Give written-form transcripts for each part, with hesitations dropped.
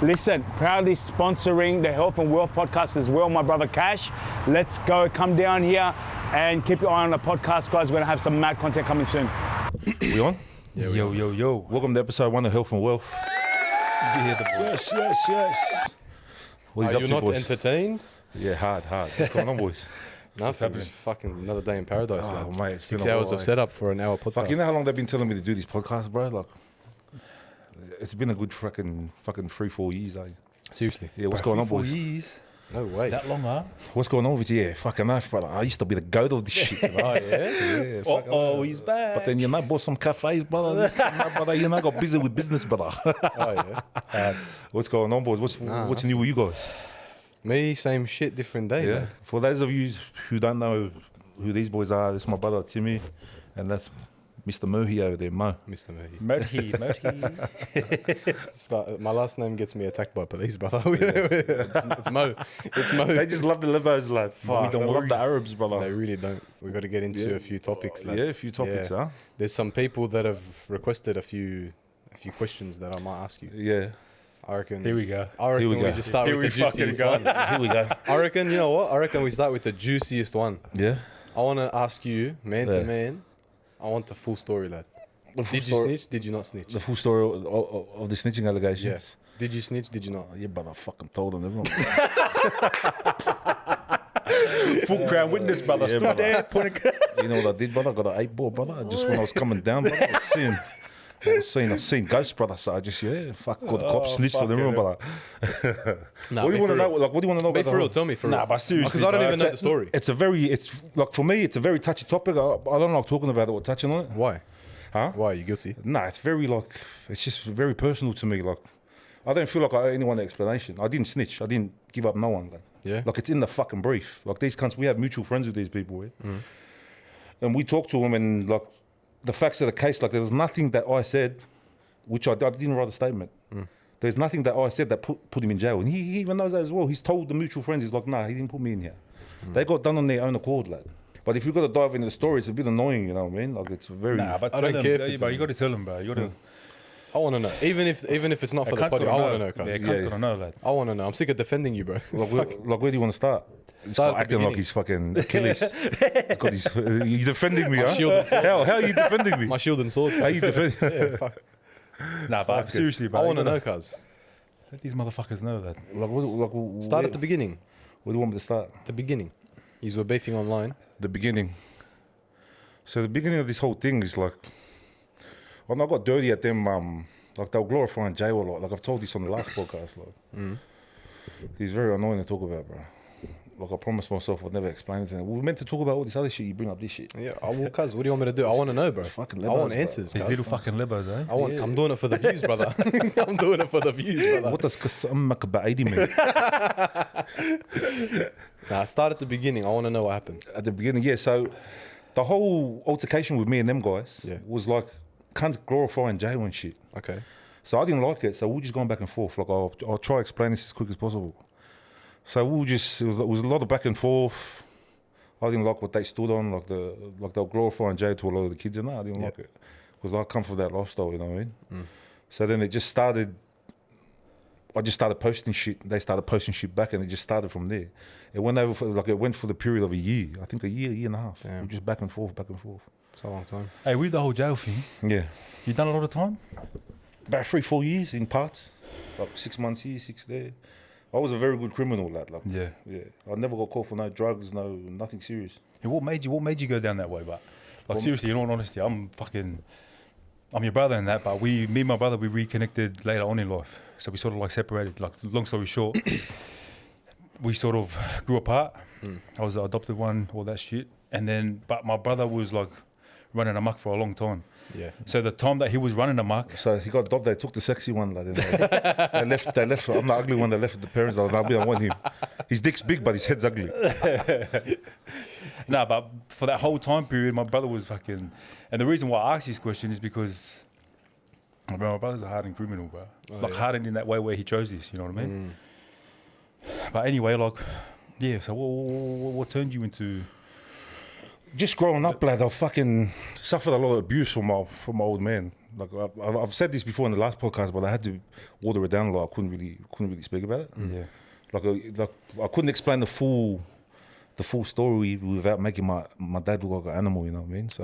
Listen, proudly sponsoring the Health and Wealth podcast as well, my brother Cash. Let's go, come down here and keep your eye on the podcast, guys. We're going to have some mad content coming soon. We on? Yeah, yo. Welcome to episode 1 of Health and Wealth. Yes. Are you not entertained? Yeah, hard. What's going on, boys? Nothing, just fucking another day in paradise. Oh, lad. mate, 6 hours of setup for an hour podcast. Fuck, you know how long they've been telling me to do these podcasts, bro? Like, it's been a good fucking 3-4 years, eh? Seriously? Yeah, what's going on, boys? 4 years? No way. That long, huh? What's going on with you? Yeah, fucking nice, brother. I used to be the goat of this shit. Oh, yeah? Yeah, Oh, he's back. But then, you know, bought some cafes, brother. Brother, you know, got busy with business, brother. Oh, yeah? What's going on, boys? What's new with you guys? Me, same shit, different day. Yeah. Man. For those of you who don't know who these boys are, this is my brother Timmy, and that's Mr. Murhi over there, Mo. Mr. Murhi. Murhi. My last name gets me attacked by police, brother. It's Mo. It's Mo. They just love the libos, lad. Fuck, They love the Arabs, brother. They really don't. We've got to get into a few topics, lad. Yeah, a few topics, huh? There's some people that have requested a few questions that I might ask you. Yeah. I reckon. Here we go. I reckon Here we we go. just start Here with we the fucking juiciest go. one. Here we go. I reckon, you know what? I reckon we start with the juiciest one. Yeah. I want to ask you, man to man, I want the full story, lad. Did you snitch? Did you not snitch? The full story of the snitching allegations? Yeah. Did you snitch? Did you not? Yeah, but I fucking told them, everyone. Full crown witness, brother. Yeah, Stood there, pointing. You know what I did, brother? I got an 8-ball, brother. Just when I was coming down, brother, I seen ghosts, brother. So I just, called the cops, snitched on everyone, brother. Nah, What do you want to know? Like, what do you want to know Be about for real, tell me for real. Nah, but seriously, Because I don't bro, even know the story. It's like, for me, it's a very touchy topic. I don't like talking about it or touching on it. Why? Huh? Why are you guilty? Nah, it's very, like, it's just very personal to me. Like, I don't feel like I owe anyone an explanation. I didn't snitch. I didn't give up no one. Like, Yeah. Like, it's in the fucking brief. Like, these cunts, we have mutual friends with these people, and we talk to them, and, like, the facts of the case, like, there was nothing that I said, which I didn't write a statement. There's nothing that I said that put him in jail. And he even knows that as well. He's told the mutual friends, he's like, nah, he didn't put me in here. They got done on their own accord, lad. But if you've got to dive into the story, it's a bit annoying, you know what I mean? Like, it's very... Nah, but I don't care if them, it's bro. You got to tell them, bro. You got to. I want to know. Even if it's not for the podcast, I want to know, Yeah, cuz. cunt's got to know, lad. I want to know. I'm sick of defending you, bro. Like, where do you want to start? Start at the acting like beginning. he's fucking Achilles. He's got his, you're defending me, huh? shield and sword. How are you defending me? My shield and sword. How are you defending Yeah, fuck. Nah, but seriously, bro. I you want to gotta- know, cuz. Let these motherfuckers know that. Start at the beginning. Where do you want me to start? The beginning. You were beefing online. The beginning. So the beginning of this whole thing is like, when I got dirty at them, like they were glorifying Jay a lot. Like I've told this on the last podcast, like he's very annoying to talk about, bro. Like I promised myself I'd never explain it to him. We were meant to talk about all this other shit. You bring up this shit. Yeah, well, cuz, what do you want me to do? I want to know, bro. Fucking I want libos, bro. answers. These cuz. little fucking libos, eh? I'm doing it for the views, brother. I'm doing it for the views, brother. What does Kasam Makabaidi mean? Nah, start at the beginning. I want to know what happened. At the beginning, yeah. So the whole altercation with me and them guys was like cunts glorifying Jay and shit. Okay. So I didn't like it. So we were just going back and forth. Like I'll try to explain this as quick as possible. So we were just it was a lot of back and forth. I didn't like what they stood on. Like they were glorifying Jay to a lot of the kids, and I didn't like it because I come from that lifestyle. You know what I mean? So then it just started. I just started posting shit. They started posting shit back, and it just started from there. It went over it went for the period of a year. I think a year and a half. Damn. We just back and forth. It's a long time. Hey, with the whole jail thing, Yeah, you done a lot of time? about 3-4 years in parts. Like 6 months here, 6 there. I was a very good criminal, lad. Like, Yeah. I never got caught for no drugs, nothing serious. Hey, what made you go down that way, but like seriously, in all honesty, I'm your brother in that, but me and my brother, we reconnected later on in life. So we sort of like separated. Like, long story short, we sort of grew apart. I was the adopted one, all that shit. And then, but my brother was like running amok for a long time. Yeah. So the time that he was running amok, so he got adopted. They took the sexy one, like, they left. I'm the ugly one. They left with the parents. Like, we don't want him. His dick's big, but his head's ugly. Nah, but for that whole time period, my brother was fucking. And the reason why I asked this question is because, bro, my brother's a hardened criminal, bro. Hardened in that way where he chose this. You know what I mean? But anyway, like, yeah. So what turned you into? Just growing up, lad, I fucking suffered a lot of abuse from my old man. Like I've said this before in the last podcast, but I had to water it down a lot. I couldn't really speak about it. Yeah. Like I couldn't explain the full story without making my dad look like an animal. You know what I mean? So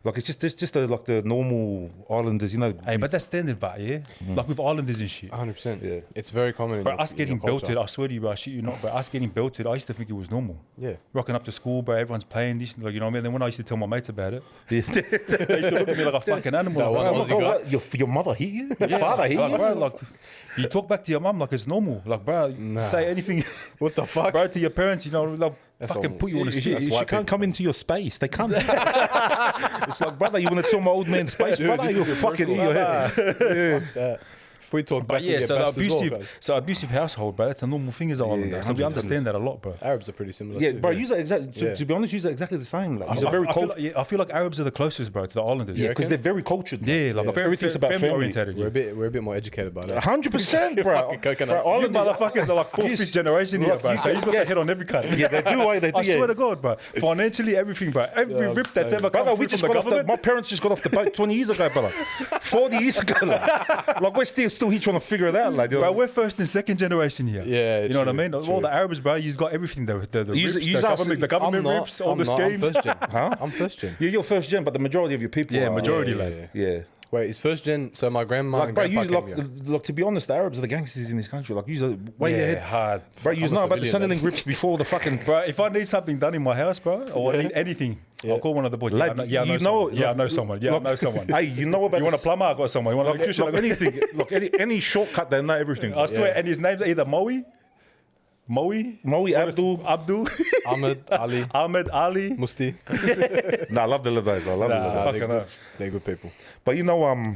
like it's just like the normal Islanders, you know. Hey, but that's standard, but yeah, like with Islanders and shit. 100%. Yeah. It's very common. But us getting belted, I swear to you, bro, I shit you not, but us getting belted, I used to think it was normal. Yeah. Rocking up to school, bro, everyone's playing this, like, you know what I mean? Then when I used to tell my mates about it, Yeah. they used to look at me like a fucking animal. That Like, one bro, Aussie Oh, what? Your mother hit you? Your father hit like, you? bro, like, you talk back to your mum like it's normal. Like, bro, say anything, What the fuck? bro, to your parents, you know, like, That's fucking all- put you on a She- stick. That's She white can't people, come into your space. They can't. It's like, brother, you want to tell my old man space, Dude, brother? this You'll is your fucking eat personal your head. If we talk But back, we yeah, get so the bashed as well, abusive, guys. abusive household, bro, that's a normal thing as an Islander. So we 100%. understand that a lot, bro. Arabs are pretty similar. Yeah, too, bro, use it exactly. Yeah. To be honest, use it exactly the same. Like, you're very I feel cold. like, yeah, I feel like Arabs are the closest, bro, to the Islanders. Yeah, because they're very cultured. Yeah, like very, Everything's about family. orientated. We're a bit more educated about that. 100%, bro. Fucking coconuts. Bro, You Islanders- motherfuckers are like fourth, Yes. fifth generation here, Look, bro. you So he's got yeah. the head on every cut. Yeah, they do. They do. I swear to God, bro. Financially, everything, bro. Every rip that's ever come Brother, through we just from the got off the, government. my parents just got off the boat 20 years ago, brother. 40 years ago. Like we're still here trying to figure it out. Like, Bro, we're first and second generation here. Yeah, you know what I true, mean? true. All the Arabs, bro, you've got everything. The rips, the government I'm not- rips, all I'm the not, schemes. I'm first gen. Huh? I'm first gen. Yeah, you're first gen, but the majority of your people Yeah, are... majority, yeah, lad. Yeah. Wait, it's first gen. So my grandma Like, and bro, you grandpa came here. look, to be honest, the Arabs are the gangsters in this country. Like, you are way Yeah, ahead. hard. Bro, you I'm a know about the civilian, Centrelink rips before the fucking... Bro, if I need something done in my house, bro, or I need anything, I'll call one of the boys. Lad, I you know- someone. Yeah, I look- know someone. Yeah, I look- know someone. Hey, you know about... You want a the- plumber? I got someone. You want an Look, electrician? look, anything. Look, any shortcut, they know everything. I swear, and his name's either Moe, Abdul. Ahmed, Ali, Ahmed, Ali. Musti. Nah, I love the Levites. I love the Nah, Levites. fucking they're hell. good. They're good people. But you know,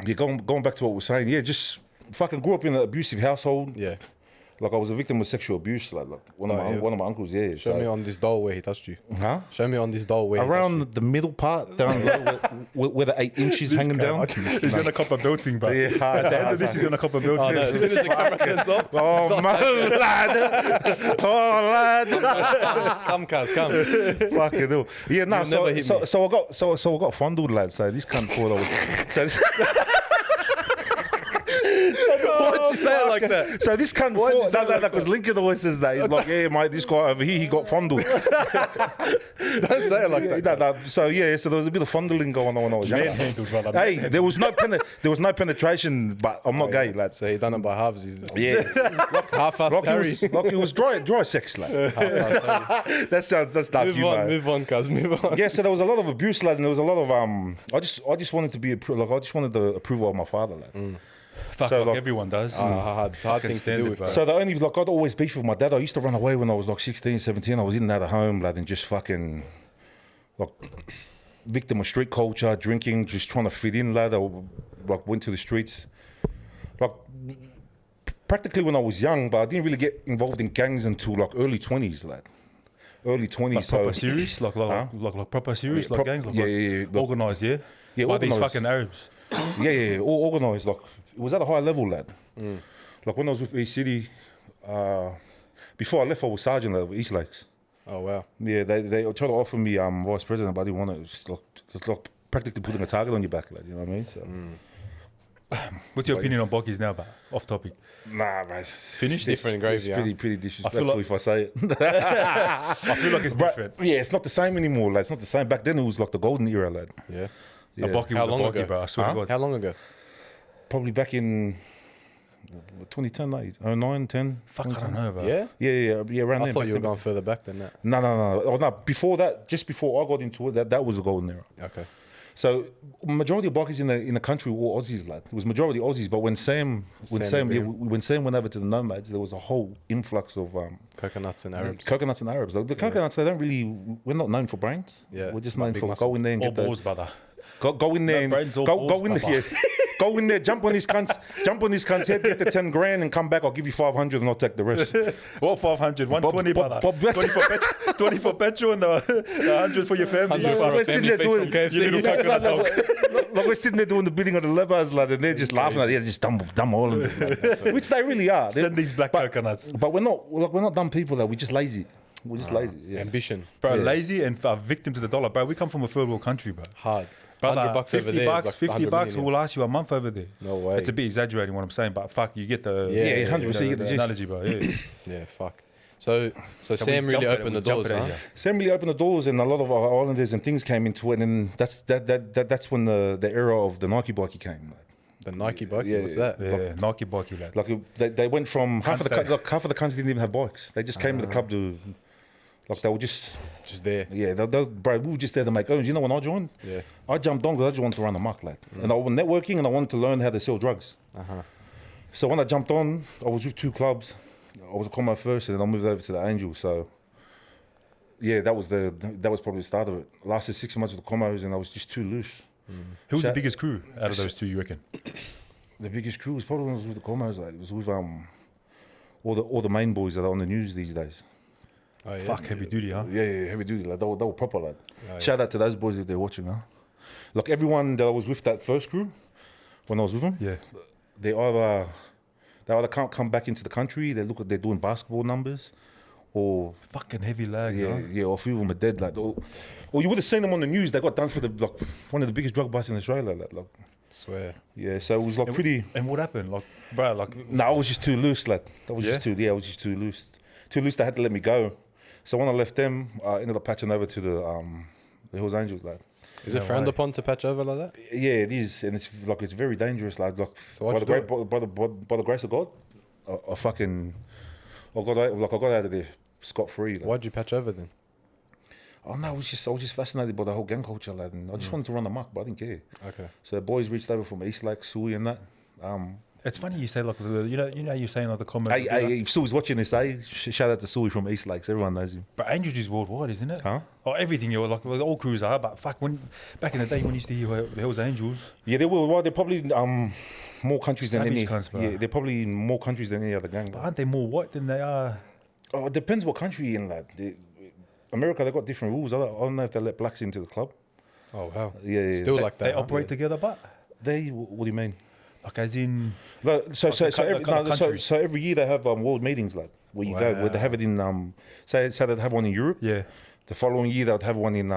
yeah, going back to what we're saying, yeah, just fucking grew up in an abusive household. Yeah. Like I was a victim of sexual abuse. Like one of my uncles. Yeah. Show me on this doll where he touched you. Huh? Show me on this doll where he touched Around the middle part, down where the 8 inches hanging down. He's in a copper building, bro. Yeah, At the end of this, he's in a copper building. you. Oh, no, as soon as the camera turns off, Oh man, lad! Oh lad! come, Kaz, come. Fucking hell. Yeah, no. You'll never hit me. So I got fondled, lad. So this cunt thought I was. So this, Why'd you say it like that? So this cunt Why'd you thought say that because Lincoln always says that. He's like, yeah, mate, this guy over here, he got fondled. Don't say it like that. No. So yeah, so there was a bit of fondling going on when I was younger. Manhandled, brother. Hey, there was no penetration, but I'm not gay, lad. So he done it by halves. He's Yeah, half-assed Harry. it was dry sex, lad. That's dark humor. Move on, Kaz, move on. Yeah, so there was a lot of abuse, lad, and there was a lot of I just wanted to be I just wanted the approval of my father, lad. Fuck, So, like like- everyone does. It's hard thing to standard, do with. bro. So the only like I'd always beef with my dad. I used to run away when I was like 16, 17. I was in and out of home, lad, and just fucking like victim of street culture, drinking, just trying to fit in, lad. I like went to the streets, like practically when I was young, but I didn't really get involved in gangs until like early 20s, lad. Early 20s. Like proper serious, like proper serious, like gangs, like organised, yeah. Yeah, By these organised. fucking Arabs. Yeah, all organised. Like it was at a high level, lad. Like when I was with East City, before I left, I was sergeant at East Lakes. Oh, wow. Yeah, they tried to offer me vice president, but I didn't want it. It's like practically putting a target on your back, lad. You know what I mean? So, What's your opinion on bikies now, but off topic? nah, man. It's Finished? Different It's gravy, huh? pretty disrespectful like- if I say it. I feel like it's different. Yeah, it's not the same anymore, lad. It's not the same. Back then, it was like the golden era, lad. Yeah. The Yeah. bikie How was a long bikie, ago? bro. I swear to God. How long ago? Probably back in 2010, mate. 09, 10. Fuck, I don't know, bro. Yeah? Yeah, around I then. thought back you were then. going further back than that. No. Oh, no. Before that, just before I got into it, that was the golden era. Okay. So majority of bikies in the country were Aussies, lad. It was majority Aussies, but when Sam went over to the nomads, there was a whole influx of Coconuts and Arabs. coconuts and Arabs. The coconuts, we're not known for brains. Yeah, We're just not known big for muscle. go in there and All get the balls, brother. go in there No and brains, all go balls, in there. brother. Yeah. Go in there, jump on his cunt's head, get the 10 grand and come back. I'll give you 500 and I'll take the rest. What 500? 120, brother. 20 for petrol and the 100 for your family. 100 for a We're sitting family there face doing- from KFC. You little coconut dog. Like we're sitting there doing the bidding of the levers, lad, and they're just laughing at it. Yeah, just dumb all of this, which they really are. Send these black coconuts. But we're not dumb people. Though. We're just lazy. We're just lazy. Yeah. Ambition. Bro, Yeah. lazy and victim to the dollar. Bro, we come from a third world country, bro. Hard. Brother, $100 over 50 there is bucks, like 50 100 bucks million. will last you a month over there. No way. It's a bit exaggerating what I'm saying, but fuck, you get the Yeah, 100% you get the gist. analogy, bro. Yeah. Yeah, fuck. So we Sam jump really at it, opened we the jump doors, at it, huh? yeah. Sam really opened the doors, and a lot of our islanders and things came into it, and that's when the era of the Nike bikie came. The Nike bike, Yeah, what's that? Yeah, Nike bikey, lad. Like they went from half of Can't the half of the countries didn't even have bikes. They just came to the club to, like they were just Just there. yeah. Bro, we were just there to make owns. You know when I joined, Yeah. I jumped on because I just wanted to run amok, lad. And I was networking and I wanted to learn how to sell drugs. So when I jumped on, I was with 2 clubs. I was a combo first, and then I moved over to the Angels. So yeah, that was probably the start of it. Lasted 6 months with the combos, and I was just too loose. Who was the Sha- biggest crew out of those two, you reckon? The biggest crew was probably when I was with the combos. Like, it was with all the main boys that are on the news these days. Oh, yeah. Fuck, heavy duty, huh? Yeah, heavy duty. Like, they were proper, like. yeah. Shout out to those boys if they're watching, huh? Like, everyone that I was with that first crew, when I was with them, Yeah. they either can't come back into the country, they're doing basketball numbers, or Fucking heavy lags, huh? or a few of them are dead. Like, or you would have seen them on the news. They got done for one of the biggest drug busts in Australia. Like, Swear. yeah, so it was like pretty. And what happened? Like, bro, like, No, I was just too loose, lad. I was Yeah? just too. Yeah, I was just too loose. Too loose. They had to let me go. So when I left them, I ended up patching over to the Hills Angels, lad. Is it frowned upon to patch over like that? Yeah, it is, and it's very dangerous, lad. Like, So why'd you do it? by the grace of God, I got out of there scot free. Like. Why'd you patch over then? Oh no, I was just fascinated by the whole gang culture, lad, and I just wanted to run amok, but I didn't care. Okay. So the boys reached over from East Lake, Sui, and that. it's funny you say, like, you know, you're saying, like, the comment. Hey, if Sui's watching this, shout out to Sui from East Lakes. Everyone knows him. But Angels is worldwide, isn't it? Huh? Oh, everything, you're like all crews are, but fuck, back in the day when you used to hear the Hells Angels, Yeah, they will. Well, they're probably more countries than Savage any. cunts, bro. Yeah, they're probably in more countries than any other gang. but aren't they more white than they are? Oh, it depends what country you're in, lad. America, they got different rules. I don't know if they let blacks into the club. Oh, wow. Yeah, Still like that. They huh? operate together, but What do you mean? like as in, No, so countries. every year they have world meetings, like where you go, where they have it in say they'd have one in Europe. yeah, The following year they'd have one in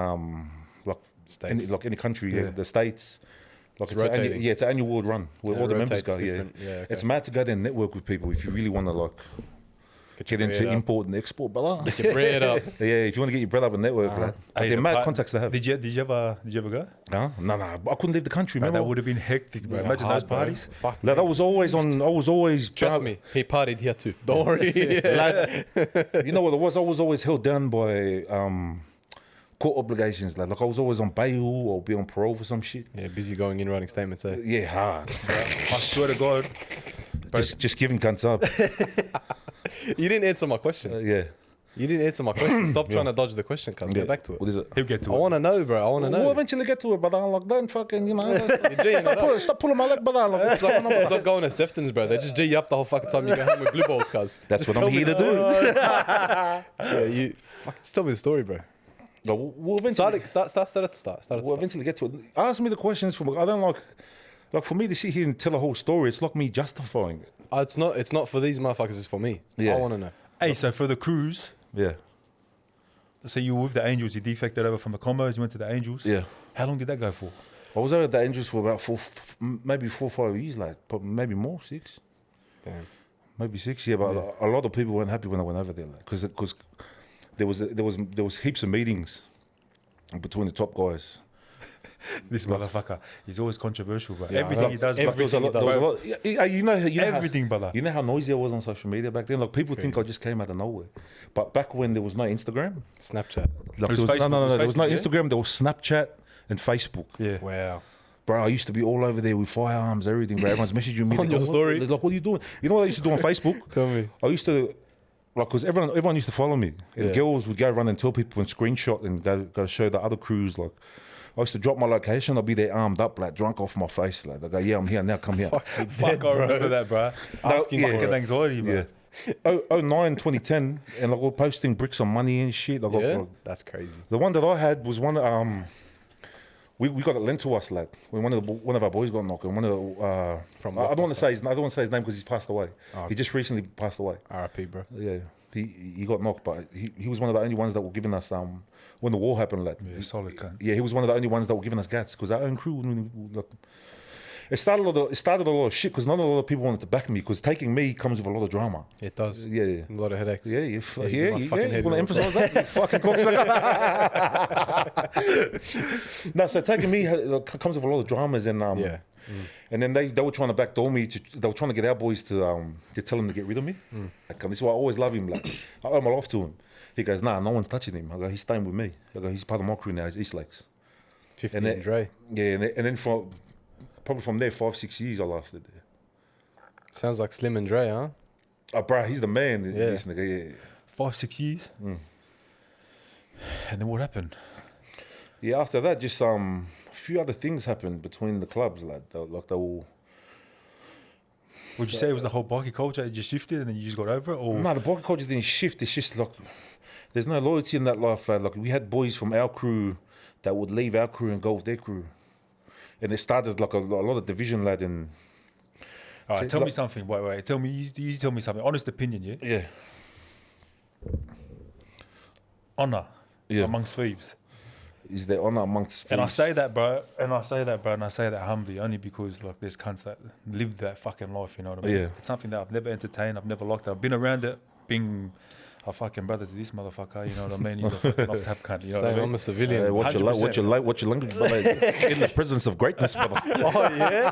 like States. any country, Yeah. the States. Like It's rotating. it's an annual world run where And all it the members rotates go. Yeah, different. Yeah, okay. it's mad to go there and network with people if you really want to like get into bread up. import and export, brother. Get your bread up. Yeah, if you want to get your bread up and network, like, but Hey, they're the mad part- contacts to have. Did you ever go? Huh? No, I couldn't leave the country, Bro, man. that would have been hectic, bro. Imagine Hard, those bro. parties. Fuck. Like, I was always Trust me, he partied here too. Don't worry. You know what it was? I was always held down by court obligations. Like I was always on bail or be on parole for some shit. Yeah, busy going in writing statements. Eh? Yeah, hard. I swear to God. just giving cunts up. You didn't answer my question. Yeah. You didn't answer my question. Stop trying to dodge the question, cuz. Get back to it. What is it? He'll get to I it. want to know, bro. I want to We'll know. eventually get to it, brother. Like, don't fucking, You're G'ing it up. stop pulling my leg, brother. Like, It's not going to Seftons, bro. They just G you up the whole fucking time you go home with blue balls, cuz. that's what Just I'm tell me here to the do. Yeah, just tell me the story, bro. No, we'll eventually, Start at the start. Start at the we'll start. eventually get to it. Ask me the questions. I don't like for me to sit here and tell a whole story. It's like me justifying it. It's not for these motherfuckers. It's for me. Yeah. I want to know. Hey, so for the cruise, Yeah. so you were with the Angels, you defected over from the combos, you went to the Angels. Yeah. How long did that go for? I was over at the Angels for about maybe 4 or 5 years, like probably maybe more, 6. Damn. Maybe 6, yeah, but a lot of people weren't happy when I went over there, because there was heaps of meetings between the top guys. This motherfucker, he's always controversial, but Yeah, everything he does, There was a lot. There was a lot. You know everything, brother. You know how noisy I was on social media back then. Like people think I just came out of nowhere, but back when there was no Instagram, Snapchat. like, was there was, Facebook, no, it was there was no Facebook, yeah? Instagram. There was Snapchat and Facebook. Yeah. Wow. Bro, I used to be all over there with firearms, everything. Bro, everyone's messaging me On your "What- story? Like, what are you doing? You know what I used to do on Facebook? Tell me. I used to, like, because everyone used to follow me. And Yeah. girls would go run and tell people and screenshot and go show the other crews. Like, I used to drop my location. I'd be there armed up, like, drunk off my face. Like, they go, yeah, I'm here now, come here. Fuck, I remember that, bro. Asking yeah. for Fucking it. anxiety, bro. Yeah. 09, 2010, and like we're posting bricks on money and shit. Like, Yeah? like, That's crazy. the one that I had was one we got it lent to us, lad. When one of our boys got knocked, and one of the From I don't want to Blockbuster. say his name because he's passed away. Oh, He just recently passed away. RIP, bro. Yeah, He got knocked, but he was one of the only ones that were giving us when the war happened, like Yeah, solid cunt. yeah, he was one of the only ones that were giving us gats because our own crew, like, it started a lot of shit because not a lot of people wanted to back me because taking me comes with a lot of drama. It does. Yeah, A lot of headaches. yeah, you get my fucking you head want to rolls. emphasize that? You fucking cocksucker. No, so taking me comes with a lot of dramas and Yeah. and then they were trying to backdoor me. They were trying to get our boys to tell him to get rid of me. Like, this is why I always love him. Like, I owe my life to him. He goes, nah, no one's touching him. I go, he's staying with me. I go, he's part of my crew now. He's East Lakes. 50 And and then- Dre. Yeah, and then probably from there, 5-6 years I lasted there. Sounds like Slim and Dre, huh? Oh, bro, he's the man. Yeah. This nigga, yeah. 5-6 years. And then what happened? Yeah, after that, just a few other things happened between the clubs, like they all. Would you say it was the whole bikie culture that just shifted and then you just got over it? Or No, the biker culture didn't shift. It's just like there's no loyalty in that life. Like we had boys from our crew that would leave our crew and go with their crew, and it started like a lot of division, lad. And all right, tell like- me something. Wait. Tell me. You tell me something. Honest opinion, yeah. yeah, Honor Yeah. amongst thieves. is there honor amongst? And I thieves? say that, bro. And I say that humbly, only because like there's cunts that live that fucking life. You know what I mean? Yeah. It's something that I've never entertained. I've never liked it. I've been around it, being a fucking brother to this motherfucker. You know what I mean? He's a fucking off-tap cunt. You know what I Same, mean? I'm a civilian. What's your 100%. what's your language, brother? In the presence of greatness, brother. Oh, yeah?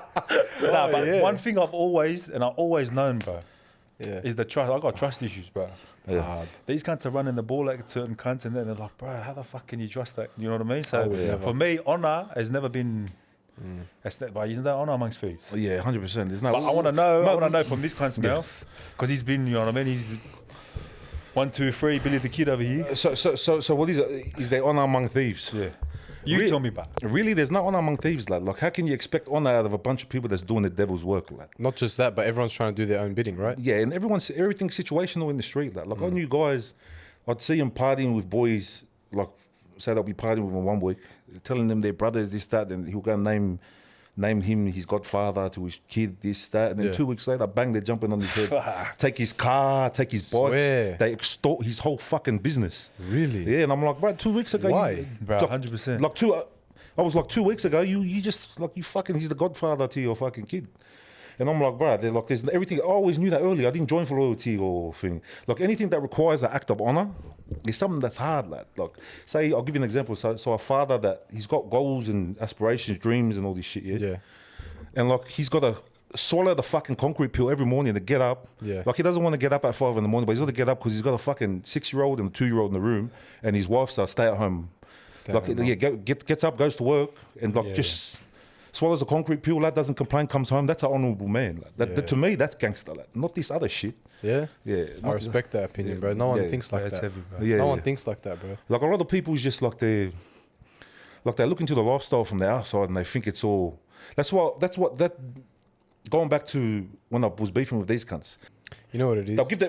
Nah, but yeah. one thing I've always known, bro, Yeah. is the trust. I got trust issues, bro. Hard. These cunts are running the ball like certain cunts, and then they're like, bro, how the fuck can you trust that? You know what I mean? So I would never. for me, honor has never been. But you know, honor amongst thieves. Yeah, 100%. There's no. But I want to know from this cunt's mouth, because he's been, you know what I mean? He's 1, 2, 3, Billy the Kid over here. So what is it? Is there honor among thieves? Yeah. You Re- tell me about. Really, there's no honor among thieves, lad. Like, how can you expect honor out of a bunch of people that's doing the devil's work, lad? Not just that, but everyone's trying to do their own bidding, right? Yeah, and everything's situational in the street, lad. Like, I knew guys, I'd see them partying with boys, like, say they'll be partying with them 1 week, telling them their brothers this, that, and he'll go and name him his godfather to his kid, this, that, and then Yeah. 2 weeks later, bang, they're jumping on his head, take his car, take his Swear. bike, they extort his whole fucking business. Really? Yeah, and I'm like, bro, 2 weeks ago, Why? Bro, like, 100%. Like I was like 2 weeks ago, you just like you fucking he's the godfather to your fucking kid. And I'm like, bro, they're like there's everything. I always knew that earlier. I didn't join for loyalty or thing. Like anything that requires an act of honor is something that's hard, lad. Like, say I'll give you an example. So a father that he's got goals and aspirations, dreams and all this shit, yeah? Yeah. And like he's got to swallow the fucking concrete pill every morning to get up. Yeah. Like he doesn't want to get up at 5 in the morning, but he's got to get up because he's got a fucking 6-year-old and a 2-year-old in the room, and his wife's a stay-at-home. Like yeah, gets up, goes to work, and like just swallows a concrete pill. Lad doesn't complain, comes home. That's an honourable man. Lad. That, to me, that's gangster. Lad. Not this other shit. Yeah? Yeah. I not- respect that opinion, bro. No one Yeah. thinks like That's that. heavy, bro. Yeah, No yeah. one thinks like that, bro. Like a lot of people is just like they look into the lifestyle from the outside and they think it's all. That's what going back to when I was beefing with these cunts. You know what it is? They'll give the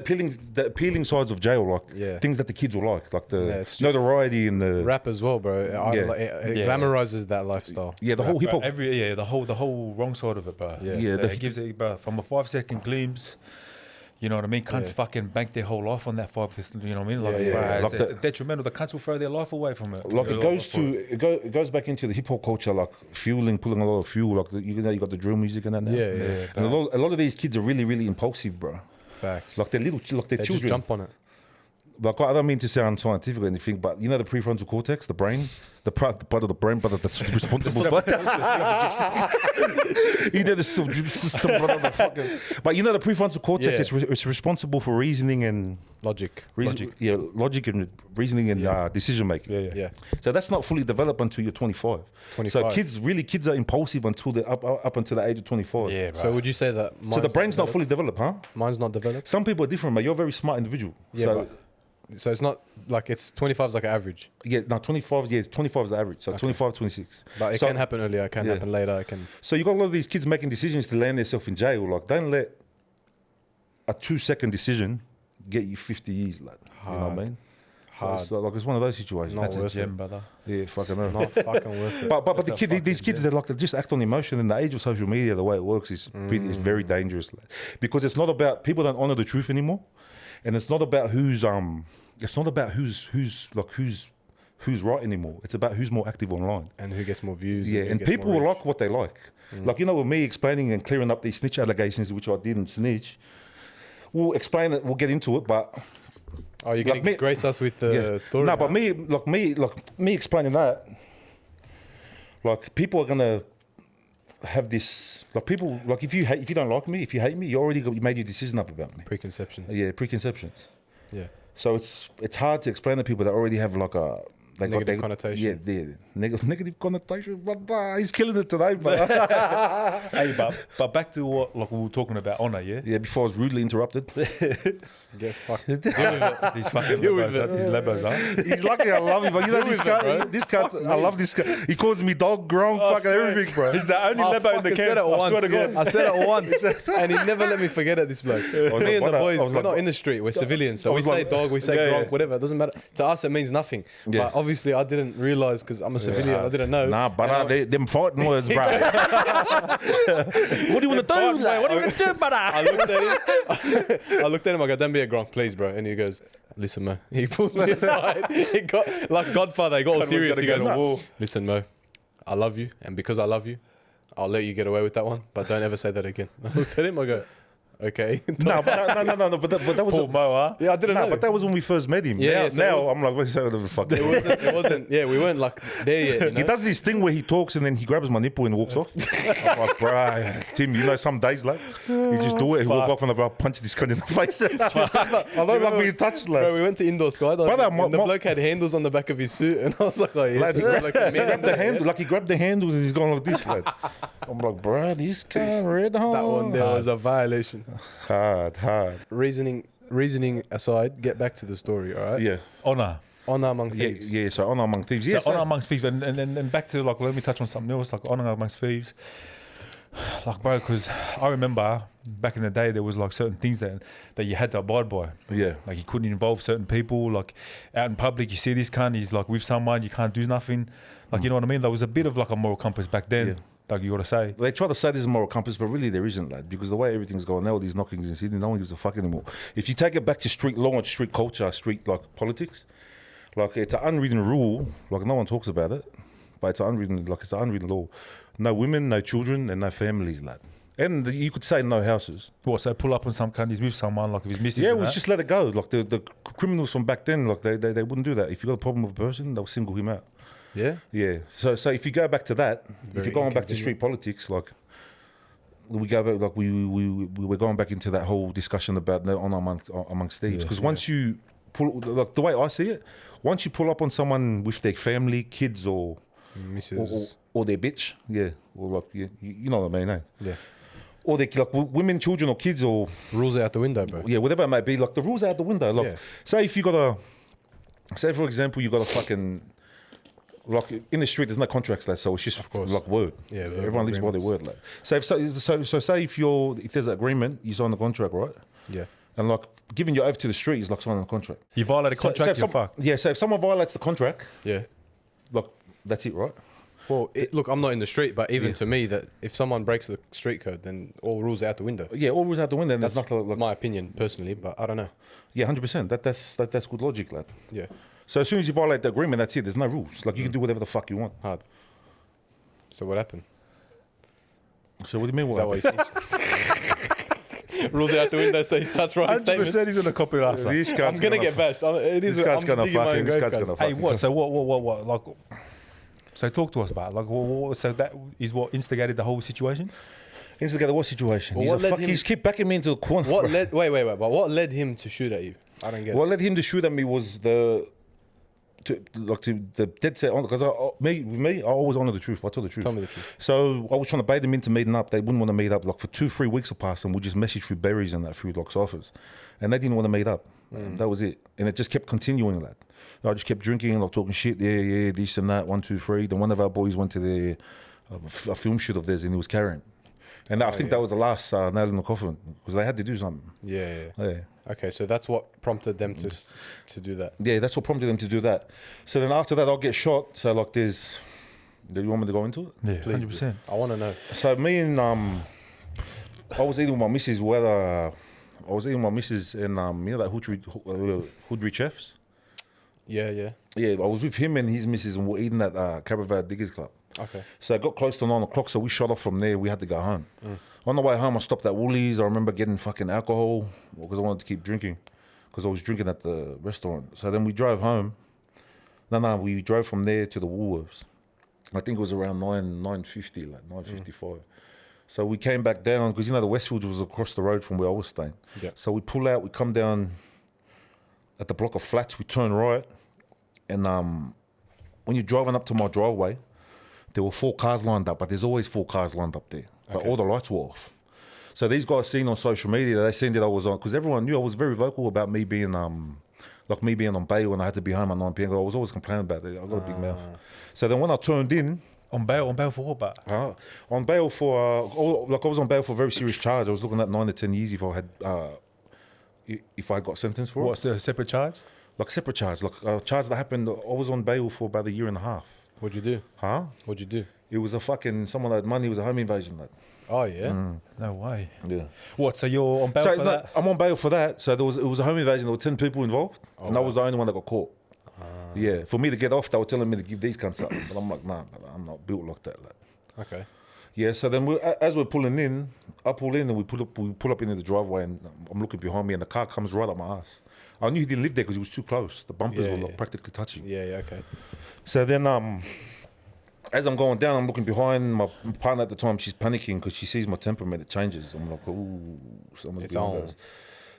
appealing sides of jail, like Yeah. things that the kids will like Yeah, the it's notoriety and the Rap as well, bro. Yeah. It Yeah. glamorizes that lifestyle. the whole hip hop. The whole wrong side of it, bro. Yeah. Yeah, the- it gives it, bro, from a 5-second glimpse. You know what I mean? Cunts Yeah. fucking bank their whole life on that 5%. You know what I mean? Like, Yeah, yeah. bro, Like it's the- detrimental. The cunts will throw their life away from it. Like You it know, goes to it goes back into the hip hop culture, like pulling a lot of fuel. Like you got the drill music and that. Now. Yeah. And a lot of these kids are really, really impulsive, bro. Facts. Like they're little, like they're They children. just jump on it. Like I don't mean to sound scientific or anything, but you know the prefrontal cortex, the brain, the part of the brain, but that's responsible for. You know the system, brother, the fucking. But you know the prefrontal cortex Yeah. it's responsible for reasoning and Logic. logic and reasoning and decision making. Yeah. So that's not fully developed until you're 25. 25. So kids are impulsive until they're up until the age of 25. Yeah, bro. So would you say that So the brain's not fully developed, huh? Mine's not developed? Some people are different, but you're a very smart individual. Yeah, so, So it's not like it's 25 is like an average, yeah, no, 25 is the average. So 25, 26. but it So- can happen earlier, it can Yeah. happen later, it can. So you got a lot of these kids making decisions to land themselves in jail. Like, don't let a 2-second decision get you 50 years, lad. You know what I mean? Hard. So it's one of those situations. Not That's a worth gem, it. brother. Yeah, fucking hell. Not fucking worth it. But That's a these kids, fucking they just act on emotion. In the age of social media, the way it works is it's very dangerous, lad. Because it's not about people don't honor the truth anymore, and it's not about who's right anymore. It's about who's more active online. And who gets more views. Yeah, and people will like what they like. Like, you know, with me explaining and clearing up these snitch allegations, which I didn't snitch, we'll explain it, we'll get into it, but... Oh, you're going to grace us with the story? No, but me explaining that, like, people are going to have this... Like, people... Like, if you don't like me, if you hate me, you made your decision up about me. Preconceptions. Yeah, preconceptions. Yeah. So it's hard to explain to people that already have, like, a... Negative connotation. Yeah. Negative connotation. But he's killing it today, but... Hey, but back to what like we were talking about honour, yeah? Yeah, before I was rudely interrupted. Get fucked. Deal with it. These fucking these lebos, huh? He's lucky I love him, but you know this guy, I love this guy. He calls me dog, grown, fucking everything, bro. He's the only lebo in the camp. I swear to God. I said it once, and he never let me forget it, this bloke. Me and the boys, we're not in the street, we're civilians, so we say dog, we say gronk, whatever, it doesn't matter. To us, it means nothing. But obviously, I didn't realise, because I'm a civilian, I didn't know. Nah, but them fighting words, bro. What do you want to do? What are you going to do, brother? I looked at him, I go, don't be a gronk, please, bro. And he goes, listen, Mo. He pulls me aside. He got, like Godfather, he got all serious. He goes, listen, Mo, I love you. And because I love you, I'll let you get away with that one. But don't ever say that again. I looked at him, I go, okay. No, but that was Paul Mo, huh? Yeah, I didn't know. But that was when we first met him. Yeah, now I'm like, what's the fuck? It wasn't, yeah, we weren't like there yet. You know? He does this thing where he talks and then he grabs my nipple and walks off. I'm like, bro, Tim, you know, some days, like, you just do it. He walk off and I punch this cunt in the face. I don't like being touched, like. Bro, we went to indoor skydiving and the bloke had handles on the back of his suit and I was like, oh, yes. He grabbed the handle and he's going like this, like. I'm like, bro, this guy red hot. That one there was a violation. Hard. Reasoning aside, get back to the story, all right? Yeah. Honour. Honour among thieves. Yeah, so honour among thieves. So honour amongst thieves, and back to, like, let me touch on something else, like honour amongst thieves. Like, bro, because I remember back in the day there was like certain things that you had to abide by. Yeah. Like, you couldn't involve certain people. Like, out in public, you see this cunt, he's like with someone, you can't do nothing. Like, you know what I mean? There was a bit of like a moral compass back then. Yeah. Like, you got to say. They try to say there's a moral compass, but really there isn't, lad. Because the way everything's going now, all these knockings in Sydney, no one gives a fuck anymore. If you take it back to street law and street culture, street like politics, like it's an unwritten rule. Like, no one talks about it, but it's an unwritten law. No women, no children, and no families, lad. And you could say no houses. What? So pull up on some cunt, he's with someone, like if he's missing. Yeah, just let it go. Like the criminals from back then, like they wouldn't do that. If you got a problem with a person, they'll single him out. Yeah? Yeah. So if you go back to that, if you're going back to street politics, like we go back, like we're going back into that whole discussion about the honour amongst thieves. Because once you pull, like the way I see it, once you pull up on someone with their family, kids, or Mrs. or their bitch, or like you know what I mean, eh? Yeah. Or they like women, children, or kids, or Rules are out the window, bro. yeah, whatever it may be. Like the rules are out the window. Like say for example, you got a fucking. Like in the street, there's no contracts, like, so it's just like word. Yeah, everyone lives by their word, like. So say if there's an agreement, you sign the contract, right? Yeah. And like giving your oath to the street is like signing a contract. You violate a contract, you're fucked. Yeah. So if someone violates the contract, like that's it, right? Well, look, I'm not in the street, but even to me, that if someone breaks the street code, then all rules are out the window. Yeah, all rules out the window. And That's there's nothing. Like, my opinion personally, but I don't know. Yeah, 100%. That's good logic, lad. Yeah. So as soon as you violate the agreement, that's it. There's no rules. Like you can do whatever the fuck you want. Hard. So what happened? So what do you mean? Is that why you snitched? Rules are out the window, so he starts writing statements. 100% he's going to copy it after. I'm going to get bashed. This guy's going to fucking. Hey, what? So what? Like, so talk to us about it. Like, so that is what instigated the whole situation. Instigated what situation? Well, He's keep backing me into the corner. What led? Wait. But what led him to shoot at you? I don't get it. What led him to shoot at me was the dead set on, because I always honour the truth. I tell the truth. Tell me the truth. So I was trying to bait them into meeting up. They wouldn't want to meet up. Like for 2-3 weeks have passed, and we just messaged through berries and that through like ciphers, and they didn't want to meet up. That was it, and it just kept continuing like. I just kept drinking and like talking shit. Yeah, this and that. 1, 2, 3. Then one of our boys went to a film shoot of theirs, and he was carrying. And I think that was the last nail in the coffin, because they had to do something. Yeah. Yeah. Okay, so that's what prompted them to do that. Yeah, that's what prompted them to do that. So then after that, I'll get shot. So like, do you want me to go into it? Yeah, Please 100%. I want to know. So me and I was eating with my missus. We had I was eating my missus and you know that Hoodry chefs. Yeah. Yeah, I was with him and his missus and we're eating at Caravan Diggers Club. Okay. So it got close to 9 o'clock, so we shot off from there. We had to go home. On the way home, I stopped at Woolies. I remember getting fucking alcohol because I wanted to keep drinking because I was drinking at the restaurant. So then we drove home. We drove from there to the Woolworths. I think it was around 9:50, like 9:55. So we came back down because, you know, the Westfields was across the road from where I was staying. Yeah. So we pull out, we come down at the block of flats, we turn right. And when you're driving up to my driveway, there were 4 cars lined up, but there's always 4 cars lined up there. But all the lights were off. So these guys seen on social media, they seen that I was on, because everyone knew I was very vocal about me being on bail when I had to be home at 9 p.m. I was always complaining about it. I got a big mouth. So then when I turned in, On bail for what? But on bail for I was on bail for a very serious charge. I was looking at 9 to 10 years if I got sentenced for what's the separate charge? like separate charge, like a charge that happened. I was on bail for about a year and a half. What'd you do? Huh? What'd you do? It was a fucking someone that had money. It was a home invasion. Like. Oh yeah. No way. Yeah. What? So you're on bail So for that? I'm on bail for that. So it was a home invasion. There were 10 people involved, and I was the only one that got caught. Yeah. For me to get off, they were telling me to give these cunts up, but I'm like, nah, I'm not built like that. Like. Okay. Yeah, so then as we're pulling in, I pull in and we pull up into the driveway and I'm looking behind me and the car comes right up my ass. I knew he didn't live there because he was too close. The bumpers were like practically touching. Yeah. Okay. So then as I'm going down, I'm looking behind. My partner at the time, she's panicking because she sees my temperament, it changes. I'm like, ooh, something's It's doing on. this.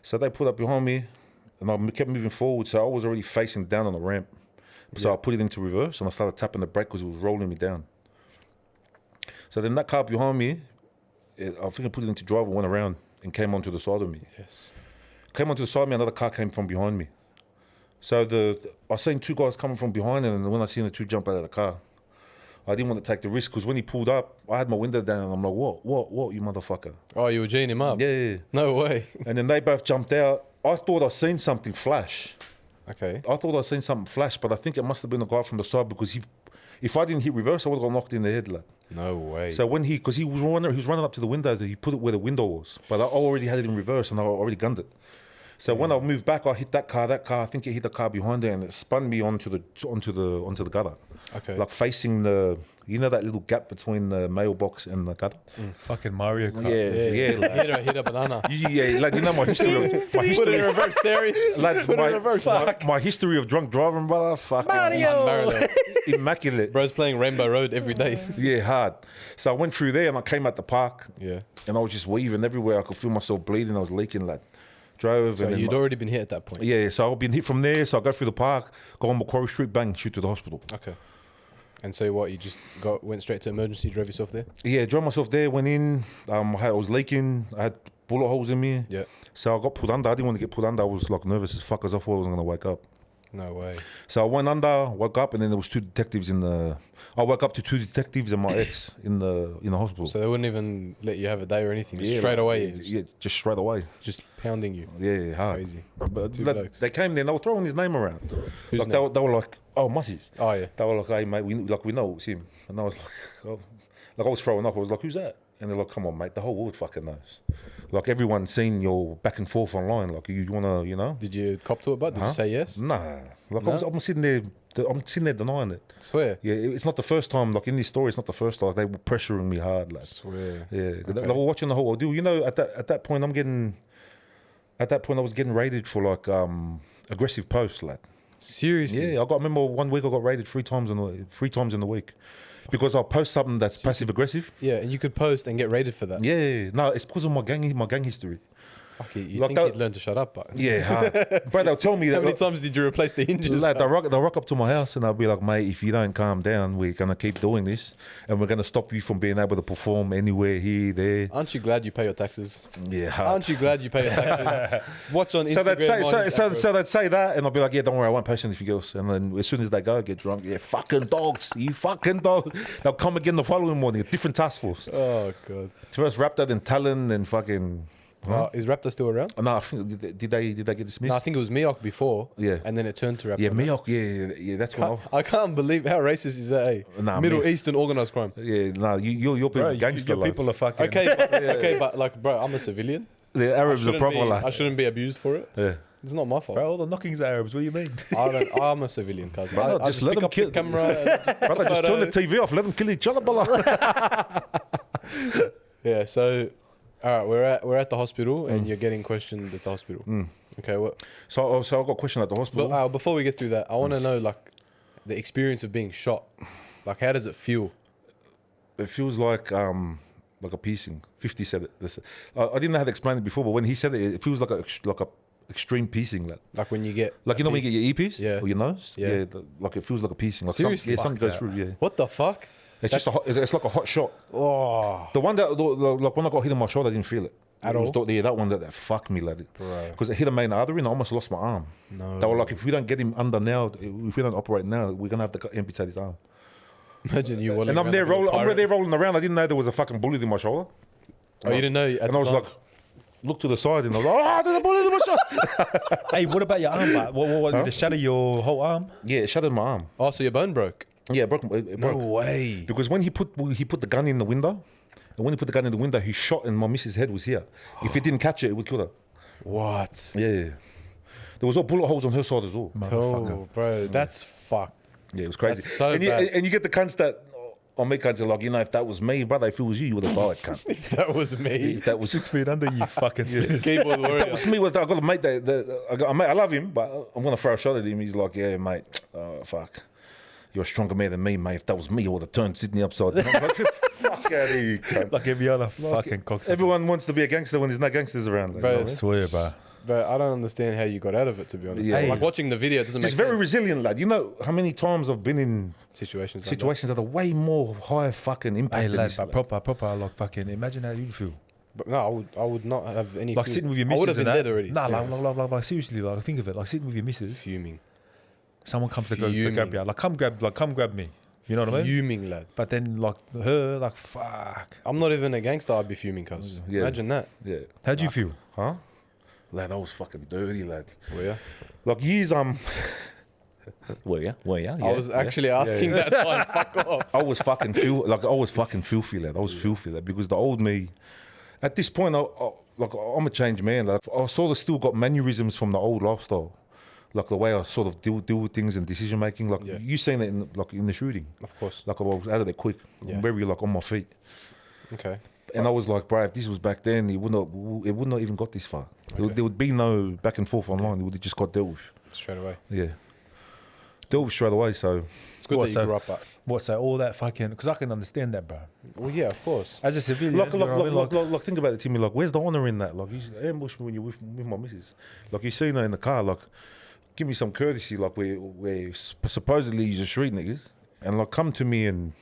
So they pulled up behind me and I kept moving forward. So I was already facing down on the ramp. So I put it into reverse and I started tapping the brake because it was rolling me down. So then that car behind me, I think I put it into drive and went around and came onto the side of me. Yes. Came onto the side of me, another car came from behind me. So I seen 2 guys coming from behind and when I seen the 2 jump out of the car, I didn't want to take the risk because when he pulled up, I had my window down and I'm like, what, you motherfucker? Oh, you were G'ing him up? Yeah. No way. And then they both jumped out. I thought I seen something flash. Okay. I thought I seen something flash, but I think it must have been a guy from the side because if I didn't hit reverse, I would have got knocked in the head. Like. No way. So when because he was running up to the window, he put it where the window was, but I already had it in reverse and I already gunned it. So when I moved back, I hit that car. I think it hit the car behind there and it spun me onto the gutter. Okay. Like facing that little gap between the mailbox and the gutter. Fucking Mario Kart. Yeah. Like, hit a banana. yeah, like you know my history. Put it in reverse, Terry. Like my history of drunk driving, brother. Fucking Mario. immaculate. Bro's playing Rainbow Road every day. Yeah, hard. So I went through there and I came out the park. Yeah. And I was just weaving everywhere. I could feel myself bleeding. I was leaking, like. Drove. So and then you'd already been hit at that point? Yeah, so I've been hit from there. So I go through the park, go on Macquarie Street, bang, shoot to the hospital. Okay. And so what, you just went straight to emergency, drove yourself there? Yeah, drove myself there, went in. I was leaking. I had bullet holes in me. Yeah. So I got put under. I didn't want to get put under. I was like nervous as fuck because I thought I wasn't going to wake up. No way. So I went under, woke up, and then there was 2 detectives I woke up to 2 detectives and my ex in the hospital. So they wouldn't even let you have a day or anything? Just Yeah, straight away? Yeah, just straight away. Just pounding you? Yeah, hard. Crazy. But Two blokes. they came there and they were throwing his name around. Whose Like name? they were like, oh, Mussies. Oh, yeah. They were like, hey, mate, we know it's him. And I was like, oh. Like I was throwing up. I was like, who's that? And they're like, come on, mate, the whole world fucking knows. Like everyone's seen your back and forth online. Like you wanna, Did you cop to it, bud? Did you say yes? Nah. Like No? I'm sitting there denying it. Swear. Yeah, it's not the first time. Like in this story, it's not the first time. They were pressuring me hard. Like, Swear. yeah, Okay. they were watching the whole ordeal. At that point, I was getting raided for like aggressive posts. Like, Seriously? yeah, I remember 1 week I got raided 3 times in the week. Because I'll post something that's passive aggressive. Yeah, and you could post and get raided for that. Yeah, no, it's because of my gang history. Fuck it, you Like think that- he'd learn to shut up, but Yeah, hard. But they'll tell me how that. many times did you replace the hinges? Like, they'll rock up to my house and I'll be like, mate, if you don't calm down, we're gonna keep doing this, and we're gonna stop you from being able to perform anywhere here, there. Aren't you glad you pay your taxes? Yeah, hard. Aren't you glad you pay your taxes? Watch on Instagram. So they'd say, mine is so they'd say that, and I'll be like, yeah, don't worry, I won't post anything else. And then as soon as they go, get drunk, yeah, fucking dogs, you fucking dog. They'll come again the following morning, a different task force. Oh god. First Raptor, then Talon, then fucking. Is Raptor still around? No, I think did they get dismissed? No, I think it was Miok before. Yeah. And then it turned to Raptor. Yeah, Miok, yeah, that's what. I can't believe how racist is that, eh? Nah, Middle me- Eastern organised crime. Yeah, no, you're Bro, being gangster. your people are fucking. Okay, but like, bro, I'm a civilian. The Arabs are proper I like. shouldn't be abused for it. Yeah. It's not my fault. Bro, all the knockings are Arabs. What do you mean? I'm a civilian, cousin. Brother, I just let pick them up kill- the camera. Brother, just turn the TV off. Let them kill each other, brother. Yeah. So, all right, we're at the hospital, and you're getting questioned at the hospital. Okay. What? So I got a question at the hospital. But before we get through that, I want to know like the experience of being shot. Like, how does it feel? It feels like a piecing. 50 said it. I didn't know how to explain it before, but when he said it, it feels like a extreme piecing. Like when you get Like, you know when you get your ear pieced? Yeah. Or your nose? Yeah. Like it feels like a piecing. Like Seriously? something goes through, yeah. what the fuck? It's just it's like a hot shot. Oh, The one that, like when I got hit in my shoulder, I didn't feel it. At It was all? that one that fucked me, lad. Bro. Because it hit a main artery and I almost lost my arm. No. They were like, if we don't get him under now, if we don't operate now, we're going to have to amputate his arm. imagine you. And I'm there rolling around. I didn't know there was a fucking bullet in my shoulder. Oh, you didn't know? And I was like, look to the side and I was like, oh, there's a bullet in my shoulder. Hey, what about your arm? Like, what did it shatter your whole arm? Yeah, it shattered my arm. oh, so your bone broke? Yeah, it broke. It broke. way. Because when he put the gun in the window, and when he put the gun in the window, he shot and my missus' head was here. If he didn't catch it, it would kill her. What? Yeah. There was all bullet holes on her side as well. Oh, bro, that's fucked. Yeah, it was crazy. That's so and bad. you get the cunts that, on me cunts are like, you know, if that was me, brother, if it was you would have died, cunt. That was me. If that was 6 feet under you, fucking Keyboard If warrior. that was me, I got a mate I love him, but I'm gonna throw a shot at him. He's like, yeah, mate, fuck. You're a stronger man than me, mate. If that was me, I would have turned Sydney upside down. I'm like, fuck out of here, cunt. like every other fucking cocksucker. Everyone wants to be a gangster when there's no gangsters around. Like, Bro, you know what I I mean? swear, bro. But I don't understand how you got out of it, to be honest. Yeah. Like watching the video, it doesn't make Just sense. very resilient, lad. You know how many times I've been in situations. situations that are way more high fucking impact Hey, than lad, this. but Lad. proper, like fucking. Imagine how you'd feel. But no, I would not have any. Like clue. sitting with your I missus. would have been and dead that. already. Nah, to be honest. like seriously, like think of it. Like sitting with your missus. Fuming. Someone comes to go to Fuming. grab you. Like come grab me. You know what I mean? Fuming, lad. But then like her, like fuck. I'm not even a gangster. I'd be fuming, cuz. Yeah. Imagine that. Yeah. How'd you feel? Huh? Lad, I was fucking dirty, lad. Well, yeah. Like years, Well, yeah. I was actually asking that time. Fuck off. I was fucking filthy, lad. I was filthy, lad, because the old me. At this point, I'm a changed man. Like I sort of still got mannerisms from the old lifestyle, like the way I sort of deal with things and decision making. Like Yeah. you seen it in the shooting. Of course. Like I was out of there quick, Yeah. very like on my feet. Okay. And I was like, bro, if this was back then, it would not even got this far. There would be no back and forth online. It would have just got dealt with. Straight away. Yeah, dealt with straight away. So It's good What, that so- you grew up at. What's that? All that fucking. Because I can understand that, bro. Well, yeah, of course. As a civilian, Like, you know what I mean? like, think about it, Timmy. Like, where's the honour in that? Like, you ambush me when you're with my missus. Like, you seen her in the car. Like, give me some courtesy. Like, we're supposedly you're street niggas, and like, come to me and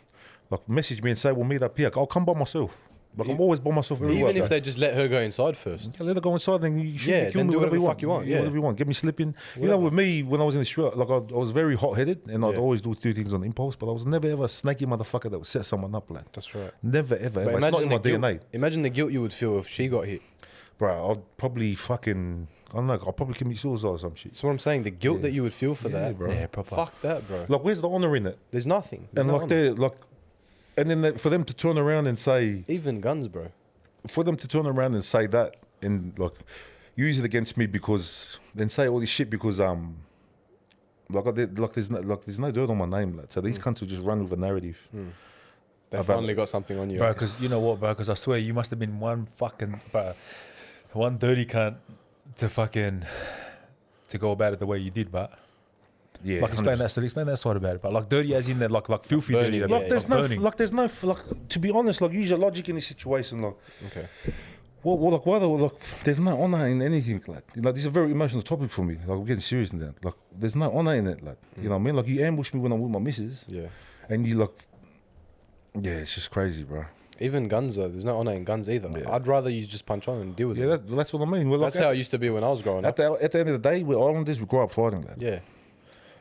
like message me and say, "We'll meet up here." I'll come by myself. Like, I'm always by myself. everywhere, Even if bro. they just let her go inside first. Yeah, let her go inside and you shoot Yeah, me, kill then me, do whatever whatever the fuck you want, yeah. whatever you want. Get me slipping. You know, with me, when I was in the street, like I was very hot-headed and I'd Yeah. always do things on impulse, but I was never ever a snaky motherfucker that would set someone up, lad. That's right. Never ever. But Ever. It's not in my the guilt, DNA. imagine the guilt you would feel if she got hit. Bro, I'd probably fucking, I don't know, I'd probably commit suicide or some shit. That's what I'm saying. The guilt that you would feel for that. bro. Yeah, proper. Fuck that, bro. Like, where's the honour in it? There's nothing. There's And no like, honor. they're like, and then for them to turn around and say, Even guns, bro. that and like use it against me because then say all this shit because there's no dirt on my name, lad. So these cunts will just run with a narrative. They About- finally got something on you. Bro, because you know what, bro? Because I swear you must have been one dirty cunt to go about it the way you did, but Yeah, like explain 100%. that side about it, but like dirty as in that, like filthy Burning, dirty. yeah, Like there's burning. to be honest, like use your logic in this situation, like. Okay. There's no honour in anything, lad. Like, this is a very emotional topic for me. Like, we're getting serious in that. Like, there's no honour in it, lad. You know what I mean? Like, you ambush me when I'm with my missus, Yeah. and you like, yeah, it's just crazy, bro. Even guns, though. There's no honor in guns either. Yeah. I'd rather you just punch on and deal with Yeah, it. that's what I mean. We're like, That's how it used to be when I was growing up. at the end of the day, we're Islanders. We grow up fighting, lad. Yeah.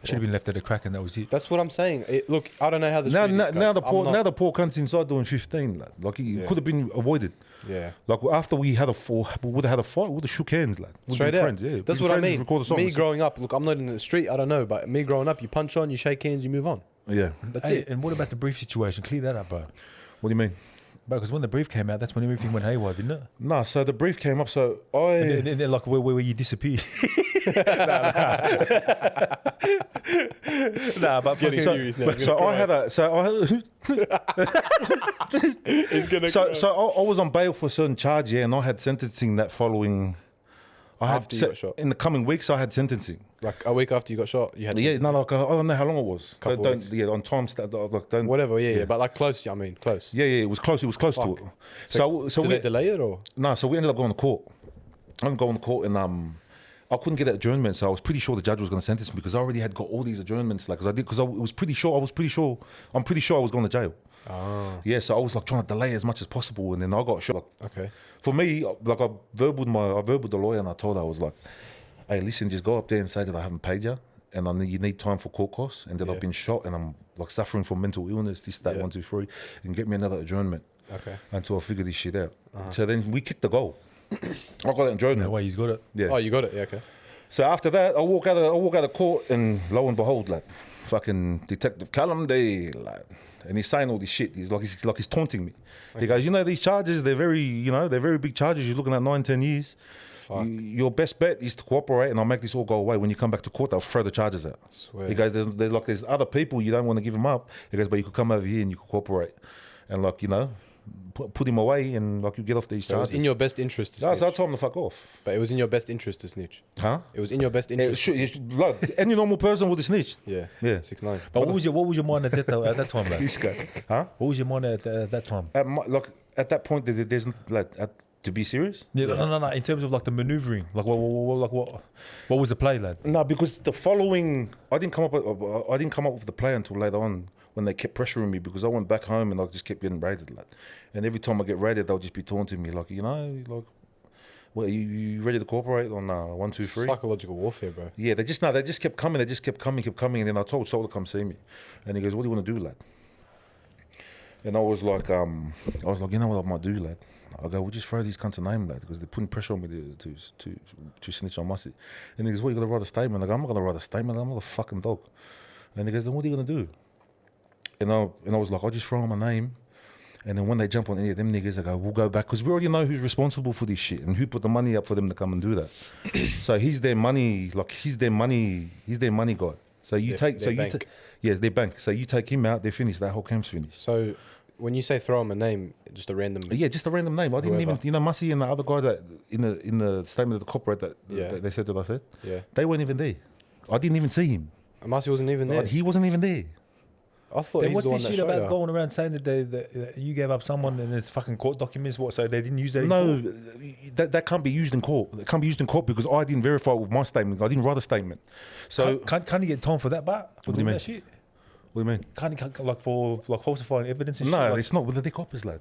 Should have been left at the crack, and that was it. That's what I'm saying. Look, I don't know how this Now really is, guys. the I'm not- poor cunt's inside doing 15, lad. Like, it Yeah. could have been avoided. Yeah. Like, after we would have had a fight, we would have shook hands, lad. We'd Straight been out. friends, yeah. That's We'd what I be friends, mean. record a song Me and growing up, look, I'm not in the street, I don't know, but me growing up, you punch on, you shake hands, you move on. stuff. Yeah. That's Hey, it. and what about the brief situation? Clear that up, bro. What do you mean? Because when the brief came out, that's when everything went haywire, didn't it? No, so the brief came up. So And then like where you disappeared. Nah, but Getting fucking- serious now. so I had a It's gonna so I was on bail for a certain charge, yeah, and I had sentencing that following. After you got shot? In the coming weeks, I had sentencing. like a week after you got shot, you had Yeah, sentencing. no, like I don't know how long it was. Couple Don't weeks. yeah, on time like don't. Whatever, yeah, but like close. I mean, close. Yeah, it was close. It was close to Fuck. it. So Did we they delay it or? no, so we ended up going to court. I didn't go to court and I couldn't get an adjournment, so I was pretty sure the judge was going to sentence me because I already had got all these adjournments, like, because I was pretty sure I was going to jail. Ah, Yeah, so I was like trying to delay as much as possible, and then I got shot. okay. For me, like I verbaled the lawyer, and I told her, I was like, "Hey, listen, just go up there and say that I haven't paid you, and you need time for court costs, and that Yeah. I've been shot, and I'm like suffering from mental illness, this, that, Yeah. 1, 2, 3, and get me another adjournment Okay. until I figure this shit out." So then we kicked the goal. I got an adjournment. No way, he's got it. Yeah. Oh, you got it. Yeah, okay. So after that, I walk out of court, and lo and behold, like, fucking Detective Callum Day, like, and he's saying all this shit. He's like he's taunting me. He goes, these charges, they're very big charges. You're looking at 9, 10 years. Fuck. Your best bet is to cooperate, and I'll make this all go away. When you come back to court, they'll throw the charges out. Swear. He goes, there's other people you don't want to give them up. He goes, but you could come over here and you could cooperate, and put him away, and like you get off these So it was charges. in your best interest to No, snitch. so I told him to fuck off. But it was in your best interest to snitch. Huh? It was in your best interest. Like, any normal person would have snitched. Yeah. Yeah. 6'9". But what was your mind at that time, lad? This guy. Huh? What was your mind at that time? At that point, there's to be serious. Yeah, no. In terms of like the maneuvering, like what was the play, lad? No, because the following, I didn't come up with the play until later on when they kept pressuring me, because I went back home and I just kept getting raided, like, and every time I get raided, they'll just be taunting me, like, well, you ready to cooperate on 1, 2, 3? Psychological warfare, bro. Yeah, they just kept coming, and then I told Sol to come see me, and he goes, "What do you want to do, lad?" And I was like, you know what I might do, lad? I go, we'll just throw these cunts a name, lad, because they're putting pressure on me to snitch on Mussy. And he goes, "What, you got to write a statement?" I go, "I'm not going to write a statement, I'm not a fucking dog." And he goes, "Then what are you going to do?" And I was like, "I'll just throw them a name. And then when they jump on any of them niggas, I go, we'll go back, because we already know who's responsible for this shit and who put the money up for them to come and do that." So he's their money guy. So you Their their bank. So you take him out, they're finished. That whole camp's finished. So when you say throw him a name, just a random. Yeah, just a random name. I didn't Whoever. even, Mussy and the other guy that in the statement of the corporate that they said that I said, Yeah. they weren't even there. I didn't even see him. Marcy wasn't even there. He wasn't even there. I thought Then he's what's the one this that shit shot about her. going around saying that you gave up someone and it's fucking court documents? What? So they didn't use that? in No, court? that can't be used in court. It can't be used in court because I didn't verify it with my statement. I didn't write a statement. So Can't you get time for that, but What do you mean? That shit? what do you mean? Can't for falsifying evidence and shit? No, like, it's not with the coppers, lad.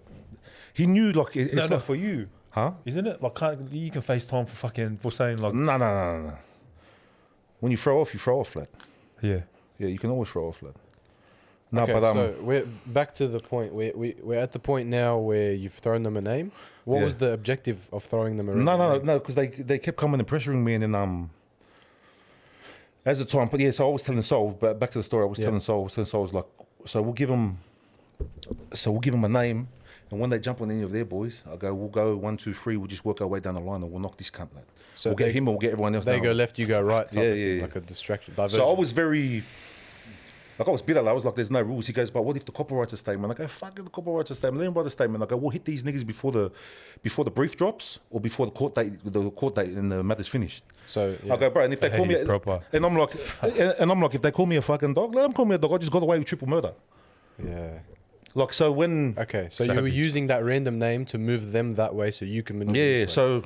He knew, like, it's no, not for you, huh? isn't it? Like, you can face time for saying like, No. When you throw off, lad. yeah. Yeah, you can always throw off, lad. No, Okay, but so we're back to the point. We're at the point now where you've thrown them a name. What Yeah. was the objective of throwing them a name? no, because they kept coming and pressuring me, and then as the time, but yeah, so I was telling Sol, but back to the story, I was telling Sol, I was like, so we'll give them a name, and when they jump on any of their boys, I go, we'll go 1, 2, 3, we'll just work our way down the line, and we'll knock this cunt, lad. So We'll get him, or we'll get everyone else. They down. go left, you go right. Type Yeah, of thing, yeah. like a distraction. Diversion. So I was very, like, I was bitter. I was like, there's no rules. He goes, but what if the copywriter statement? I go, fuck the copywriter statement. Let him write a statement. I go, we'll hit these niggas before the brief drops or before the court date and the matter's finished. So yeah. I go, bro, and if they call me, proper. and I'm like, if they call me a fucking dog, let them call me a dog. I just got away with triple murder. Yeah. Like, so when, Okay, so you were using that random name to move them that way, so you can maneuver. yeah, this way. so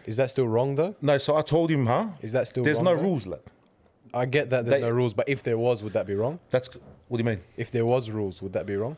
Is that still wrong though? no, so I told him, Is that still there's wrong? no though? rules, lad. I get that there's They- no rules, but if there was, would that be wrong? That's what do you mean? If there was rules, would that be wrong?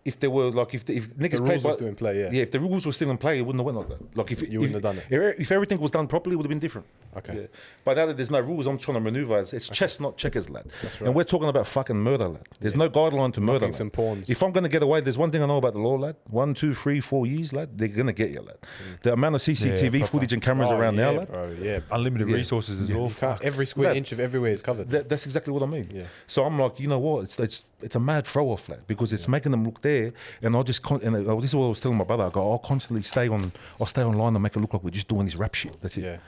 If there were like if niggas The played rules by, were still in play, yeah. yeah, if the rules were still in play, it wouldn't have went like that. Like if You wouldn't have done it. If everything was done properly, it would have been different. Okay. Yeah. But now that there's no rules, I'm trying to maneuver. It's chess, not checkers, lad. That's right. And we're talking about fucking murder, lad. There's no guideline to murder. Knocking some Lad. pawns. If I'm going to get away, there's one thing I know about the law, lad. 1, 2, 3, 4 years, lad. They're going to get you, lad. The amount of CCTV proper. footage and cameras around yeah, now, lad. bro, yeah. Unlimited resources as well. You can't, every square Lad, inch of everywhere is covered. That's exactly what I mean. Yeah. So I'm like, you know what? It's it's a mad throw off, lad, because it's making them look there, and this is what I was telling my brother. I go, I'll constantly stay online and make it look like we're just doing this rap shit. That's it. Yeah.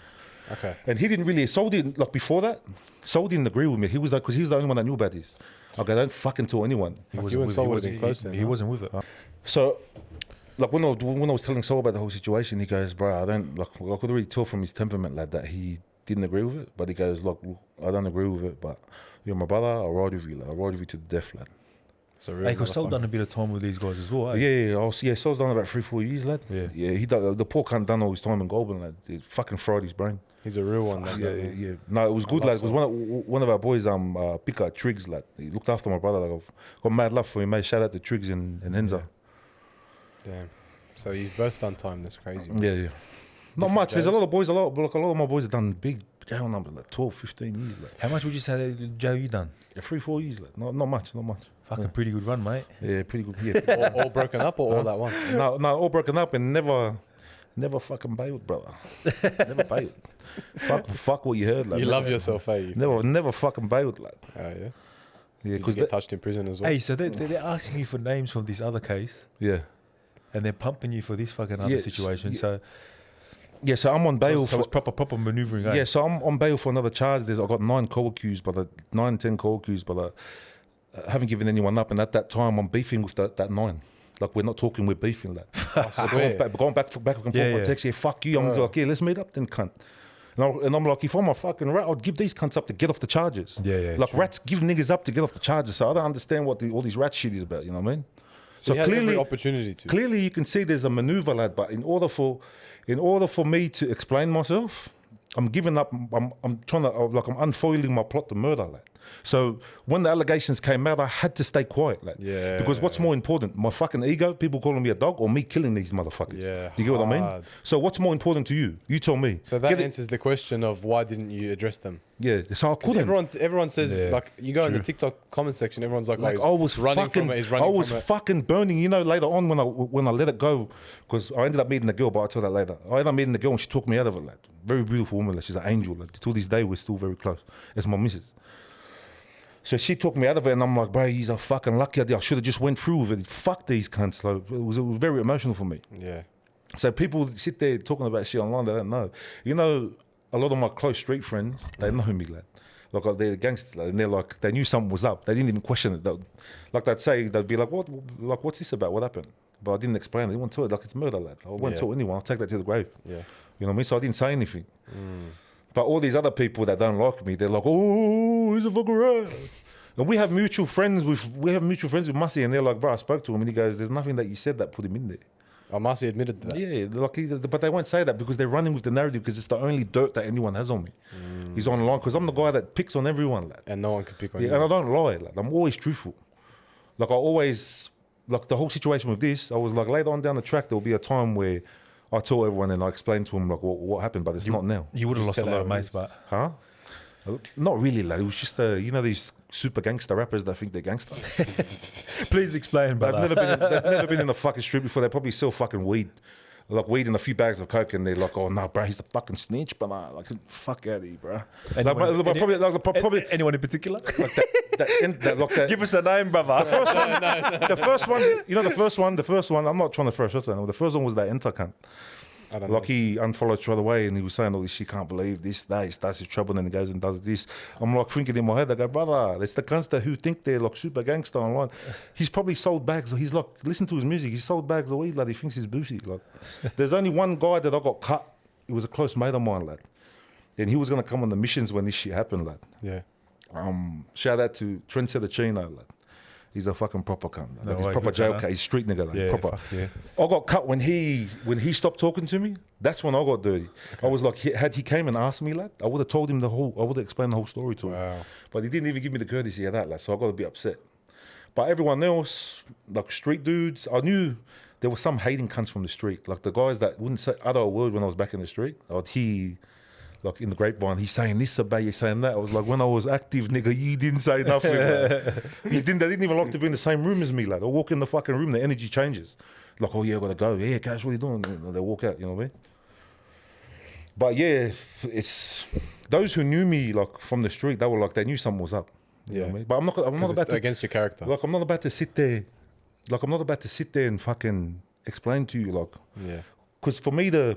Okay. And he didn't really, Sol didn't, like before that, Sol didn't agree with me. He was like, because he's the only one that knew about this. I go, don't fucking tell anyone. You and Sol would have been close then. He wasn't with it. So, like when I was telling Sol about the whole situation, he goes, bro, I could already tell from his temperament, lad, that he didn't agree with it. But he goes, look, I don't agree with it, but you're my brother, I'll ride with you, lad. I'll ride with you to the death, lad. So real. Hey, because Sol done a bit of time with these guys as well. Yeah, Sol's done about 3-4 years, lad. Yeah, he done, the poor cunt done all his time in Goulburn, lad. He fucking fried his brain. He's a real one, lad. Yeah. No, it was good, lad. It was one of our boys, Picker, Triggs, lad. He looked after my brother. Like, I've got mad love for him, mate. Shout out to Triggs and Henza. Damn. So you've both done time. That's crazy. Yeah. Not much. There's a lot of boys, a lot of my boys have done big jail numbers, like 12, 15 years, lad. How much would you say that jail you done? 3-4 years, lad. Not much. Fucking pretty good run, mate. Yeah, pretty good. Yeah. all broken up or all at once? No, all broken up and never fucking bailed, brother. Never bailed. Fuck what you heard, lad. You love yourself, eh? Never fucking bailed, lad. Oh, yeah? Yeah, Did you because get touched in prison as well? Hey, so they're asking you for names from this other case, yeah. and they're pumping you for this fucking other situation. So I'm on bail it's proper manoeuvring. Yeah, so I'm on bail for another charge. I got 9 co-accused, but 10 co-accused, but I haven't given anyone up. And at that time, I'm beefing with that 9. Like, we're not talking, we're beefing that. We're going back and forth on text. Yeah, fuck you. I'm like, yeah, let's meet up then, cunt. And I'm like, if I'm a fucking rat, I'd give these cunts up to get off the charges. Yeah. Like, rats give niggas up to get off the charges. So I don't understand what all these rat shit is about, you know what I mean? So clearly, every opportunity to. Clearly, you can see there's a maneuver, lad. But in order for me to explain myself, I'm giving up. I'm trying to I'm unfoiling my plot to murder, lad. So when the allegations came out, I had to stay quiet, lad. Yeah. Because what's more important, my fucking ego, people calling me a dog, or me killing these motherfuckers? Yeah. Do you get what I mean? So what's more important to you? You tell me. So that answers the question of why didn't you address them? Yeah. So I couldn't. Everyone says like you go in the TikTok comment section, everyone's like, I was running fucking, from it. He's running I was from it. fucking burning. You know, later on when I let it go, because I ended up meeting the girl, but I'll tell that later. I ended up meeting the girl and she took me out of it, lad. Very beautiful woman, lad. She's an angel, lad. Till this day, we're still very close. It's my missus. So she took me out of it, and I'm like, bro, he's a fucking lucky idea. I should have just went through with it. Fuck these cunts. Like, it was very emotional for me. Yeah. So people sit there talking about shit online, they don't know. You know, a lot of my close street friends, they know me, lad. Like, they're gangsters, lad, and they're like, they knew something was up. They didn't even question it. They'd be like, what's this about? What happened? But I didn't explain it. I didn't want to tell it. Like, it's murder, lad. I won't tell anyone. I'll take that to the grave. Yeah. You know what I mean? So I didn't say anything. But all these other people that don't like me, they're like, oh, he's a fucking rat. And we have mutual friends with Massey, and they're like, bro, I spoke to him, and he goes, there's nothing that you said that put him in there. Oh, Marcy admitted that. Yeah, but they won't say that because they're running with the narrative because it's the only dirt that anyone has on me. He's online because I'm the guy that picks on everyone, lad. And no one can pick on you. And I don't lie, lad. I'm always truthful. Like, I always, like, the whole situation with this, I was like, later on down the track, there'll be a time where I tell everyone and I explain to them, like, what happened, but it's not now. You would have lost a lot of mates, but... Huh? Not really, lad. It was just, you know, these super gangster rappers that think they're gangster. Please explain, brother. They've never been in the fucking street before. They probably sell fucking weed. Like weed and a few bags of coke, and they're like, "Oh no, bro, he's the fucking snitch." But like, fuck out of here, bro. Anyone in particular? That, Give us a name, brother. The first one, you know, the first one. I'm not trying to throw shots at him. The first one was that enter cunt. Like, he unfollowed straight away, and he was saying all this shit, can't believe this, that, he starts his trouble, and he goes and does this. I'm like thinking in my head, I go, brother, it's the gangster who think they're like super gangster online. He's probably sold bags. He's like, listen to his music. He's sold bags of weed, lad. He thinks he's boozy. Like, there's only one guy that I got cut. He was a close mate of mine, lad. And he was gonna come on the missions when this shit happened, lad. Yeah. Shout out to Trendsetter Chino, lad. He's a fucking proper cunt. Like, he's proper jail cat. He's street nigga, like, proper. Yeah. I got cut when he stopped talking to me. That's when I got dirty. Okay. I was like, had he came and asked me, lad, I would have told him I would have explained the whole story to him. But he didn't even give me the courtesy of that, lad. So I got to be upset. But everyone else, like street dudes, I knew there were some hating cunts from the street. Like the guys that wouldn't utter a word when I was back in the street. I'd hear, like in the grapevine, he's saying this about you, saying that. I was like, when I was active, nigga, you didn't say nothing. They didn't even like to be in the same room as me, lad. I walk in the fucking room, the energy changes. Like, oh yeah, I gotta go. Yeah, Cash, what are you doing? And they walk out, you know what I mean? But yeah, it's those who knew me like from the street, they were like, they knew something was up. You know what I mean? But I'm not about to, against your character. like, I'm not about to sit there, like, I'm not about to sit there and fucking explain to you, like, Yeah. because for me to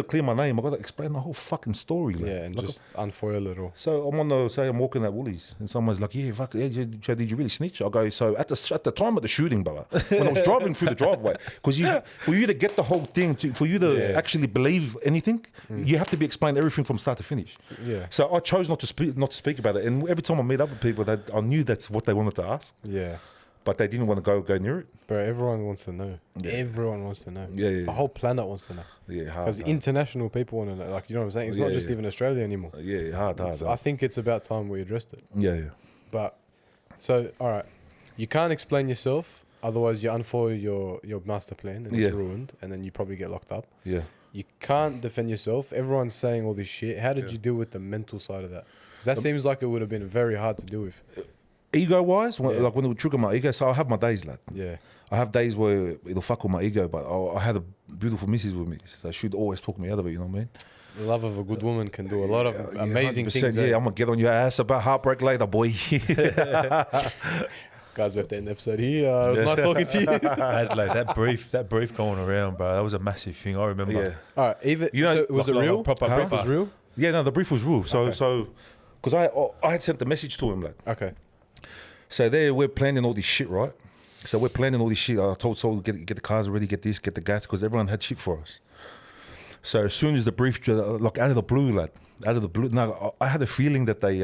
clear my name, I got to explain the whole fucking story. Like. Yeah, and Like, just unfoil it all. so I'm on the, say I'm walking at Woolies and someone's like, yeah, fuck, yeah, did you really snitch? I go, so at the time of the shooting, brother, when I was driving through the driveway, because for you to get the whole thing, for you to actually believe anything, you have to be explained everything from start to finish. Yeah. So I chose not to speak about it. And every time I meet up with people, I knew that's what they wanted to ask, Yeah. but they didn't want to go near it. Bro, everyone wants to know. Yeah. Everyone wants to know. Yeah. The whole planet wants to know. Yeah, hard. Because international people want to know. Like, you know what I'm saying? It's not just even Australia anymore. Yeah, hard. I think it's about time we addressed it. Yeah. But, so, all right. You can't explain yourself. Otherwise, you unfoil your master plan and it's ruined. And then you probably get locked up. Yeah. You can't defend yourself. Everyone's saying all this shit. How did you deal with the mental side of that? Because that seems like it would have been very hard to deal with. Ego-wise, like when it would trigger my ego, so I have my days, lad. Yeah. I have days where it'll fuck with my ego, but I had a beautiful missus with me, so she'd always talk me out of it, you know what I mean? The love of a good woman can do a lot of amazing 100%, things. Yeah, I'm going to get on your ass about heartbreak later, boy. Guys, we have to end the episode here. It was nice talking to you. I had like that brief going around, bro. That was a massive thing. I remember. Yeah. All right, even You know, so was it like real? proper Brief was proper. real. Yeah, no, the brief was real. So, because I had sent the message to him, like, Okay. so there we're planning all this shit, right? So we're planning all this shit. I told Saul, get the cars ready, get this, get the gas, because everyone had shit for us. So as soon as the brief, like out of the blue, lad, now I had a feeling that they,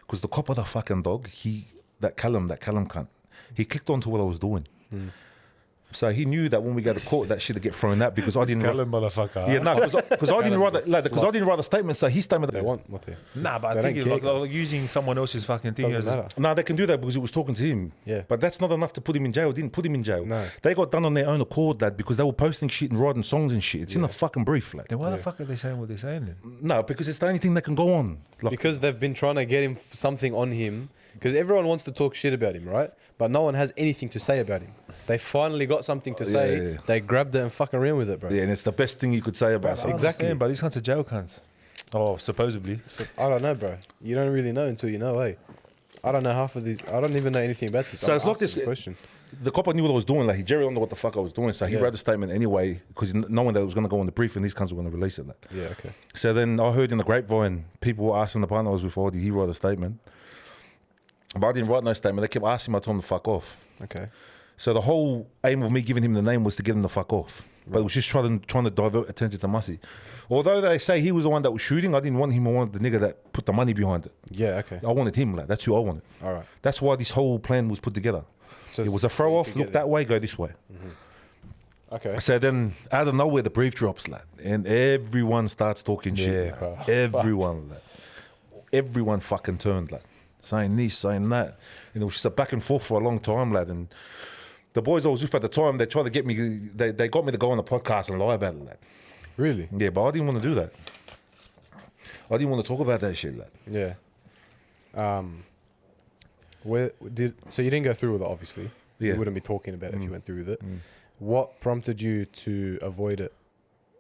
because the cop of the fucking dog, that Callum cunt, he clicked onto what I was doing. So he knew that when we go to court, that shit would get thrown out because I didn't. Callum, motherfucker. Yeah, no, because I didn't write because I didn't write a statement. So his statement. They want what they. Nah, but They I think don't it's care, like using someone else's fucking thing. Doesn't as matter. No, they can do that because he was talking to him. Yeah. But that's not enough to put him in jail. Didn't put him in jail. No. They got done on their own accord, lad, because they were posting shit and writing songs and shit. It's in a fucking brief, lad. Then why the fuck are they saying what they're saying then? No, because it's the only thing that can go on. Like, Because they've been trying to get him something on him. Because everyone wants to talk shit about him, right? But no one has anything to say about him. They finally got something to say. yeah. They grabbed it and fucking ran with it, bro. yeah, and it's the best thing you could say about I something. Exactly. understand, but these cunts are jail cunts. Oh, supposedly. So, I don't know, bro. You don't really know until you know, hey. I don't know half of these. I don't even know anything about this. So I'm it's like asking this the question. The cop knew what I was doing. Like he Jerry knew what the fuck I was doing. So he Yeah. wrote a statement anyway because knowing that it was going to go on the brief and these cunts were going to release it. Like. Yeah, okay. So then I heard in the grapevine people were asking the partner I was with, oh, did he write a statement? But I didn't write no statement. They kept asking me, I told him to fuck off. Okay. So the whole aim of me giving him the name was to get him to fuck off. But it was just trying to divert attention to Mussy. Although they say he was the one that was shooting, I didn't want him. I wanted the nigga that put the money behind it. Yeah, okay. I wanted him. Like, that's who I wanted. All right. That's why this whole plan was put together. So It was a throw you off, could look get that way, go this way. Okay. So then out of nowhere the brief drops, lad, and everyone starts talking shit. Yeah, bro. Everyone, lad. Everyone fucking turned, lad. Saying this, saying that. And it was just a back and forth for a long time, lad. And the boys I was with at the time, they tried to get me, they got me to go on the podcast and lie about it, lad. Really? Yeah, but I didn't want to do that. I didn't want to talk about that shit, lad. Yeah. So you didn't go through with it, obviously. Yeah. You wouldn't be talking about it if you went through with it. What prompted you to avoid it?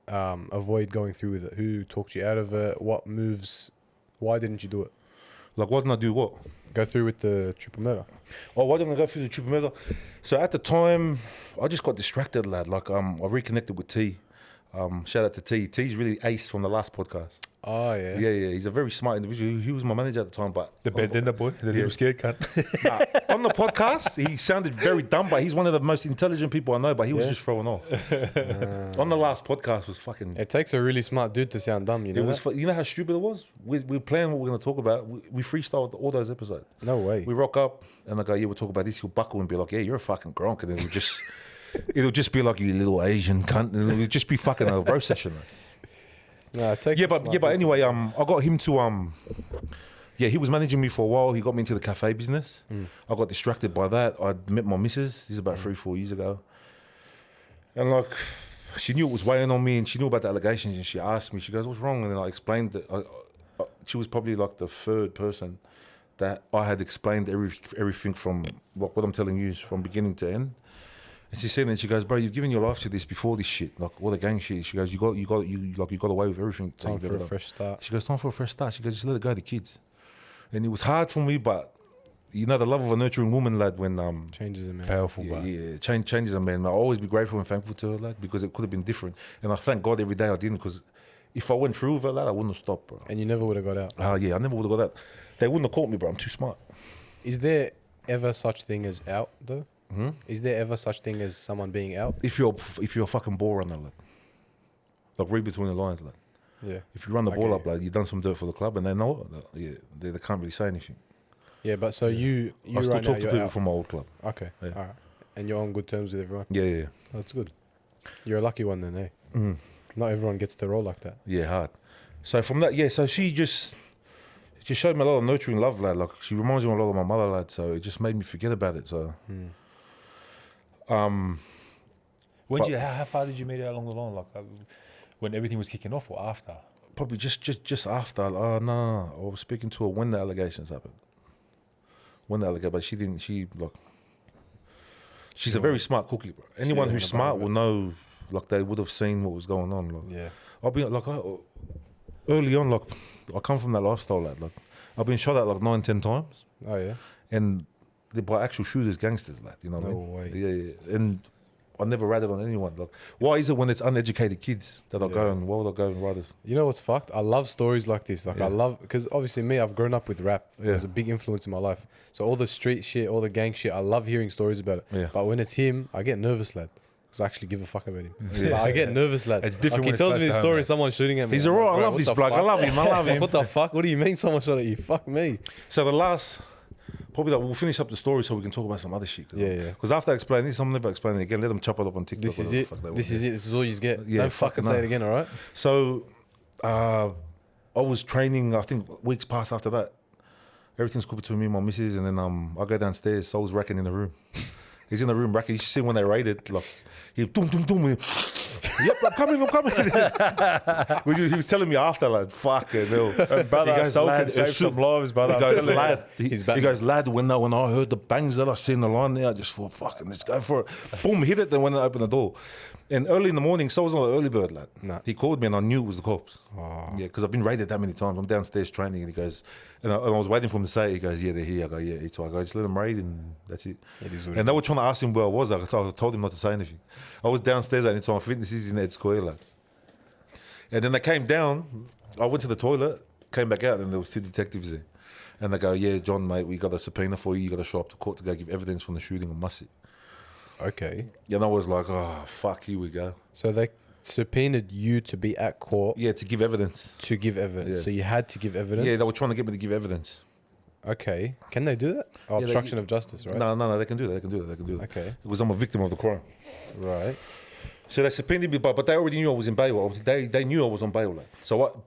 Avoid going through with it? Who talked you out of it? What moves? Why didn't you do it? Like, why didn't I do what? Go through with the triple murder. Oh, why didn't I go through the triple murder? So at the time, I just got distracted, lad. Like, I reconnected with T. Shout out to T. T's really ace from the last podcast. Oh, yeah. Yeah. He's a very smart individual. He was my manager at the time, but The bandana boy, the little scared cunt. on the podcast, he sounded very dumb, but he's one of the most intelligent people I know, but he was just throwing off. On the last podcast was fucking... It takes a really smart dude to sound dumb, you know It was, that? you know how stupid it was? We planned what we're going to talk about. We freestyled all those episodes. No way. We rock up and I go, yeah, we'll talk about this. He'll buckle and be like, yeah, you're a fucking gronk. And then it'll just be like, you little Asian cunt. And it'll just be fucking a roast session. No, it takes Yeah, a but smart dude. anyway, I got him to yeah, he was managing me for a while. He got me into the cafe business. I got distracted by that. I met my missus. This is about 3-4 years ago. And like, she knew it was weighing on me, and she knew about the allegations. And she asked me, she goes, "What's wrong?" And then I explained that she was probably like the third person that I had explained everything from what I'm telling you is from beginning to end. And she said, and she goes, "Bro, you've given your life to this before this shit, like all the gang shit." She goes, "You got away with everything." Time for a fresh start. She goes, "Time for a fresh start." She goes, "Just let it go to kids." And it was hard for me, but you know, the love of a nurturing woman, lad, when Changes a man. Powerful, yeah, bro. yeah, changes a man. I'll always be grateful and thankful to her, lad, because it could have been different. And I thank God every day I didn't, because if I went through with her, lad, I wouldn't have stopped, bro. And you never would have got out. Yeah, I never would have got that. They wouldn't have caught me, bro. I'm too smart. Is there ever such thing as out though? Is there ever such thing as someone being out? If you're a fucking ball runner, lad, like read between the lines, lad. Yeah. If you run the I ball get up, lad, you've done some dirt for the club, and they know it. Yeah, they can't really say anything. Yeah, but so you I still right now talk to you're people out. from my old club. Okay. Yeah. All right. And you're on good terms with everyone. Yeah. That's good. You're a lucky one then, eh? Not everyone gets to roll like that. Yeah, hard. So from that, so she just showed me a lot of nurturing love, lad. Like she reminds me a lot of my mother, lad. So it just made me forget about it. So, How far did you meet her along the line? Like when everything was kicking off, or after? probably just after. Oh no, I was speaking to her when the allegations happened. But she didn't. She's a very smart cookie, bro. Anyone who's smart will know. Like they would have seen what was going on. Like, Yeah. I'll be like early on. Like I come from that lifestyle, lad. Like I've been shot at like 9-10 times, Oh yeah. and they're by actual shooters, gangsters, lad. You know what I No mean? way. Yeah. And I never ratted on anyone. Like, why is it when it's uneducated kids that are going? Why would I go and riders? You know what's fucked? I love stories like this. Like I love, because obviously me, I've grown up with rap. It was a big influence in my life. So all the street shit, all the gang shit, I love hearing stories about it. Yeah. But when it's him, I get nervous, lad. Because I actually give a fuck about him. Like, I get nervous, lad. It's different Like, when he it's tells close me the to home, story, man. someone's shooting at me. He's I'm alright. like, I bro, love what this the bloke. I fuck? love him. I love him. What the fuck? What do you mean someone shot at you? Fuck me. So the last, probably we'll finish up the story so we can talk about some other shit. Yeah. Because after I explain this, I'm never explaining it again. Let them chop it up on TikTok. This is whatever it. the fuck they want. This is it. This is all you get. Yeah, Don't fucking fucking say no. it again, all right? So, I was training. I think weeks passed after that. Everything's cool between me and my missus, and then I go downstairs. So I was racking in the room. He's in the room racking. You should see when they raided. Like he doom doom doom. Yep, I'm coming. He was telling me after, like, fuck it, no. Brother, He goes, Soul "Lad, can save it's some shook." lives, brother. He goes, lad. He's He Batman. goes, lad. When I heard the bangs that I see in the line there, I just thought, fucking, let's go for it. Boom, hit it. Then when I opened the door, and early in the morning, so was not an early bird, lad. Nah. He called me, and I knew it was the cops. Yeah, because I've been raided that many times. I'm downstairs training, and he goes, and I was waiting for him to say it. He goes, yeah, they're here. I go, yeah. So I go, just let them raid, and that's it. It is what And they were trying to ask him where I was. I told him not to say anything. I was downstairs at any time. Fitness is in Ed Square, lad. And then they came down. I went to the toilet, came back out, and there was two detectives there. And they go, yeah, John, mate, we got a subpoena for you. You got to show up to court to go give evidence from the shooting on Musset. Okay. And I was like, oh, fuck, here we go. So they subpoenaed you to be at court Yeah, to give evidence. to give evidence. Yeah. So you had to give evidence? Yeah, they were trying to get me to give evidence. Okay. Can they do that? Oh, Yeah, they- obstruction of justice, right? No, they can do that. They can do that. Okay. Because I'm a victim of the crime. Right. So they subpoenaed me, but they already knew I was in bail. They knew I was on bail. Like. So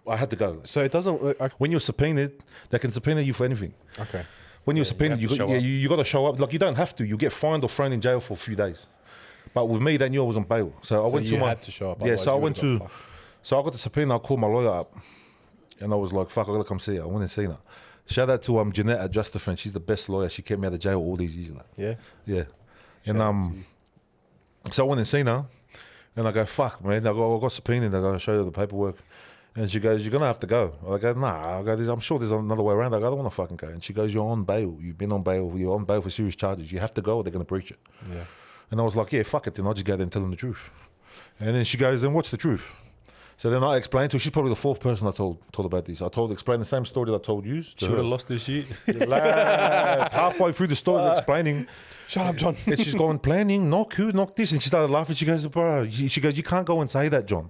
I had to go. Like. So it doesn't work. When you're subpoenaed, they can subpoena you for anything. Okay. When you're subpoenaed, you have to show up. you got to show up. Like you don't have to. You get fined or thrown in jail for a few days. But with me, they knew I was on bail. So I went you to my. had to show up, Yeah. otherwise So I you went would've to. got fucked. So I got the subpoena. I called my lawyer up, and I was like, "Fuck, I gotta come see her." I went and seen her. Shout out to Jeanette at Just Defense. She's the best lawyer. She kept me out of jail all these years. Like. Yeah. Yeah. Shout out to And you. so I went and seen her, and I go, "Fuck, man!" I got subpoenaed. I go, "Show you the paperwork," and she goes, "You're gonna have to go." I go, "Nah." I go, "I'm sure there's another way around." I go, "I don't want to fucking go." And she goes, "You're on bail. You've been on bail. You're on bail for serious charges. You have to go, or they're gonna breach it." Yeah. And I was like, "Yeah, fuck it." Then I'll just go there and tell them the truth. And then she goes, "Then what's the truth?" So then I explained to her. She's probably the fourth person I told about this. I explained the same story that I told you. She would have lost this shit. Lad, halfway through the story, explaining. Shut up, John. And she's going, planning, knock you, knock this. And she started laughing. She goes, bro, she goes, you can't go and say that, John.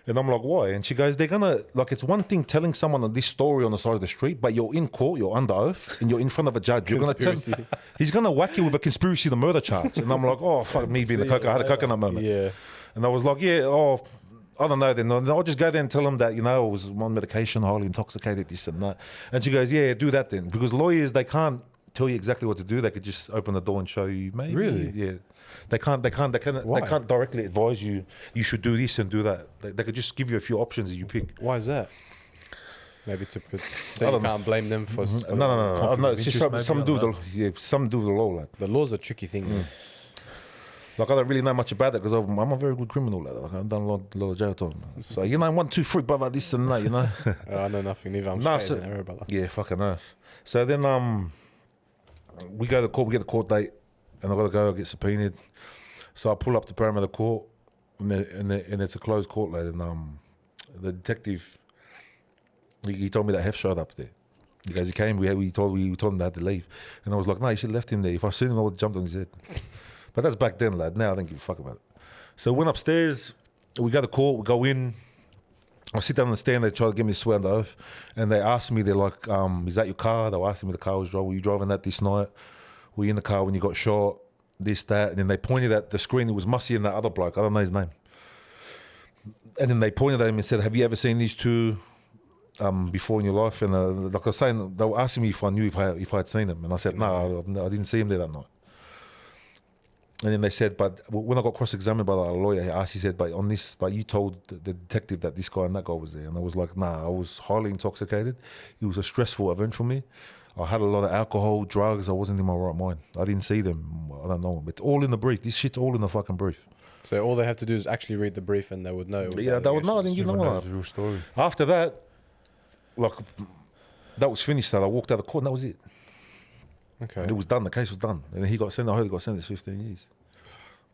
And I'm like, why? And she goes, they're going to, like, it's one thing telling someone this story on the side of the street, but you're in court, you're under oath, and you're in front of a judge. You're going to Conspiracy. he's going to whack you with a conspiracy to murder charge. And I'm like, oh, fuck me being I had a coconut moment. Yeah. And I was like, yeah, I don't know. Then I'll just go there and tell them that, I was on medication, highly intoxicated, this and that. And she goes, yeah, do that then. Because lawyers, they can't tell you exactly what to do. They could just open the door and show you, maybe. Really? Yeah. They can't directly advise you, you should do this and do that. They could just give you a few options that you pick. Why is that? Maybe so I you don't know. can't blame them for. No. It's just interest, maybe, some I do don't the, some do the law, like. The law's a tricky thing. Man. Like, I don't really know much about it because I'm a very good criminal. Like, I've done a lot of jail time. So, 1, 2, 3, brother, this and that, I know nothing either. I'm Nah, straight as an arrow, brother. Yeah, fucking earth. So then we go to court, we get the court date, and I've got to go get subpoenaed. So I pull up to Parramatta Court, and it's a closed court, lad, and the detective, he told me that Hef showed up there. He goes, he came, we told him they had to leave. And I was like, no, you should have left him there. If I seen him, I would have jumped on his head. But that's back then, lad. Now I don't give a fuck about it. So we went upstairs, we go to court, we go in. I sit down on the stand, they try to give me a swear under oath. And they asked me, they're like, is that your car? They were asking me the car was driving. Were you driving that this night? Were you in the car when you got shot? This, that. And then they pointed at the screen. It was Mussy and that other bloke. I don't know his name. And then they pointed at him and said, have you ever seen these two before in your life? And like I was saying, they were asking me if I knew if I had seen them. And I said, no, I didn't see him there that night. And then they said, but when I got cross-examined by the lawyer, he said, but you told the detective that this guy and that guy was there. And I was like, nah, I was highly intoxicated. It was a stressful event for me. I had a lot of alcohol, drugs. I wasn't in my right mind. I didn't see them. I don't know them. It's all in the brief. This shit's all in the fucking brief. So all they have to do is actually read the brief and they would know. Yeah, they would know. I didn't give them a real story. After that, like, that was finished. I walked out of court and that was it. Okay. It was done. The case was done. And he got sentenced. I heard he got sentenced 15 years.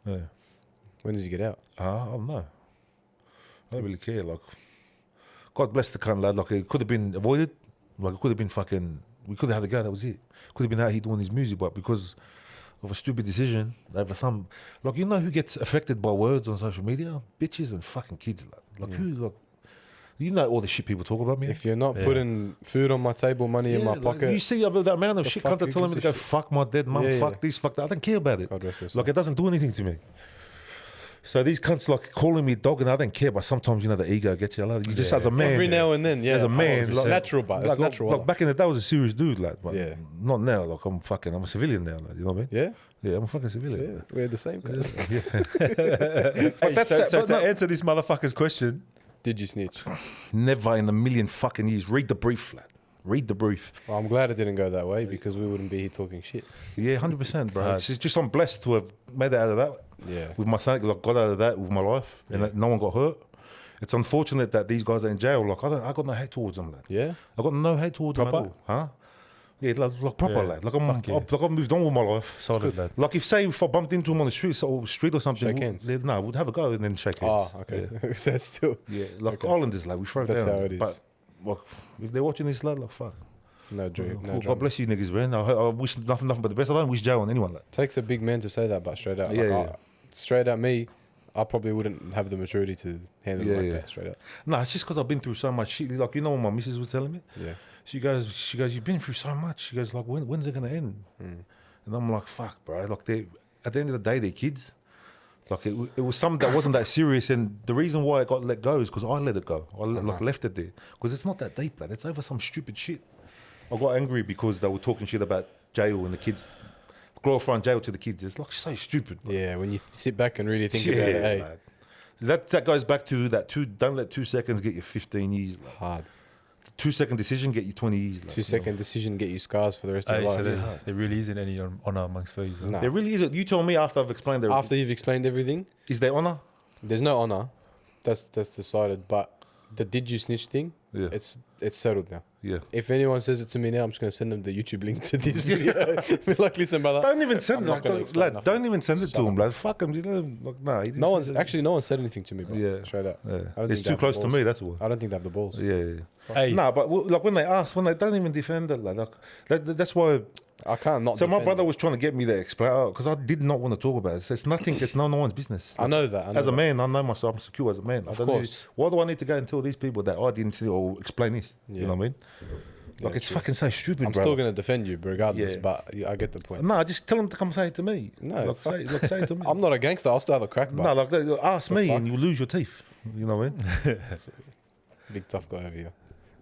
Yeah. When does he get out? I don't know. I don't really care. Like, God bless the cunt, lad. Like, it could have been avoided. Like, it could have been fucking. We could have had a go. That was it. Could have been out here doing his music, but because of a stupid decision over some. Like, you know who gets affected by words on social media? Bitches and fucking kids, lad. Like, who? Like, you know all the shit people talk about me. If you're not putting food on my table, money in my pocket. You see the amount of shit cunts are telling me to go fuck my dead mum, fuck this, fuck that. I don't care about it. God rest his Like, soul. it doesn't do anything to me. So these cunts like calling me dog and I don't care, but sometimes, the ego gets you. Like, you just as a man. Every now and then, As a man. It's like, natural, but it's natural. Like back in the day, I was a serious dude, like, but Yeah. not now. Like, I'm a civilian now, like, you know what I mean? Yeah? Yeah, I'm a fucking civilian. Yeah, we're the same person. So to answer this motherfucker's question, Did you snitch? Never in a million fucking years. Read the brief, lad. Read the brief. Well, I'm glad it didn't go that way because we wouldn't be here talking shit. Yeah, 100%, bro. It's just I'm blessed to have made it out of that. Yeah. With my son, like, got out of that with my life, and like, no one got hurt. It's unfortunate that these guys are in jail. Like, I got no hate towards them, lad. Yeah? I got no hate towards them at all. Huh? Yeah, like proper, Yeah. lad. Like, I've moved on with my life. solid lad. Like, if I bumped into him on the street or something, Shake hands. we'd have a go and then shake hands. Oh, okay. Yeah, So still. like Islanders, like, we throw That's down. how it is. But like, if they're watching this, lad, like, fuck. No dream. No God drama. bless you niggas, man. I wish nothing but the best. I don't wish jail on anyone, lad. Takes a big man to say that, but straight out. Yeah, Like, yeah. Straight at me, I probably wouldn't have the maturity to handle it like that, straight out. No, it's just because I've been through so much shit. Like, what my missus was telling me? Yeah. She goes, you've been through so much. She goes, like, when's it going to end? And I'm like, fuck, bro. Like, at the end of the day, they're kids. Like, it was something that wasn't that serious. And the reason why it got let go is because I let it go. I left it there. Because it's not that deep, lad. It's over some stupid shit. I got angry because they were talking shit about jail and the kids. Glorifying jail to the kids. It's like so stupid, bro. Yeah, when you sit back and really think about it, hey, lad. That goes back to that don't let 2 seconds get you 15 years. Like. hard. 2 second decision get you 20 years. Like, 2 second decision get you scars for the rest of Hey, your so life. there really isn't any honour amongst thieves. Huh? Nah. There really isn't. You tell me after I've explained everything. After you've explained everything, Is there honour? there's no honor. That's decided. But the did you snitch thing, Yeah. it's settled now. Yeah. If anyone says it to me now, I'm just gonna send them the YouTube link to this video. Be like, listen, brother. Don't even send I'm it. not gonna explain Lad, nothing. don't even send it Shut to him, up. lad. Fuck him. You know, like, nah. he didn't No say one's that. said anything to me, bro. Yeah. Straight up. Yeah. I don't It's think they too have close the to balls. me. That's all. I don't think they have the balls. Yeah. Hey, Nah, but like when they don't even defend it, like that's why. I can't not. So my defend brother it. was trying to get me to explain because I did not want to talk about it. It's nothing. It's no one's business. I know that. I know As a that. man, I know myself. I'm secure as a man. Of I don't need, course. why do I need to go and tell these people that I didn't see or explain this? You know what I mean? Like, it's fucking so stupid, I'm bro. still gonna defend you, regardless. Yeah. But I get the point. No, just tell them to come say it to me. No, like, fuck. say it to me. I'm not a gangster. I'll still have a crack. But No, like ask me fuck? and you lose your teeth. You know what I mean? big tough guy over here.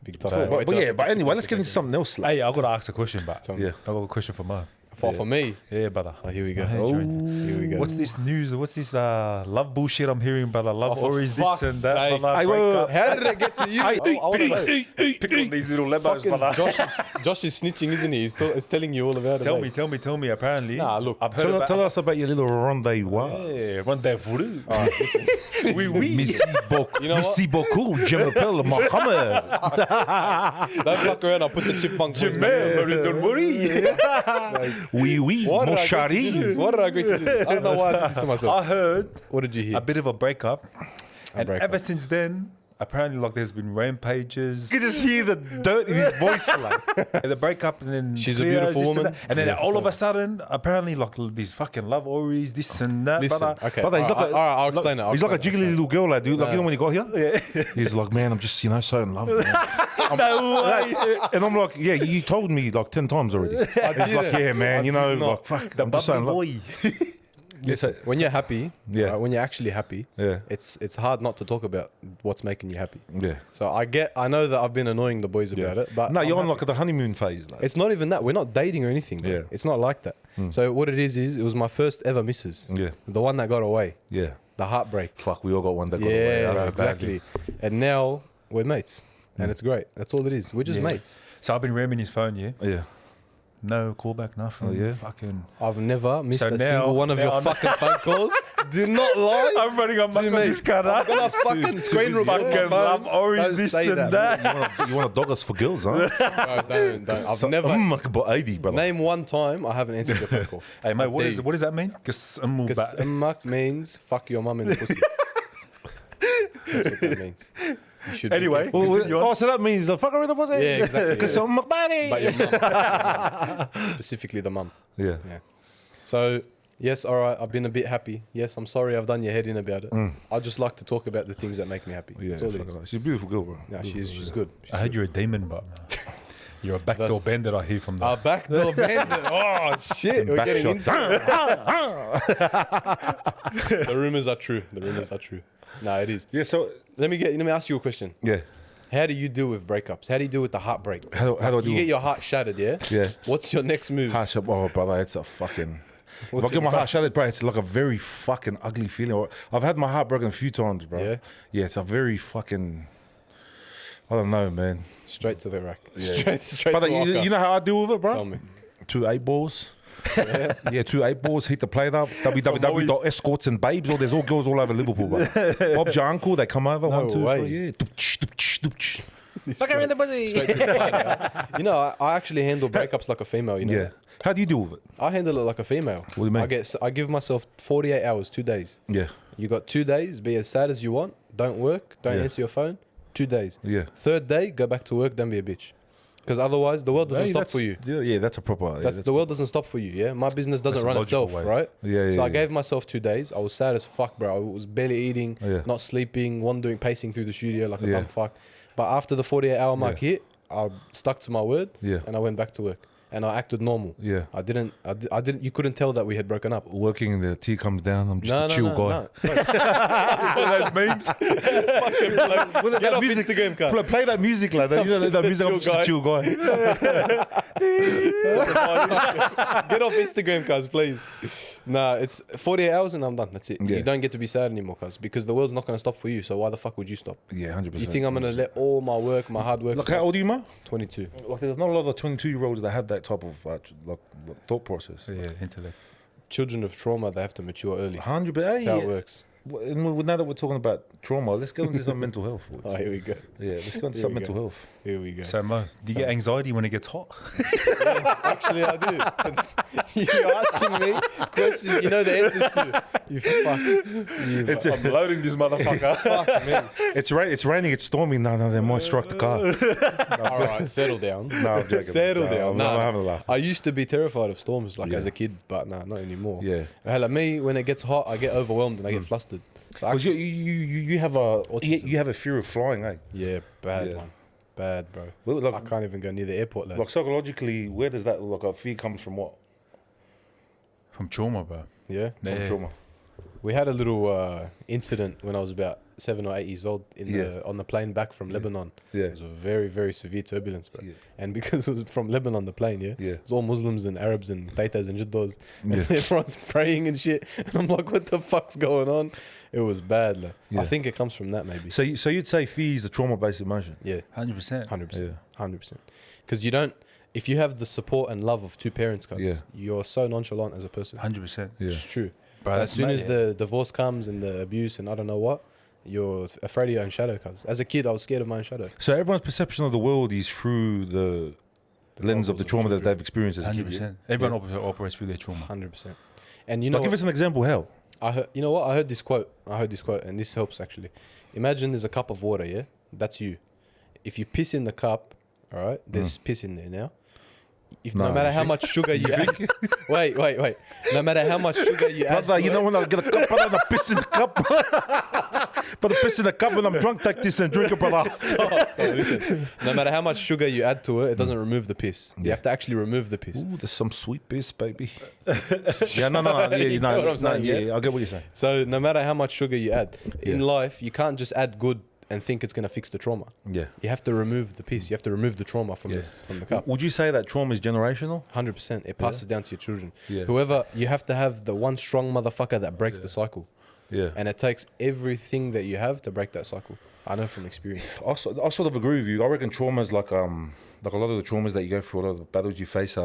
Big tough. Right. guy. But yeah, but anyway, let's get into something else. Like. hey, I've got to ask a question, but Tell me. Yeah. I've got a question for Mo. For me. Yeah, brother. Oh, here we go. Here we go. What's this news? What's this love bullshit I'm hearing, brother? Love for stories, this fuck's and that, sake. brother. Hey, Breakup. How did it get to you? I want to know. Pick on these little levers, brother. Josh is snitching, isn't he? He's telling you all about it. Tell me. Apparently, Nah, look. I've heard about. Tell us about your little rendezvous. Yeah, rendezvous. Alright, listen. Merci beaucoup, je m'appelle Mohammed. Don't fuck around. I'll put the chipmunk voice back. Don't worry. Oui, Why mon did I agree to do chéri. this? Why did I agree to do this? I don't know why I did this to myself. I heard What did you hear? a bit of a breakup, and breakup. ever since then, apparently, like there's been rampages. You can just hear the dirt in his voice, like the breakup, and then She's a clears, beautiful this and woman. that. And then Yeah, all of so- a sudden, apparently, like these fucking love stories, this and that. Listen, brother. okay. Brother, he's like Alright, I'll explain it. He's like a jiggly little girl, like, dude. Like, you know when he got here? He's like, man, I'm just, so in love, man. No way. And I'm like, yeah, you told me like 10 times already. He's like, yeah, man, like, fuck. The I'm just so in bubbly love. boy. Listen, when you're happy, Yeah. right, when you're actually happy, Yeah. it's hard not to talk about what's making you happy. Yeah. So I know that I've been annoying the boys about it, but No, I'm you're on happy. like the honeymoon phase. Like. It's not even that. We're not dating or anything. Bro. Yeah. It's not like that. So what it is it was my first ever missus. Yeah. The one that got away. Yeah. The heartbreak. Fuck, we all got one that got away. I Yeah, know, exactly. And now we're mates. And it's great. That's all it is. We're just mates. So I've been ramming his phone, yeah. Yeah. No callback, nothing. Oh, yeah? Fucking. I've never missed So a now- single one of now your I'm- fucking phone calls. Do not lie. I'm running on my To me. this car. I'm gonna fucking screen record my Fucking phone. love orange, Don't this say and that. You want to dog us for girls, huh? Bro, don't. I've never. I can buy 80, brother. Name one time I haven't answered your phone call. Hey mate, what Indeed. does that mean? Because Gasammak means fuck your mum in the pussy. That's what that means. You should be Anyway, careful. continue on. Oh, so that means the fucker in the pussy? Yeah, exactly. Because yeah. I'm McBuddy. But your mum. Specifically the mum. Yeah. Yeah. So, yes, all right, I've been a bit happy. Yes, I'm sorry I've done your head in about it. I just like to talk about the things that make me happy. Yeah, That's all it fuck is. it. She's a beautiful girl, bro. Yeah, she's good. I heard you're a demon, but you're a backdoor bandit. I hear from that. Backdoor bandit. Oh, shit. We're getting into it. The rumors are true. No, it is. Yeah, so, Let me ask you a question. yeah. How do you deal with breakups? How do you deal with the heartbreak? How do I do You it? get your heart shattered, yeah? Yeah. What's your next move? Hash up. Oh, brother, it's a fucking. If I What's get my your- heart shattered, bro, it's like a very fucking ugly feeling. I've had my heart broken a few times, bro. Yeah? Yeah, it's a very fucking. I don't know, man. Straight to the rack. Yeah. Straight But to you, Waka. you know how I deal with it, bro? Tell me. 2 8-balls. Yeah, 2 8-balls. Hit the plate up. www.escorts and babes. Or there's all girls all over Liverpool, bro. Bob's your uncle. They come over. No 1, 2, way. 3. Yeah. Doopch, doopch, doopch. Straight to the plate, yeah. You know, I actually handle breakups like a female, you know? Yeah. How do you deal with it? I handle it like a female. What do you mean? I give myself 48 hours, 2 days. Yeah. You got 2 days, be as sad as you want, don't work, don't Yeah. answer your phone, 2 days. Yeah. Third day, go back to work, don't be a bitch. Because otherwise, the world doesn't Hey, stop that's- for you. Yeah, that's a proper. The world doesn't stop for you, yeah? My business doesn't That's a run logical itself, way. right? Yeah, So yeah, I yeah. gave myself 2 days. I was sad as fuck, bro. I was barely eating, Yeah. not sleeping, wandering, pacing through the studio like a Yeah. dumb fuck. But after the 48-hour mark hit, I stuck to my word Yeah. and I went back to work. And I acted normal. Yeah. I didn't, you couldn't tell that we had broken up. Working and the tea comes down. I'm just a chill guy. those memes. Get off Instagram, car. Play that music like that. You know just that a music. I'm chill just a chill guy. Get off Instagram, cuz, please. Nah, it's 48 hours and I'm done. That's it. Yeah. You don't get to be sad anymore, cuz, because the world's not going to stop for you. So why the fuck would you stop? Yeah, 100%. You think I'm going to let all my work, my hard work Look, stop? how old are you, man? 22. Like, there's not a lot of 22-year-olds that have that type of thought process. Yeah, intellect. Children of trauma, they have to mature early. 100%. That's how it works. Now that we're talking about trauma, let's go into some mental health. boys. Oh, here we go. Yeah, let's go into Here some we mental go. health. Here we go. So Mo, do you get anxiety when it gets hot? Yes, actually, I do. You're asking me questions you know the answers to. You fuck. I'm loading this motherfucker. Fuck me. It's raining, it's stormy. No, they might strike the car. All right, settle down. No, I'm joking. Settle No, down. I'm Nah, having a laugh. I used to be terrified of storms, like Yeah. as a kid, but nah, not anymore. Yeah. Like me, when it gets hot, I get overwhelmed and I get flustered. So Because you have Autism. you have a fear of flying, eh? yeah, bad Yeah. one, bad bro. Well, like- I can't even go near the airport. Lad. Like psychologically, where does that a fear comes from? What? From trauma, bro. Yeah, From Yeah. trauma. we had a little incident when I was about 7 or 8 years old on the plane back from Lebanon. Yeah. It was a very, very severe turbulence, bro. Yeah. And because it was from Lebanon, the plane, Yeah. it was all Muslims and Arabs and Taitas and Jiddos. And Yeah. everyone's praying and shit. And I'm like, what the fuck's going on? It was bad. Like. Yeah. I think it comes from that, maybe. So you'd say fear is a trauma-based emotion. Yeah. 100%. 100%. 100%. Because you don't, if you have the support and love of two parents, guys, you're so nonchalant as a person. 100%. Yeah. It's true. Bro, As soon as the divorce comes and the abuse and I don't know what, you're afraid of your own shadow, cuz. As a kid, I was scared of my own shadow. So everyone's perception of the world is through the lens of the trauma that they've experienced as a kid. 100%. Everyone operates through their trauma. 100%. And you know, Give us an example how. I heard, you know what? I heard this quote, and this helps actually. Imagine there's a cup of water, yeah? That's you. If you piss in the cup, all right, there's piss in there now. No matter how much sugar you add, wait. No matter how much sugar you add, Brother, you know when I get a cup, I don't piss in the cup. But I piss in the cup when I'm drunk, take this and drink it, brother. Stop, listen. No matter how much sugar you add to it, it doesn't remove the piss. You have to actually remove the piss. Ooh, there's some sweet piss, baby. Yeah, no. Yeah, You know what I'm saying, yeah, I get what you're saying. So no matter how much sugar you add in life, you can't just add good and think it's gonna fix the trauma. Yeah. You have to remove the piss. You have to remove the trauma from from the cup. Would you say that trauma is generational? 100%. It passes down to your children. Yeah. Whoever, you have to have the one strong motherfucker that breaks the cycle. Yeah. And it takes everything that you have to break that cycle. I know from experience. I sort of agree with you. I reckon trauma is like a lot of the traumas that you go through, a lot of the battles you face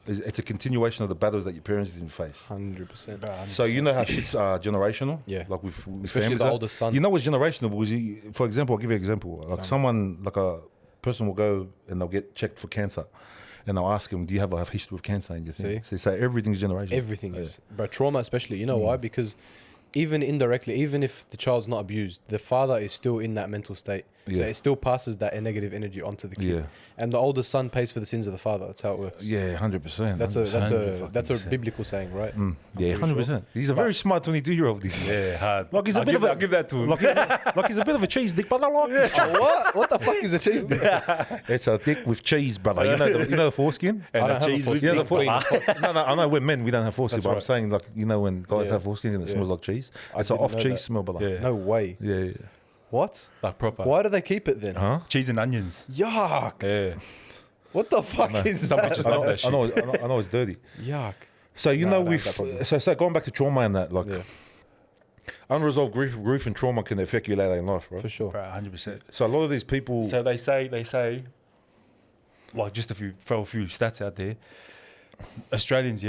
it's a continuation of the battles that your parents didn't face. 100%. So you know how shit's generational? Yeah. Like with Especially families the oldest son. You know what's generational? Because for example, I'll give you an example. Like someone, like a person will go and they'll get checked for cancer. And I'll ask them, do you have a history of cancer? And you say, so they say everything's generational. Everything is. But trauma especially, you know why? Because even indirectly, even if the child's not abused, the father is still in that mental state. So it still passes that negative energy onto the kid. Yeah. And the oldest son pays for the sins of the father. That's how it works. Yeah, 100%. That's a biblical saying, right? Yeah, 100%. He's a very smart 22-year-old. Yeah, hard. Like he's I'll give that to him. Like he's a bit of a cheese dick, but I like it. What the fuck is a cheese dick? It's a dick with cheese, brother. You know the foreskin? I don't have a cheese with foreskin. Yeah, Clean as fuck. No, I know we're men, we don't have foreskin, That's but I'm right. saying, like, you know, when guys have foreskin and it smells like cheese, it's an didn't know off cheese that. smell, brother. Yeah. No way. Yeah. What? Like proper. Why do they keep it then? Huh? Cheese and onions. Yuck. Yeah. What the fuck is Some that? bitches I love know, that shit. I know it's dirty. Yuck. So you No, know, I don't have that problem. so going back to trauma and that, like, Yeah, unresolved grief and trauma can affect you later in life, right? for sure. Bro, 100%. So a lot of these people, So they say, like just throw a few stats out there. Australians,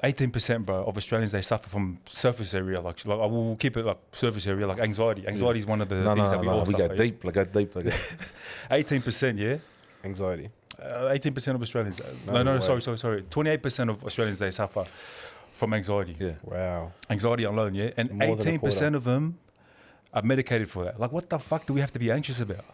18%, bro, of Australians, they suffer from surface area, like I will keep it like surface area, like anxiety. Anxiety is one of the things that we all we suffer. go deep, like go deep, 18%, yeah. Anxiety. 18% of Australians. No No, way. sorry. 28% of Australians, they suffer from anxiety. Yeah. Wow. Anxiety alone, yeah. And More than a 18% of them are medicated for that. Like, what the fuck do we have to be anxious about?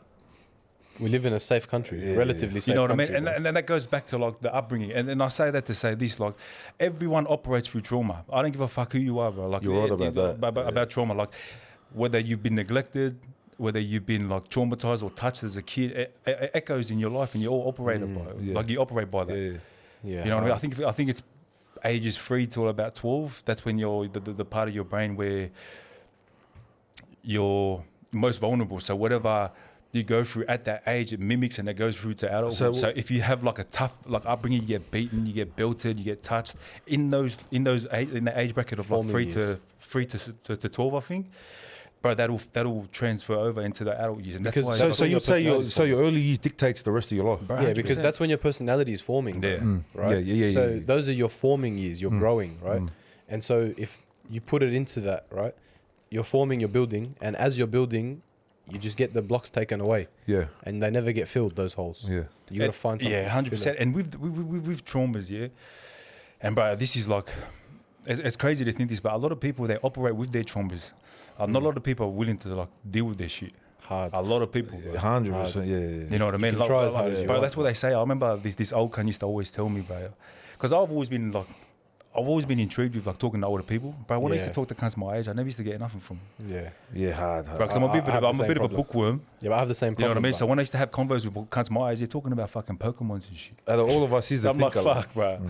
We live in a safe country, relatively safe. You know what I mean? country, And, bro. and then that goes back to like the upbringing. And I say that to say this, like everyone operates through trauma. I don't give a fuck who you are, bro. Like You're right about that. About trauma, like whether you've been neglected, whether you've been like traumatized or touched as a kid, it echoes in your life, and you all operate by it. yeah. Like you operate by that. Yeah. Yeah. You know what I mean? I think it's ages 3 till about 12. That's when you're the part of your brain where you're most vulnerable. So whatever you go through at that age, it mimics and it goes through to adulthood. So if you have like a tough upbringing, you get beaten, you get belted, you get touched in the age bracket of like Forming 3 to 12, I think. Bro, that'll transfer over into the adult years, and that's Because why. that's So when you'd say your your early years dictates the rest of your life. Bro, Yeah, because 100%. that's when your personality is forming. Yeah. Right. Yeah. So those are your forming years. You're growing, right? And so if you put it into that, right, you're forming, you're building, and as you're building, you just get the blocks taken away, Yeah. and they never get filled. Those holes. Yeah. You gotta find something. Yeah, to 100%. fill it. And with traumas, yeah. And bro, this is like, it's crazy to think this, but a lot of people, they operate with their traumas. Not a lot of people are willing to like deal with their shit. Hard. A lot of people, bro. 100%. Yeah. You know what I mean? can try as hard as you bro, want, that's what they say. I remember this old cunt used to always tell me, bro. Because I've always been intrigued with like talking to older people. But when I used to Yeah. talk to cunts my age, I never used to get nothing from them. Yeah. Yeah. Hard. Bro, because I'm a bit I have the of a same problem. bookworm. Yeah, but I have the same You know problem. what I mean? but- So when I used to have convos with cunts my age, they're talking about fucking Pokemons and shit. Out of all of us, he's the I'm like, thinker. fuck, bro.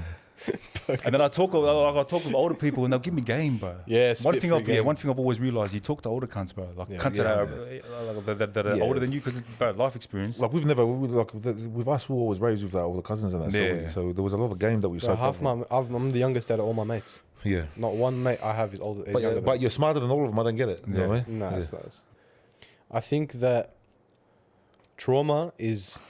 And then I talk with older people and they'll give me game, bro. Yeah, one thing game. I've always realised, you talk to older cunts, bro. Like cunts that are older than you because bro, life experience. Like with us, we were always raised with all the cousins and that. Yeah. So there was a lot of game that we saw. I'm the youngest out of all my mates. Yeah. Not one mate I have is older. Is younger But you're smarter than all of them. I don't get it. You know what I mean? No, it's I think that trauma is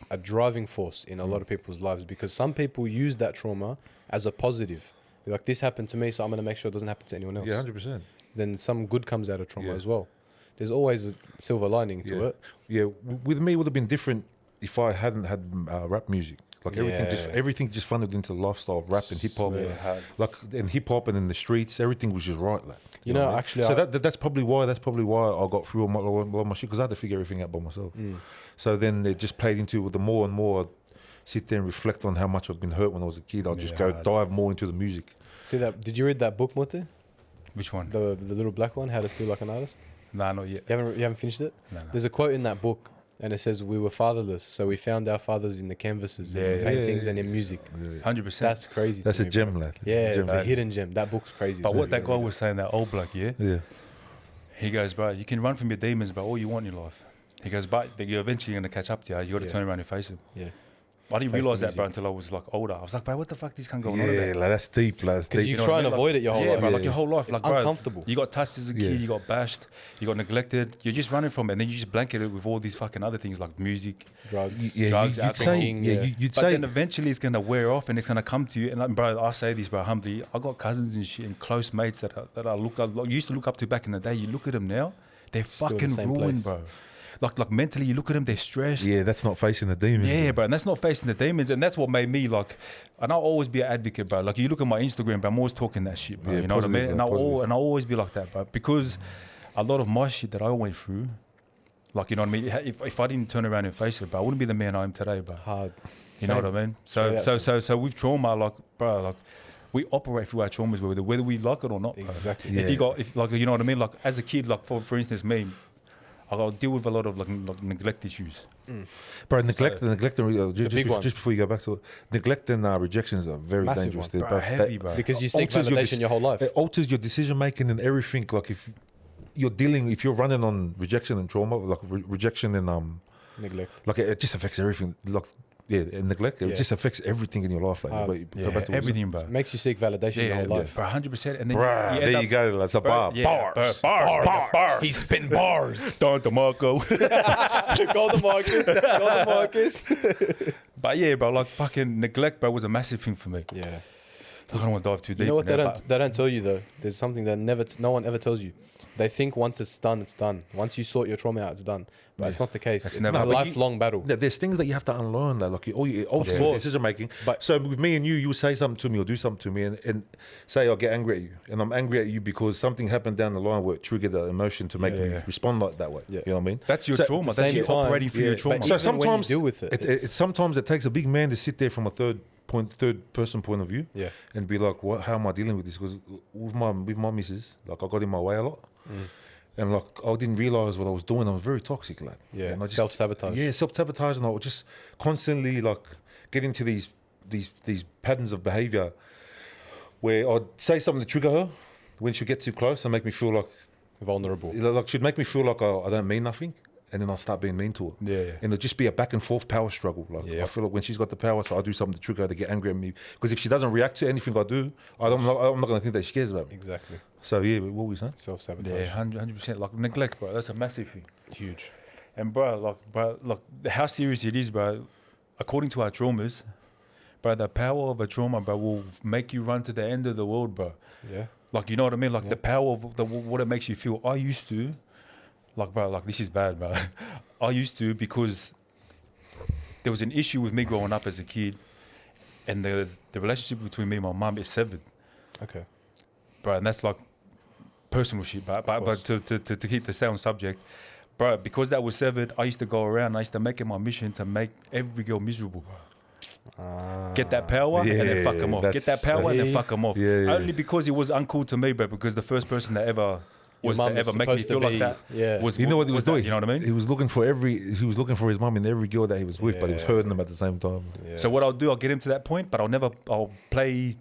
a driving force in a lot of people's lives because some people use that trauma as a positive. Like, this happened to me, so I'm going to make sure it doesn't happen to anyone else. Yeah, 100%. Then some good comes out of trauma as well. There's always a silver lining to it. Yeah, with me, it would have been different if I hadn't had rap music. Like everything just funneled into the lifestyle of rap and hip hop. Like in hip hop and in the streets, everything was just right. Like, you know, what I mean? actually, so that's probably why I got through all my shit because I had to figure everything out by myself. So then it just played into the more and more I'd sit there and reflect on how much I've been hurt when I was a kid. I'd just go dive more into the music. See that? Did you read that book, Mote? Which one? The little black one, How to Steal Like an Artist? Nah, not yet. You haven't finished it? No. There's a quote in that book, and it says, "We were fatherless, so we found our fathers in the canvases, in paintings, and in music." 100%. That's crazy. That's to a me, gem, bro. lad. Yeah, Gem, it's a hidden gem. That book's crazy. But what that guy was saying, that old bloke, Yeah. he goes, bro, you can run from your demons, but all you want in your life. He goes, but you're eventually going to catch up to you. You got to turn around and face it. Yeah. I didn't Face realise the that, bro, music. until I was like older. I was like, bro, what the fuck is going on about? Yeah, like that's deep, lad. That's Because deep. you know try what I and mean? avoid it your whole Yeah, life. bro, like your whole life. It's Like, bro, uncomfortable. you got touched as a kid, you got bashed, you got neglected. You're just running from it, and then you just blanket it with all these fucking other things like music, Drugs. Yeah, you'd say, you'd but say, then eventually it's gonna wear off and it's gonna come to you. And like, bro, I say this, bro, humbly, I got cousins and shit and close mates that I used to look up to back in the day. You look at them now, they're Still in the fucking same ruined, place. bro. Like mentally, you look at them, they're stressed. yeah, that's not facing the demons. Yeah, bro, and that's not facing the demons, and that's what made me like. And I'll always be an advocate, bro. Like, you look at my Instagram, bro, I'm always talking that shit, bro. Yeah, You know what I positive, mean? bro, And I'll always be like that, bro, because a lot of my shit that I went through, like, you know what I mean. If I didn't turn around and face it, bro, I wouldn't be the man I am today, bro. Hard. You know what I mean? So with trauma, like, bro, like, we operate through our traumas, whether we like it or not, bro. Exactly. Yeah. If like, you know what I mean? Like, as a kid, like, for instance, me, I got to deal with a lot of like neglect issues. Bro, neglect and big one. just before you go back to it, neglect and rejections are very Massive dangerous. one. They're Bro, both- heavy, bro. Because you seek alters your validation your whole life. It alters your decision making and everything. Like if you're running on rejection and trauma, like rejection and Neglect. like it just affects everything. Like and neglect, it just affects everything in your life. Like, Yeah, everything, bro. Makes you seek validation your whole life. Bro, 100%. And then Bruh, you end there up, you go. That's a bar. yeah, Bars. He's spitting bars. Don DeMarco. Golden Marcus. But yeah, bro, like fucking neglect, bro, was a massive thing for me. Yeah. I don't want to dive too deep. You know what in they that, don't, they don't tell you though? There's something that no one ever tells you. They think once it's done, it's done. Once you sort your trauma out, it's done. But it's not the case. It's never- a but lifelong battle. There's things that you have to unlearn. That like you alters your decision making. But- So with me and you say something to me or do something to me, and say I'll get angry at you, and I'm angry at you because something happened down the line where it triggered the emotion to make me respond like that way. Yeah. You know what I mean? That's your So- trauma. at the That's you same time, operating through your trauma. but So even when you sometimes deal with it, sometimes it takes a big man to sit there from a third person point of view, Yeah. and be like, "What? How am I dealing with this?" Because with my missus, like I got in my way a lot, and like I didn't realize what I was doing. I was very toxic, like Yeah, and I just- self-sabotage. Yeah, self-sabotage, and I would just constantly like get into these patterns of behavior where I'd say something to trigger her when she get too close and make me feel like Vulnerable. she'd make me feel like I don't mean nothing. And then I'll start being mean to her. Yeah. And it'll just be a back and forth power struggle. Like I feel like when she's got the power, so I do something to trigger her to get angry at me. Because if she doesn't react to anything I do, I'm not going to think that she cares about me. Exactly. So yeah, what were we saying? Self-sabotage. Yeah, 100%. Like neglect, bro. That's a massive thing. Huge. And bro, how serious it is, bro. According to our traumas, bro, the power of a trauma, bro, will make you run to the end of the world, bro. Yeah. Like, you know what I mean? Like the power of what it makes you feel. I used to, like, bro, like this is bad, bro. I used to, because there was an issue with me growing up as a kid, and the relationship between me and my mum is severed, Okay. bro. And that's like personal shit, but to keep the same subject, bro, because that was severed, I used to go around, I used to make it my mission to make every girl miserable, bro. Get that power and then fuck them off. Get that power and then fuck them off. Yeah. Only because it was uncool to me, bro, because the first person that ever Your was to mum is ever make me supposed to feel like be- that. yeah. Was, You know what he was that, doing? You know what I mean? He was looking for his mum in every girl that he was with, but he was hurting them at the same time. Yeah. So what I'll do, I'll get him to that point, but I'll play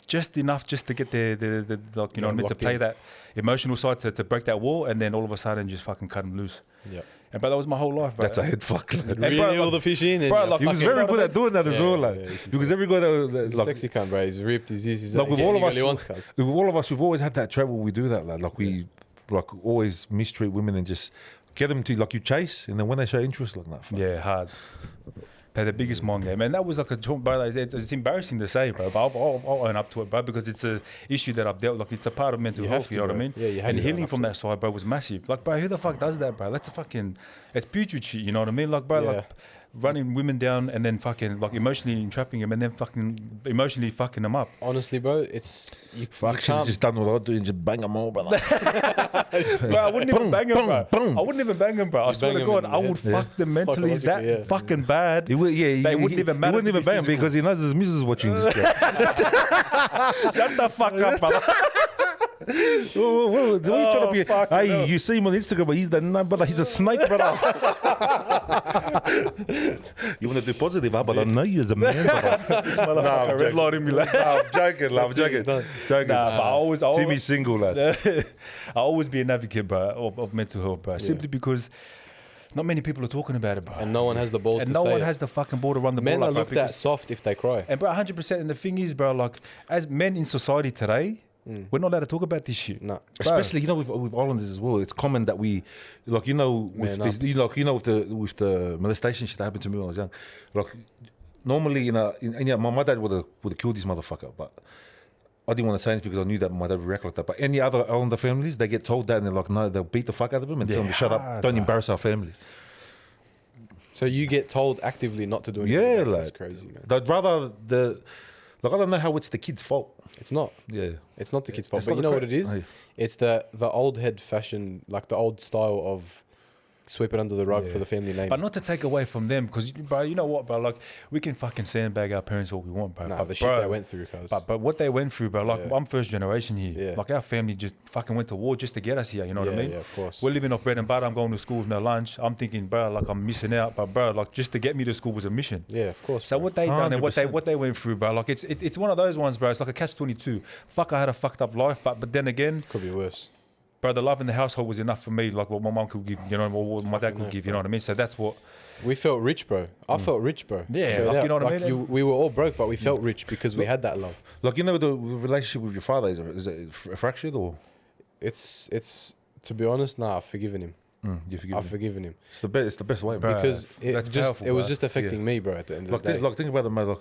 just enough just to get the like, you know what I mean, to locked play in. that emotional side to break that wall, and then all of a sudden just fucking cut him loose. Yeah. And but that was my whole life, bro. That's a head fuck. Lad. Really bro, all the fish in. And bro, yeah, like, He was fucking- very good at doing that as Yeah, well, like yeah, you can because every guy that he's like, sexy cunt, bro. He's ripped. He's this. He's like that. with He all of only us, wants cuz. with all of us, we've always had that trouble. We do that, lad. Like we like always mistreat women and just get them to like you chase, and then when they show interest, like that. Yeah, hard. Play the biggest mind game, and that was like bro. Like, it's embarrassing to say, bro, but I'll own up to it, bro, because it's a issue that I've dealt. Like it's a part of mental You health. have You to, know what I bro. mean? Yeah, you have and to healing own up from to that side, bro, was massive. Like, bro, who the fuck does that, bro? That's a fucking, it's putrid shit. You know what I mean? Like, bro, Yeah. like running women down and then fucking like emotionally entrapping them and then fucking emotionally fucking them up. Honestly, bro, it's you Fuck, should have can't. just done what I do and just bang them all, brother. Bro, I wouldn't even Boom, bang him, boom, bro. boom. I wouldn't even bang him, bro. I swear bang to him God, in I the would head. fuck them mentally that Psychologically, yeah. fucking bad. He would, yeah, They wouldn't even matter He wouldn't to even be bang him physical. because he knows his missus watching this guy. Shut the fuck up, bro. Whoa, what are you trying to be? fucking Hey, hell. you see him on Instagram, but he's the brother. He's a snake, brother. You want to do positive, but I know you as a man, brother. This motherfucker red light in me, like. I'm joking, love. I'm joking. Joking. Nah, but I always Timmy's single, lad. I'll always be an advocate, bro, of mental health, bro. Simply because not many people are talking about it, bro. And no one has the balls And to no say one it. has the fucking ball to run the Men ball are up, bro, looked at because- soft if they cry. And bro, 100%. And the thing is, bro, like as men in society today, we're not allowed to talk about this shit. No. Especially, you know, with Islanders as well. It's common that we, like, you know, with Man this, you know, with the molestation shit that happened to me when I was young. Like, normally, my dad would have killed this motherfucker, but I didn't want to say anything because I knew that my dad would react like that. But any other Islander families, they get told that and they're like, no, they'll beat the fuck out of him and tell him to shut up. hard, Don't bro. embarrass our family. So you get told actively not to do anything. Yeah, That's like crazy, man. I'd rather like I don't know how it's the kid's fault. It's not. Yeah. It's not the kid's fault. It's But not you the know cra- what it is? Hey. It's the old head fashion, like the old style of sweep it under the rug for the family name. But not to take away from them, because, bro, you know what, bro? Like, we can fucking sandbag our parents all we want, bro. Nah, but the shit bro, they went through, cuz. But what they went through, bro, like, Yeah. I'm first generation here. Yeah. Like, our family just fucking went to war just to get us here, you know what I Yeah, mean? yeah, of course. We're living off bread and butter. I'm going to school with no lunch. I'm thinking, bro, like, I'm missing out. But, bro, like, just to get me to school was a mission. Yeah, of course. So bro. what they done and 100%. what they went through, bro, like, it's one of those ones, bro. It's like a catch-22. Fuck, I had a fucked up life, but then again, Could be worse. bro, the love in the household was enough for me, like what my mum could give, you know, or what my dad could give, you know what I mean? So that's what. We felt rich, bro. I felt rich, bro. Yeah, Straight like, out. you know what I mean? We were all broke, but we felt rich because we had that love. Like, you know, the relationship with your father, is it fractured or It's to be honest, nah, I've forgiven him. you forgive I've him? forgiven him It's the best way, Bro. bro. because that's it powerful, was bro. just affecting me, bro. At the end of the day, Think about it, man.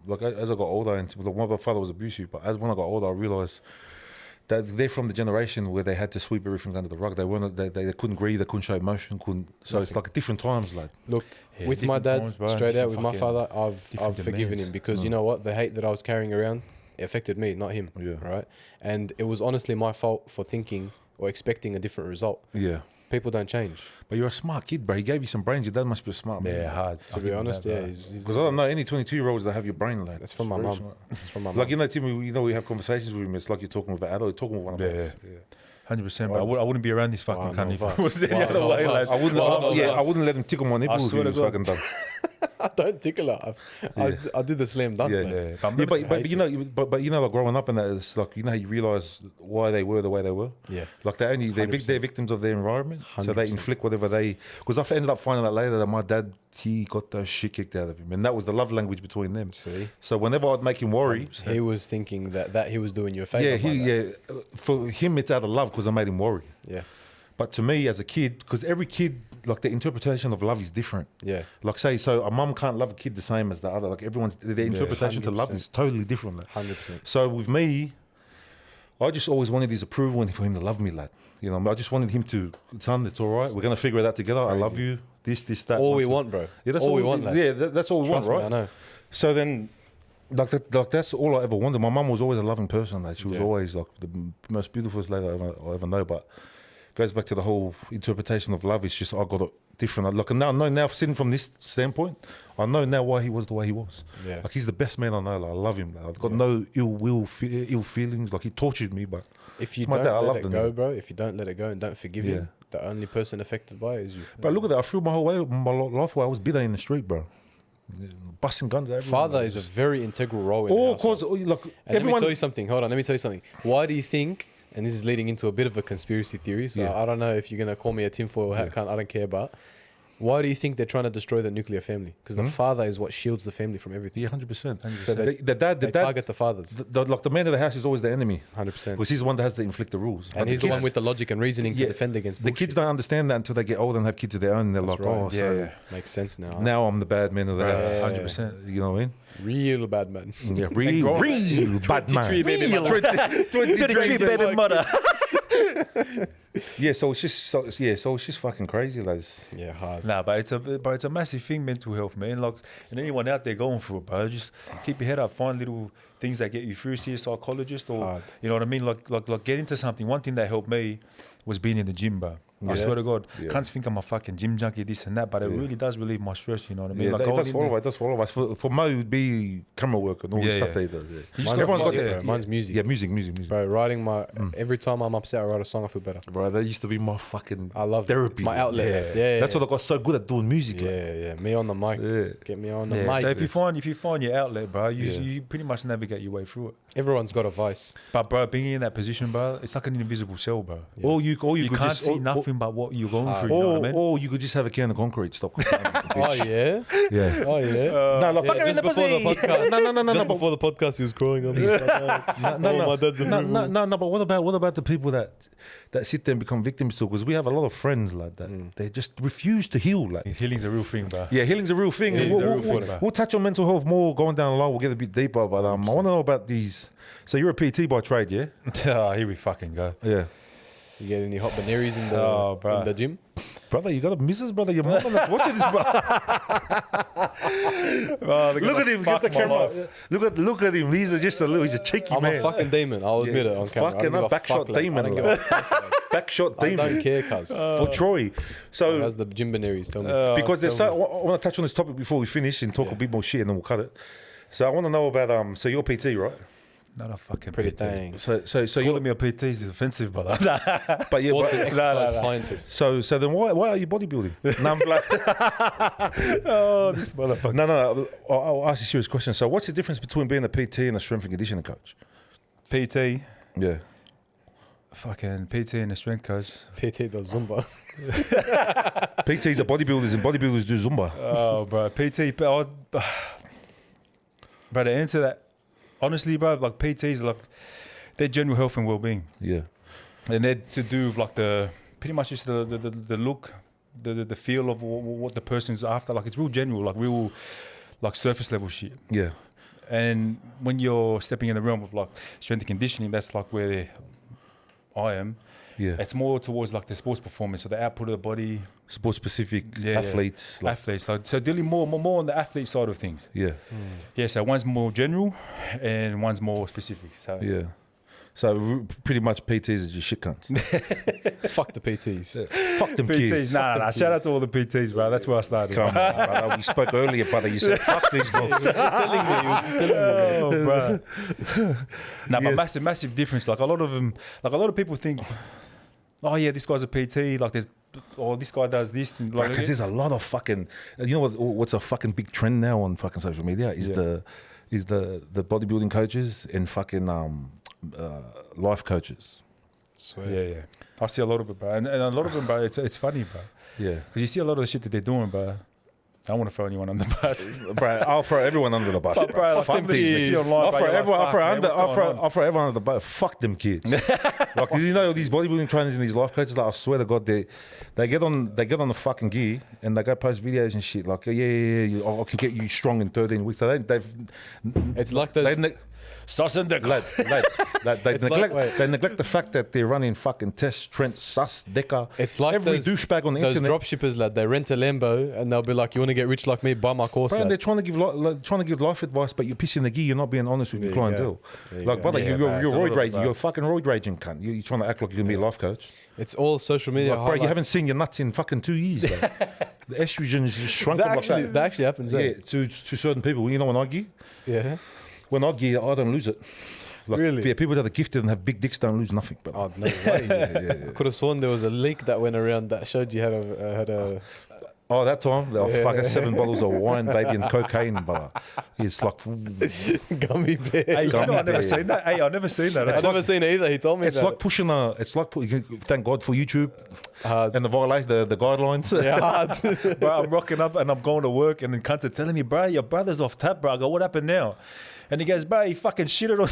Like as I got older, and my father was abusive, but when I got older, I realized that they're from the generation where they had to sweep everything under the rug. They couldn't grieve, they couldn't show emotion, so it's like different times, like. look, Yeah, with my different dad, times, bro, straight out different with my fucking- father, I've different forgiven demands. him because you know what, the hate that I was carrying around, it affected me, not him. Yeah. Right, and it was honestly my fault for thinking or expecting a different result. Yeah. People don't change. But you're a smart kid, bro. He gave you some brains. Your dad must be smart, man. Yeah, hard. To be honest, yeah, he's Because I don't know any 22-year-olds that have your brain, like. That's from my Very mum. smart. It's from my Like, mum. you know, Timmy, we have conversations with him. It's like you're talking with an adult, you're talking with one of us. Yeah. 100%, bro. I wouldn't be around this fucking no, cunt if fuck. it was any Wow, other no, way. fuck. Like, I wouldn't let him tickle my nipples. swear He to was God. fucking dumb. I don't tickle her. I do the slam dunk. Yeah, like. yeah, but I'm Yeah, not- but you know, but you know, like growing up in that, it's like, you know how you realise why they were the way they were. Yeah. Like they're 100%. victims of their environment, so they 100%. inflict whatever they. Because I ended up finding out later that my dad, he got the shit kicked out of him, and that was the love language between them. See, So whenever I'd make him worry, he was thinking that he was doing you a favor. for him it's out of love because I made him worry. yeah, But to me as a kid, because every kid, like the interpretation of love is different. yeah. Like say, so a mum can't love a kid the same as the other. Like everyone's, their interpretation to love 100%. is totally different. Like. 100%. So with me, I just always wanted his approval and for him to love me, lad. You know, I just wanted him to, son, it's all right. We're gonna figure it out together. I love you. This, that. All we 1, 2. want, bro. Yeah, that's all we want, lad. Yeah, that's all we Trust want, me, right? I know. So then, like that's all I ever wanted. My mum was always a loving person. Like she was Yeah. always like the most beautiful lady I ever know. But goes back to the whole interpretation of love. It's just I got it different. Like now sitting from this standpoint, I know now why he was the way he was. Yeah. Like he's the best man I know. Like, I love him. Like, I've got no ill feelings. Like he tortured me, but If you it's my don't dad. I let love it the go, nigga. bro, if you don't let it go and don't forgive him, the only person affected by it is you. But look at that. I feel my whole way, my life where I was bitter in the street, bro. Yeah, busting guns everywhere. Father is a very integral role in the all household. cause like And let me everyone. tell you something. Hold on, let me tell you something. Why do you think, and this is leading into a bit of a conspiracy theory, so Yeah. I don't know if you're going to call me a tinfoil hat cunt, I don't care about. Why do you think they're trying to destroy the nuclear family? Because the father is what shields the family from everything. Yeah, 100%. So The dad, they target the fathers. like the man of the house is always the enemy 100%. because he's the one that has to inflict the rules. And he's the one with the logic and reasoning to defend against The bullshit. kids don't understand that until they get older and have kids of their own. And they're That's like, right. oh, so Makes sense now. now I'm the bad man of the house. 100%. You know what I mean? Real bad man. Yeah, real bad man. 23 baby mother. 23 baby mother. Yeah, so it's just fucking crazy, lads. Yeah, hard. Nah, but it's a massive thing, mental health, man. Like, and anyone out there going through it, bro, just keep your head up, find little things that get you through. See a psychologist, or Hard. you know what I mean. Like get into something. One thing that helped me was being in the gym, bro. I swear to God, can't think I'm a fucking gym junkie, this and that, but it really does relieve my stress. You know what I mean? Yeah, like it does for all of us. It does for all of us. For Mo, it would be camera work and all the stuff that he does. Yeah. Mine's Everyone's got music, their- bro. Mine's music. Yeah, music. Bro, writing my... Every time I'm upset, I write a song, I feel better. Bro, that used to be my fucking I love therapy. It's my outlet. Yeah. That's what I got so good at doing music. like. Yeah. Me on the mic. Yeah. Get me on the Yeah, mic. so if you find your outlet, bro, you pretty much navigate your way through it. Everyone's got a vice. But bro, being in that position, bro, it's like an invisible cell, bro. Or you You could can't just, see nothing but what you're going through. You know what I mean? or you could just have a can of concrete. Stop. Oh, yeah? Yeah. Oh, yeah? No, like fuck her in just the before the pussy. podcast. No. Just before the podcast, he was crying on this. My dad's a No. But what about the people that sit there and become victims too? Because we have a lot of friends like that. They just refuse to heal. Like, Healing's a real thing, bro. yeah, healing's a real thing. Yeah, And it's a real thing, bro. we'll touch on mental health more going down the line. We'll get a bit deeper. But I want to know about these. So you're a PT by trade, yeah? Oh, here we fucking go. Yeah. You get any hot banaries in the gym? Brother, you got a missus, brother. Your mother that's watching this, brother. Look at him. Get the camera. Look at him. He's just he's a cheeky I'm man. a fucking demon. I'll admit it on camera. Fucking I don't give a backshot fuck, demon, I don't give like. a fuck. Backshot I demon. don't care, cuz. For Troy. So How's the gym banaries? Tell me. because there's so, I want to touch on this topic before we finish and talk a bit more shit and then we'll cut it. So I want to know about so you're PT, right? Not a fucking Pretty PT. dang. So you're Calling me a PT is offensive, brother. but yeah, Sports and but, exercise scientist. so then why are you bodybuilding? No, I'm like, Oh, this motherfucker. no. I'll ask you a serious question. So what's the difference between being a PT and a strength and conditioning coach? PT, Yeah. fucking PT and a strength coach. PT does Zumba. PTs are bodybuilders and bodybuilders do Zumba. Oh, bro, PT. Bro, to answer that, honestly, bro, like PTs, like they're general health and well-being, Yeah. and they're to do with like pretty much just the look, the feel of what the person's after. Like it's real general, like surface level shit. Yeah. And when you're stepping in the realm of like strength and conditioning, that's like where I am. Yeah. It's more towards like the sports performance, so the output of the body, Sports specific Yeah, athletes. Like, athletes. So dealing more on the athlete side of things. yeah. Yeah, so one's more general and one's more specific. So Yeah. So pretty much PTs are just shit cunts. Fuck the PTs. Fuck them PTs, kids. nah. Shout out to all the PTs, bro. That's where I started. Come on, brother. We spoke earlier, brother. You said, fuck these dogs. He was just telling me. Oh, bro. Nah, but massive difference. Like a lot of people think, oh yeah, this guy's a PT. Like this guy does this. Like, Because there's a lot of fucking, you know what's a fucking big trend now on fucking social media is the bodybuilding coaches and fucking life coaches. Swear. yeah. I see a lot of it, bro, and a lot of them, bro. It's funny, bro, Yeah. because you see a lot of the shit that they're doing, bro. I don't want to throw anyone on the bus. Bro, I'll throw everyone under the bus. But, bro, like, Fuck some of the these. shit you see online, I'll bro, throw you're everyone, like, I'll throw fuck, man, under, what's I'll going throw, on? I'll throw everyone under the bus. Fuck them kids. Like you know these bodybuilding trainers and these life coaches. Like I swear to God, they get on the fucking gear and they go post videos and shit. Like I can get you strong in 13 weeks. So they've It's like those. Sus and Decker. They neglect the fact that they're running fucking Test, Trent, Sus, Decker. It's like every those, douchebag on the those internet. drop shippers, lad. They rent a Lambo and they'll be like, "You want to get rich like me? Buy my course." Bro, Lad. they're trying to give life advice, but you're pissing the gear. You're not being honest with your clientele. Like, brother, Yeah, you're man, it's a roid lot raging. of You're fucking roid raging cunt. You're trying to act like you're gonna be a life coach. It's all social media. Like, bro, you highlights. haven't seen your nuts in fucking 2 years. Bro. The estrogen is just shrunk That like actually, that. that actually happens. Yeah, Eh? to certain people. You know, when I gear, Yeah. when I gear, I don't lose it. Like, Really? Yeah, people that are gifted and have big dicks don't lose nothing. But Oh no way! I could have sworn there was a leak that went around that showed you had a. oh, that time, fucking 7 bottles of wine, baby, and cocaine, brother. It's like Gummy bear. Hey, you know, Gummy I've never bear. seen that. Hey, I've never seen that. I've never seen it either. He told me it's that. like pushing a. It's like thank God for YouTube and the violate the guidelines. Yeah. Bro, I'm rocking up and I'm going to work and the cunts are telling me, bro, your brother's off tap, bro. I go, what happened now? And he goes, bro, he fucking shitted on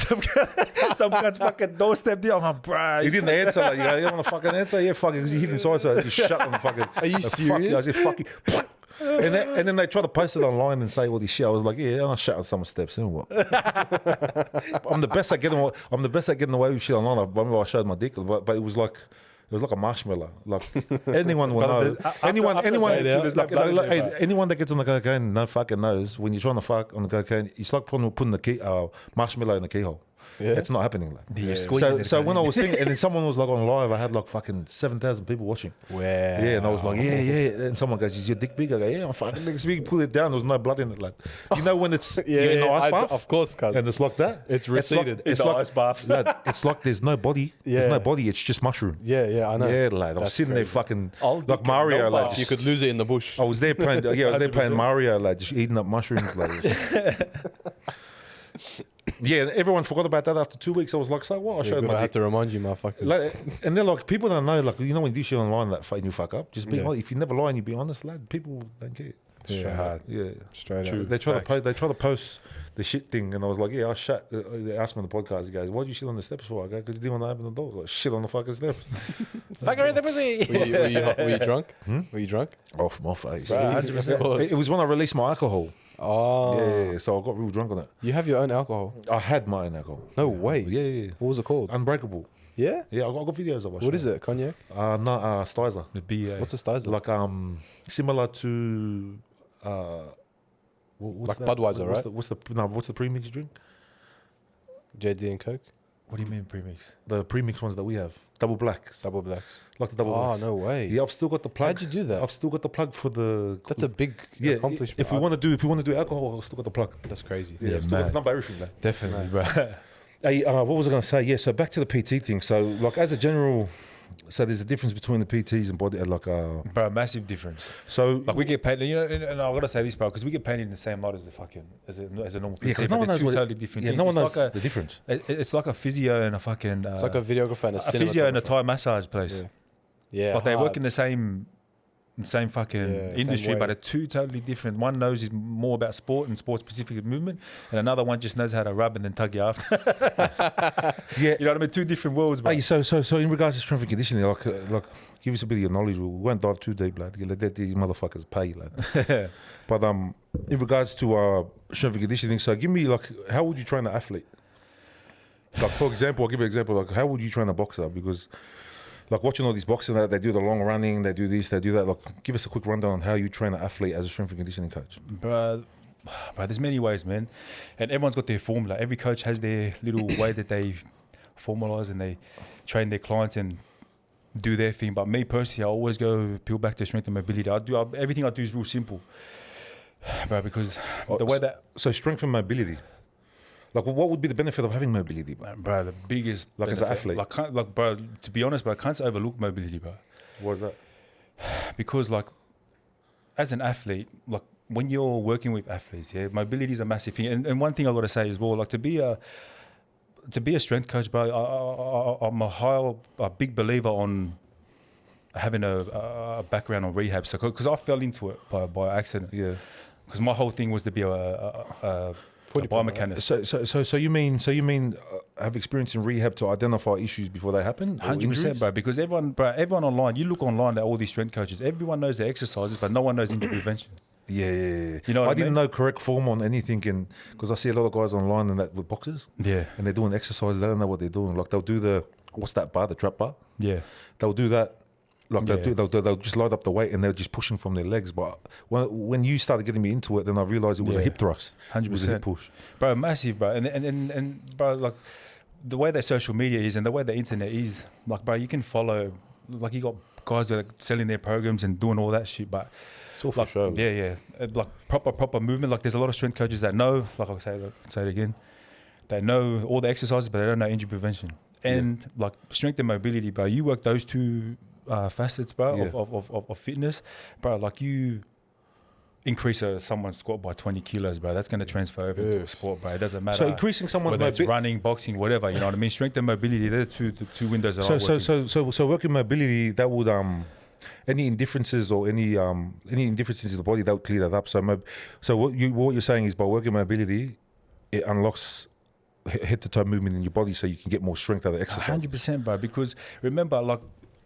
some cunt's fucking doorstep there. I'm like, bro. He didn't answer. Like, you don't want to fucking answer? Yeah, fuck it. Because he hit inside, so I just shut on the fucking. Are you Fuck you. I serious? just fucking. And then they try to post it online and say all this shit. I was like, yeah, I'm shut on someone's steps. And what? I'm the best at getting away with shit online. I remember I showed my dick, but it was like. It was like a marshmallow. Like anyone will know. Anyone that gets on the cocaine, no fucking knows. When you're trying to fuck on the cocaine, it's like putting the marshmallow in the keyhole. Yeah. It's not happening. Like. You're squeezing it So when I again. was thinking, and then someone was like on live, I had like fucking 7,000 people watching. Wow. Yeah, and I was like, yeah. And someone goes, "Is your dick big?" I go, "Yeah, I'm fucking big." So you pull it down. There was no blood in it. Like, you know when it's you're in the ice bath, of course, cuz. and it's like that. It's like- receded. It's In the like ice bath. lad, it's like there's no body. Yeah. There's no body. It's just mushroom. Yeah, I know. Yeah, lad. I was That's sitting there crazy. fucking I'll like dick Mario, no lad. bar. just- You could lose it in the bush. I was there playing. Yeah, I was there playing 100%. Mario, lad, just eating up mushrooms, lad. Yeah, and everyone forgot about that after 2 weeks. I was like, so what? I You're showed good. I my have dick. to remind you, motherfuckers. Like, and they're like, people don't know, like, you know, when you do shit online, that and you fuck up, just be Yeah. honest. If you never lie and you be honest, lad, people don't care. Yeah. hard. Yeah, Straight True. up. they try to Facts. post. They try to post the shit thing, and I was like, yeah, I shut. They asked me on the podcast, he goes, "Why'd you shit on the steps for?" I go, "Because you didn't want to open the door." Like, shit on the fucking steps. Fucker in the pussy. Were you drunk? Were you drunk? Off my face. Bro, 100%. It was when I released my alcohol. Oh. Yeah, so I got real drunk on it. You have your own alcohol? I had my own alcohol. No way. Yeah. What was it called? Unbreakable. Yeah? Yeah, I got videos of it. What is it? Cognac? No, Stizer. The BA. What's a Stizer? Like similar to what's Like that? Budweiser, right? What's the premix drink? JD and Coke? What do you mean premix? The premix ones that we have, double blacks, Double blacks. like the double Oh, blacks. no way. Yeah, I've still got the plug. How'd you do that? I've still got the plug for the. That's a big yeah. accomplishment. If we want to do alcohol, I've still got the plug. That's crazy. Yeah, Yeah, I've still got man. the number everything there. Definitely, bro. Hey, what was I going to say? Yeah, so back to the PT thing. So, like, as a general, so there's a difference between the PTs and body, like, Bro, massive difference. so Like we get paid, you know, and I gotta say this, bro, because we get paid in the same light as the fucking as a normal PT. yeah, because no but one they're knows two what. totally different Yeah, things. no one It's knows like the difference. it's like a physio and a fucking. It's like a videographer and a a physio and a cinematographer. Thai massage place. Yeah. Yeah. Like they work hard. in the same fucking Yeah, same industry, way. but they're two totally different. One knows is more about sport and sport specific movement, and another one just knows how to rub and then tug you after. Yeah. You know what I mean? Two different worlds, bro. Hey, so in regards to strength and conditioning, like give us a bit of your knowledge. We won't dive too deep, lad. Let these motherfuckers pay, lad. But in regards to strength and conditioning, so give me like, how would you train an athlete? Like for example, I'll give you an example. Like, how would you train a boxer? Because like watching all these boxers, they do the long running, they do this, they do that. Like, give us a quick rundown on how you train an athlete as a strength and conditioning coach. Bro, there's many ways, man. And everyone's got their formula. Every coach has their little way that they formalize and they train their clients and do their thing. But me personally, I always go peel back to strength and mobility. Everything I do is real simple. Bro, because the way that... So strength and mobility. Like, what would be the benefit of having mobility, bro? Bro, the biggest... Like as an benefit- athlete? Like, bro, to be honest, bro, I can't overlook mobility, bro. What is that? Because, like, as an athlete, like, when you're working with athletes, yeah, mobility is a massive thing. And one thing I got to say as well, like, to be a strength coach, bro, I'm a big believer on having a background on rehab. So, because I fell into it by accident. Yeah. Because my whole thing was to be a biomechanist. So you mean have experience in rehab to identify issues before they happen? 100%, bro. Because everyone online, you look online at all these strength coaches. Everyone knows their exercises, but no one knows injury prevention. Yeah. You know what I didn't mean? know correct form on anything, and because I see a lot of guys online and that with boxers, Yeah. and they're doing exercises. They don't know what they're doing. Like they'll do the what's that bar, the trap bar. Yeah. They'll do that. Like Yeah. they'll just load up the weight and they're just pushing from their legs. But when you started getting me into it, then I realized it was a hip thrust. 100%. It was a hip push. Bro, massive, bro. And bro, like the way that social media is and the way the internet is, like, bro, you can follow, like, you got guys that are selling their programs and doing all that shit, but It's all for like, sure. yeah, like proper movement. Like, there's a lot of strength coaches that know, like I say it again, they know all the exercises, but they don't know injury prevention and like strength and mobility, bro. You work those two facets, bro, of fitness, bro. Like, you increase someone's squat by 20 kilos, bro. That's going to transfer over into a sport, bro. It doesn't matter. So increasing someone's whether it's mobility. running, boxing, whatever. You know what I mean? Strength and mobility. They're the two windows that I work in. So working mobility, that would any indifferences or any indifferences in the body, that would clear that up. So what you're saying is by working mobility, it unlocks head to toe movement in your body, so you can get more strength out of exercise. 100%, bro. Because remember, like,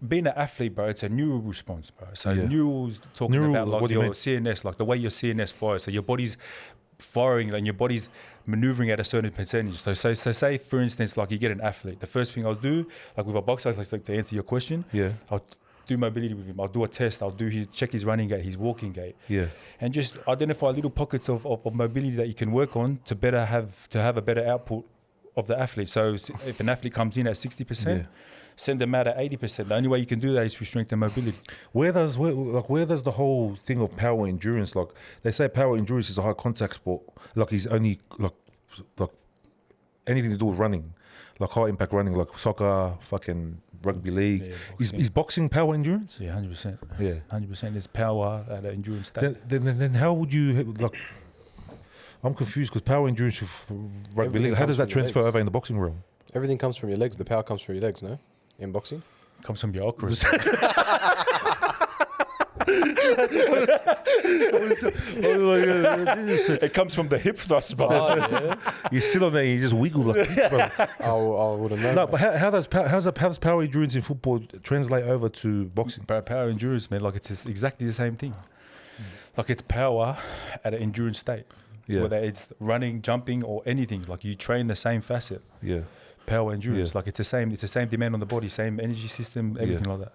being an athlete, bro, it's a neural response, bro. So neurals talking about like your CNS, like the way your CNS fires. So your body's firing and your body's maneuvering at a certain percentage. So say for instance, like, you get an athlete. The first thing I'll do, like with a boxer, like to answer your question, I'll do mobility with him. I'll do a test. Check his running gait, his walking gait, and just identify little pockets of mobility that you can work on to have a better output of the athlete. So if an athlete comes in at 60%. Send them out at 80%. The only way you can do that is through strength and mobility. Where does the whole thing of power endurance? Like, they say power endurance is a high contact sport. Like, it's only like anything to do with running, like high impact running, like soccer, fucking rugby league. Is boxing power endurance? Yeah, 100%. Yeah, 100%. It's power at an endurance state. Then how would you like? I'm confused because power endurance with rugby league. How does that transfer over in the boxing realm? Everything comes from your legs. The power comes from your legs, no? In boxing? Comes from your okras. It comes from the hip thrust, bro. You sit on there and you just wiggle like this, bro. I wouldn't know. No, but how does power endurance in football translate over to boxing? Power endurance, man, like, it's exactly the same thing. Like, it's power at an endurance state. Whether it's running, jumping, or anything, like, you train the same facet. Power endurance, like, it's the same demand on the body, same energy system, everything like that.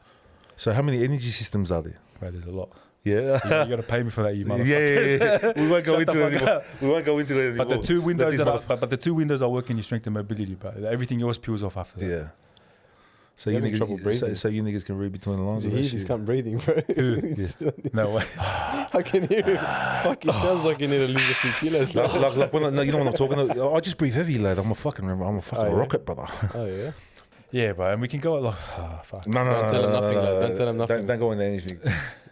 So how many energy systems are there? Right, there's a lot. Yeah, you got to pay me for that, you motherfuckers. Yeah. We won't go into it anymore. We won't go into it anymore. But the two windows are working your strength and mobility, but everything else peels off after that. Yeah. So You you having trouble breathing? niggas, so you niggas can read between the lines. He just can't breathing, bro. No way. I can hear him. Fuck, it sounds like you need to lose a few kilos. Like when you know what I'm talking about? I just breathe heavy, lad. I'm a fucking rocket, brother. Oh, yeah? Yeah, bro, and we can go like, fuck. No, Don't tell him nothing, lad. Don't tell him nothing. Don't go into anything.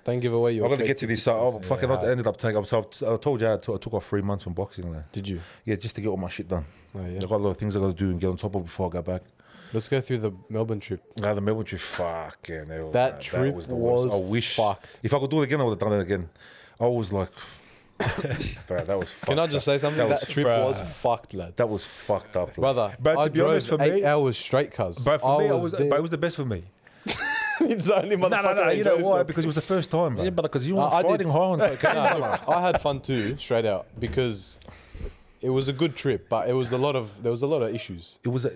Don't give away your I'm gonna get to this. So I ended up taking. So I told you I took off 3 months from boxing, lad. Did you? Yeah, just to get all my shit done. Oh, yeah. I got a lot of things I got to do and get on top of before I go back. Let's go through the Melbourne trip. Now the Melbourne trip, fucking hell. That trip was the worst. I wish fucked. if I could do it again, I would have done it again. I was like, bro, that was fucked. Can I just say something? That trip bruh. was fucked, lad. That was fucked up, Brother, But to I be honest, drove for 8 me- hours straight, cuz. But for me, there. it was the best for me. It's the only motherfucker No, that you know enjoys why? them. Because it was the first time, bro. Yeah, but because you I weren't did- fighting high on cocaine. Nah, I had fun too, straight out, because it was a good trip, but there was a lot of issues. It was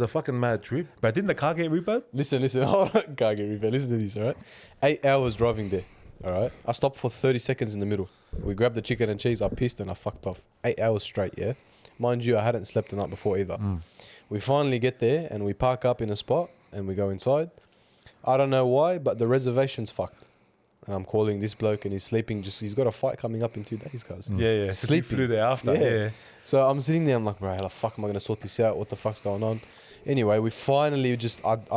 a fucking mad trip. But didn't the car get repoed? Listen, hold on, can't get repaid. Listen to this, all right? 8 hours driving there, all right? I stopped for 30 seconds in the middle. We grabbed the chicken and cheese, I pissed and I fucked off. 8 hours straight, yeah? Mind you, I hadn't slept the night before either. We finally get there and we park up in a spot and we go inside. I don't know why, but the reservation's fucked. And I'm calling this bloke and he's sleeping. He's got a fight coming up in 2 days, guys. Yeah. Sleeping. Flew there after. Yeah. So I'm sitting there, I'm like, bro, how the fuck am I going to sort this out? What the fuck's going on? Anyway, we finally I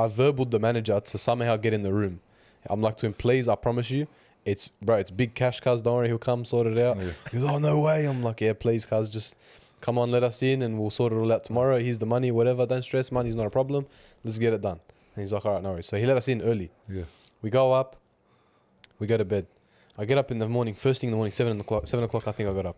verbaled the manager to somehow get in the room. I'm like to him, please, I promise you, it's big cash, cuz, don't worry, he'll come sort it out. Yeah. He goes, oh, no way. I'm like, yeah, please, cuz, just come on, let us in and we'll sort it all out tomorrow. Here's the money, whatever, don't stress, money's not a problem. Let's get it done. And he's like, all right, no worries. So he let us in early. Yeah. We go up, we go to bed. I get up in the morning, first thing in the morning, 7 o'clock I think I got up.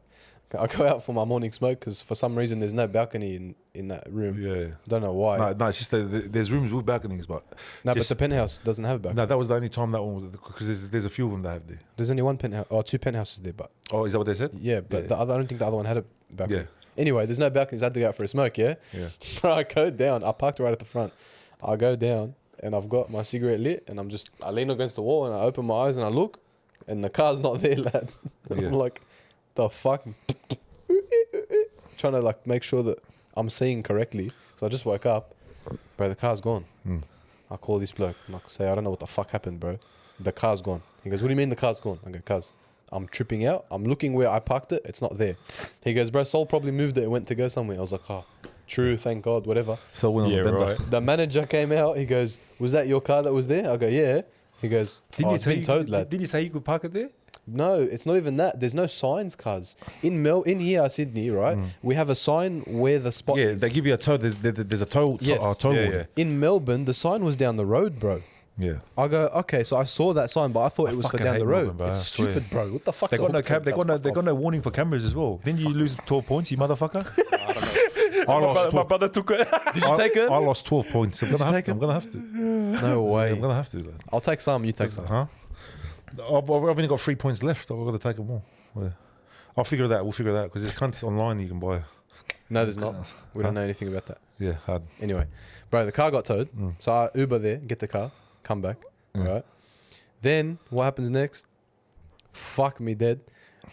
I go out for my morning smoke because for some reason there's no balcony in that room. Yeah. Don't know why. No, it's just that there's rooms with balconies, but No, just- but the penthouse doesn't have a balcony. no, that was the only time that one was because there's a few of them that have there. There's only one penthouse or two penthouses there, but Oh, is that what they said? yeah, but Yeah. the other, I don't think the other one had a balcony. Yeah. Anyway, there's no balconies. I had to go out for a smoke. Yeah. Yeah. Bro, I go down. I parked right at the front. I go down and I've got my cigarette lit and I lean against the wall and I open my eyes and I look and the car's not there, lad. And Yeah. I'm like, the fuck? Trying to like make sure that I'm seeing correctly. So I just woke up. Bro, the car's gone. I call this bloke and I say, I don't know what the fuck happened, bro. The car's gone. He goes, what do you mean the car's gone? I go, cuz, I'm tripping out. I'm looking where I parked it. It's not there. He goes, bro, Sol probably moved it. It went to go somewhere. I was like, oh, true. Thank God, whatever. So when Yeah, right. The manager came out. He goes, was that your car that was there? I go, yeah. He goes, Didn't you it's say been towed, lad. Didn't you say you could park it there? No, it's not even that. There's no signs, cuz. In here, Sydney, right? We have a sign where the spot yeah, is. they give you a tow. There's a tow. Yes. Tow Yeah, warning. yeah. In Melbourne, the sign was down the road, bro. Yeah. I go, okay, so I saw that sign, but I thought it was for fucking down the hate road. Melbourne, bro, I It's swear. stupid, bro. What the fuck? They got no cab. They got no warning for cameras as well. Didn't you lose 12 points, you motherfucker? I lost. My brother took it. Did you take it? I lost 12 points. I'm you gonna have take to. it? I'm gonna have to. No Yeah, way. I'm gonna have to. Lad. I'll take some. You take some. Huh? I've only got 3 points left. I've got to take them all. Yeah. I'll figure it out. We'll figure it out because there's cunts online you can buy. No, there's not. We don't know anything about that. Yeah, hard. Anyway, bro, the car got towed. So I Uber there, get the car, come back. Right. Then what happens next? Fuck me dead.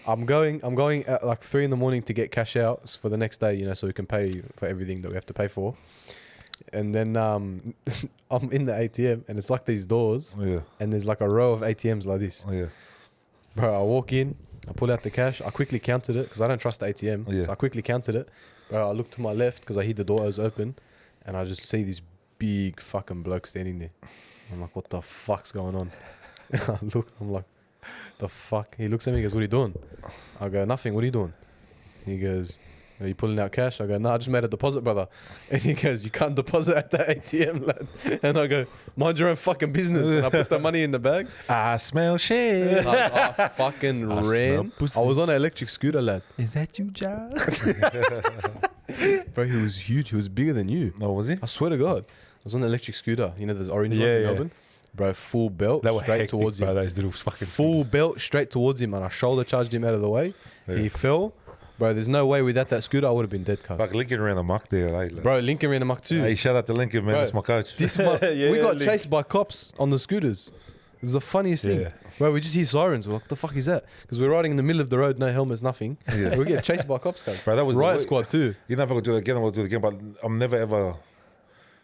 I'm going at like 3 a.m. to get cash out for the next day, you know, so we can pay for everything that we have to pay for. And then I'm in the ATM and it's like these doors Yeah. and there's like a row of ATMs like this. Yeah. Bro, I walk in, I pull out the cash, I quickly counted it because I don't trust the ATM. Yeah. So I quickly counted it. Bro, I look to my left because I hear the door is open and I just see this big fucking bloke standing there. I'm like, what the fuck's going on? I look, I'm like, the fuck? He looks at me and goes, what are you doing? I go, nothing, what are you doing? He goes, are you pulling out cash? I go, no, I just made a deposit, brother. And he goes, you can't deposit at the ATM, lad. And I go, mind your own fucking business. And I put the money in the bag. I smell shit. I fucking I smell ran. pussy. I was on an electric scooter, lad. Is that you, John? Bro, he was huge. He was bigger than you. Oh, was he? I swear to God. I was on an electric scooter. You know, there's orange Yeah, ones in yeah. Melbourne. Bro, full belt, That was straight hectic, towards bro, him. those little fucking Full belt, straight towards him. And I shoulder charged him out of the way. Yeah. He fell. Bro, there's no way without that scooter I would have been dead, cuz. Like Lincoln ran amok there, like. Bro, Lincoln ran amok too. Hey, shout out to Lincoln, man. Bro, That's my coach. This one, Yeah, we got Link. chased by cops on the scooters. It was the funniest thing. Yeah. Bro, we just hear sirens. We're like, what the fuck is that? Because we're riding in the middle of the road, no helmets, nothing. Yeah. We get chased by cops, guys. Bro, that was the Riot way- squad too. You never gonna do it again. I'm gonna do it again, but I'm never ever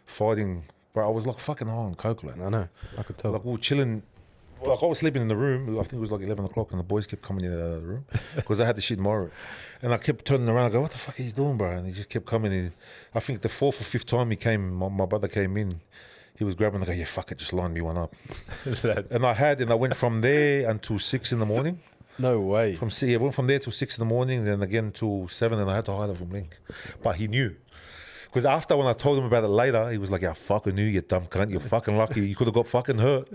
fighting. Bro, I was like fucking high on coke, like. I know. I could tell. Like we were chilling. Like I was sleeping in the room. I think it was like 11 o'clock, and the boys kept coming in out of the room because I had the shit tomorrow. And I kept turning around. I go, "What the fuck are you doing, bro?" And he just kept coming in. I think the 4th or 5th time he came, my brother came in. He was grabbing. I go, "Yeah, fuck it, just line me one up." And I went from there until 6 in the morning. No way. I went from there till 6 in the morning, then again till 7, and I had to hide it from Link. But he knew. Because after when I told him about it later, he was like, "Yeah, I fucking knew, you dumb cunt. You're fucking lucky. You could have got fucking hurt."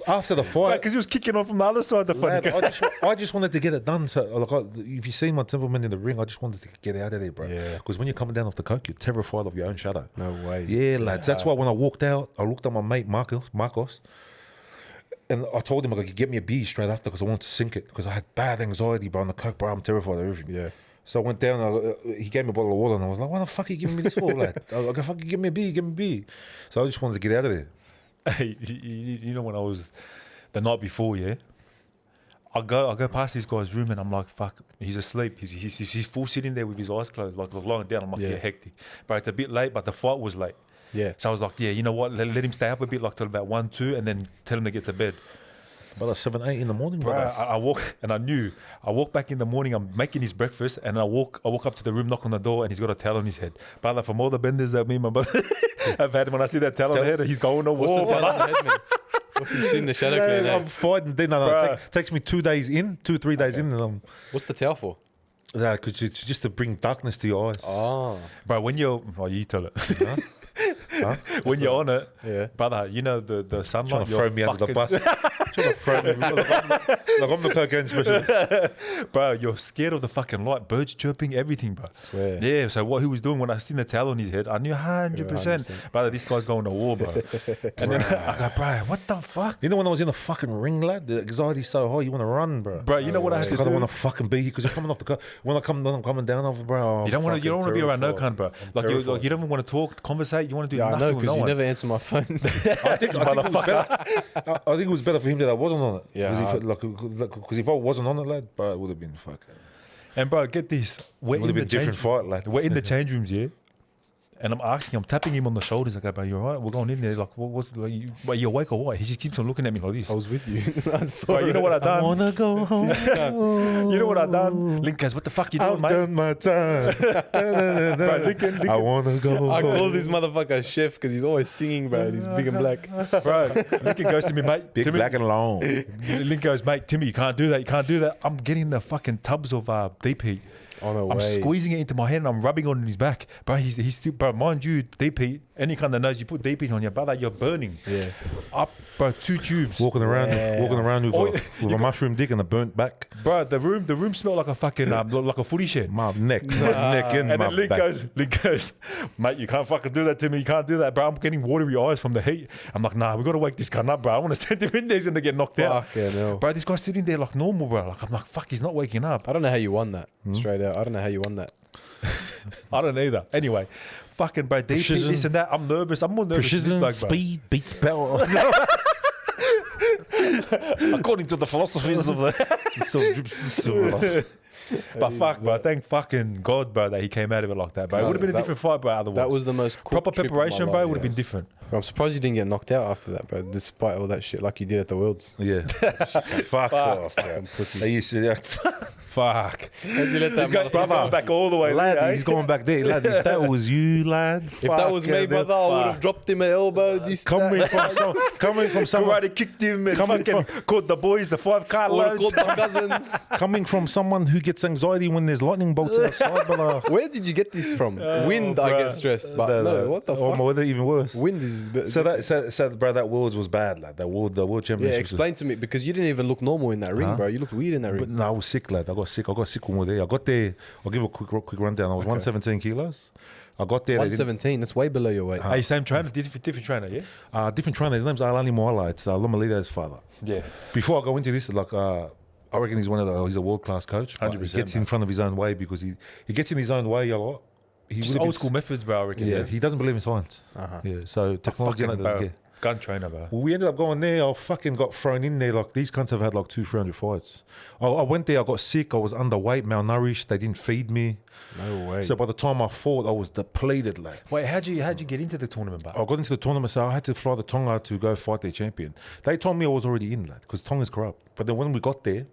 After the fight, Because he was kicking on from the other side, the funny lad, guy. I just wanted to get it done. So, like, if you see my temperament in the ring, I just wanted to get out of there, bro. Yeah. Because when you're coming down off the coke, you're terrified of your own shadow. No way. Yeah, lads. That's why when I walked out, I looked at my mate Marcos, and I told him I could get me a beer straight after because I wanted to sink it because I had bad anxiety, bro. On the coke, bro, I'm terrified of everything. Yeah. So I went down. He gave me a bottle of water, and I was like, "Why the fuck are you giving me this for, lad?" I go, "Fucking give me a beer, give me a beer." So I just wanted to get out of there. Hey, you know when I was the night before, yeah, I go past this guy's room and I'm like, fuck, he's asleep. He's full sitting there with his eyes closed, like lying down. I'm like, yeah, hectic. But it's a bit late, but the fight was late. Yeah. So I was like, yeah, you know what? Let him stay up a bit, like till about 1, 2, and then tell him to get to bed. But like 7, 8 in the morning, Bro, bro. I walk and I walk back in the morning. I'm making his breakfast, and I walk up to the room, knock on the door, and he's got a towel on his head. But like, from all the benders that me and my brother have had, when I see that towel on the head, he's going on What's the war. tell on the head, man? What's he seen the shadow clan? I'm fighting. Then takes me 2 days in, 2-3 days in, and I'm What's the towel for? because just to bring darkness to your eyes. Oh. Bro, when you're, you tell it. Huh? When you're on it, Yeah. brother, you know the sunlight. Trying to throw me under the bus. Trying to throw me. Like I'm the cocaine specialist. Bro, you're scared of the fucking light. Birds chirping, everything, bro. Swear. Yeah, so what he was doing when I seen the towel on his head, I knew 100%. Brother, this guy's going to war, bro. And then I go, bro, what the fuck? You know when I was in the fucking ring, lad, the anxiety's so high, you want to run, bro. Bro, you know what I had to I do? don't want to fucking be here because you're coming off the car. When I'm coming down off, bro. You don't want to be around no cunt, bro. Like you terrified. don't even want to talk, conversate. You want to do Yeah, I nothing know, with because no you one. never answer my phone. I think it was better for him that I wasn't on it. Yeah, Because if I wasn't on it, lad, bro, it would have been fucking. And bro, get this. We're It would have been a different fight, lad. We're in the change rooms, yeah. And I'm tapping him on the shoulders. I go, bro, you alright? We're going in there. Like, what's like, you awake or what? He just keeps on looking at me like this. I was with you. I saw Bro, you know what I I done? wanna go home. You know what I done? Link goes, what the fuck you doing, I've mate? done my time. Bro, Lincoln. I wanna go I home. call this motherfucker chef because he's always singing, bro. He's big and black. Bro, Lincoln goes to me, mate. Big, Timmy, black and long. Link goes, mate, Timmy, you can't do that. You can't do that. I'm getting the fucking tubs of deep heat. Oh, no I'm way. squeezing it into my hand and I'm rubbing on his back. Bro, he's still, bro, mind you, deep heat, any kind of knows you put deep heat on your brother, you're burning. Yeah. Up, bro, 2 tubes. Walking around with, Oh, with a mushroom dick and a burnt back. Bro, the room smelled like a fucking, like a footy shed. My neck and And my then Link back. goes, mate, you can't fucking do that to me. You can't do that, bro. I'm getting watery eyes from the heat. I'm like, nah, we got to wake this cunt up, bro. I want to send him in there. He's going to get knocked out. Fucking hell. Bro, this guy's sitting there like normal, bro. Like, I'm like, fuck, he's not waking up. I don't know how you won that. Straight out. I don't know how you won that. I don't either. Anyway, fucking, bro, deep heat, Precision. this and that. I'm nervous. I'm more nervous than Precision, this bloke, bro. speed beats power. According to the philosophies of the... But fuck, bro. Thank fucking God, bro, that he came out of it like that, bro. It would have been a different fight, bro, otherwise. That was the most proper trip of my preparation, bro. life, Would have been yes. different. Bro, I'm surprised you didn't get knocked out after that, bro. Despite all that shit, like you did at the Worlds. Yeah. Fuck off, bro. Pussy. They used to, Fuck. How'd you let that He's going back all the way. lad, there, eh? he's going back there. Lad, if that was you, lad. If that was me, brother, I would have dropped him an elbow. Coming from someone. Karate kicked him and Coming fucking caught the boys, the 5 I cartloads. would have called my cousins. Coming from someone who gets anxiety when there's lightning bolts outside, brother. Where did you get this from? Wind, I get stressed. But no, what the fuck? Oh, my, even worse. Wind is... So bro, that Worlds was bad, lad. The world yeah, championship. explain to me, because you didn't even look normal in that ring, bro. You looked weird in that But ring. no, I was sick, lad. I got sick when we were there. I got there. I'll give a quick rundown. I was 117 kilos. I got there. 117, that's way below your weight. Hey, same trainer, different trainer, yeah? Different trainer. His name's Alani Moala. It's Lomalito's father. Yeah. Before I go into this, like, I reckon he's he's a world class coach. But 100%, he gets in front of his own way because he gets in his own way a lot. He Just would have old been- school methods, bro, I reckon. Yeah, he doesn't believe in science. Yeah, so technology Fucking, and that bro, doesn't care. gun trainer, bro. Well, we ended up going there. I fucking got thrown in there. Like, these cunts have had like 200-300 fights. I went there. I got sick. I was underweight, malnourished. They didn't feed me. No way. So by the time I fought, I was depleted, lad. Wait, how'd you get into the tournament, bro? I got into the tournament, so I had to fly to Tonga to go fight their champion. They told me I was already in, lad, because Tonga's corrupt. But then when we got there,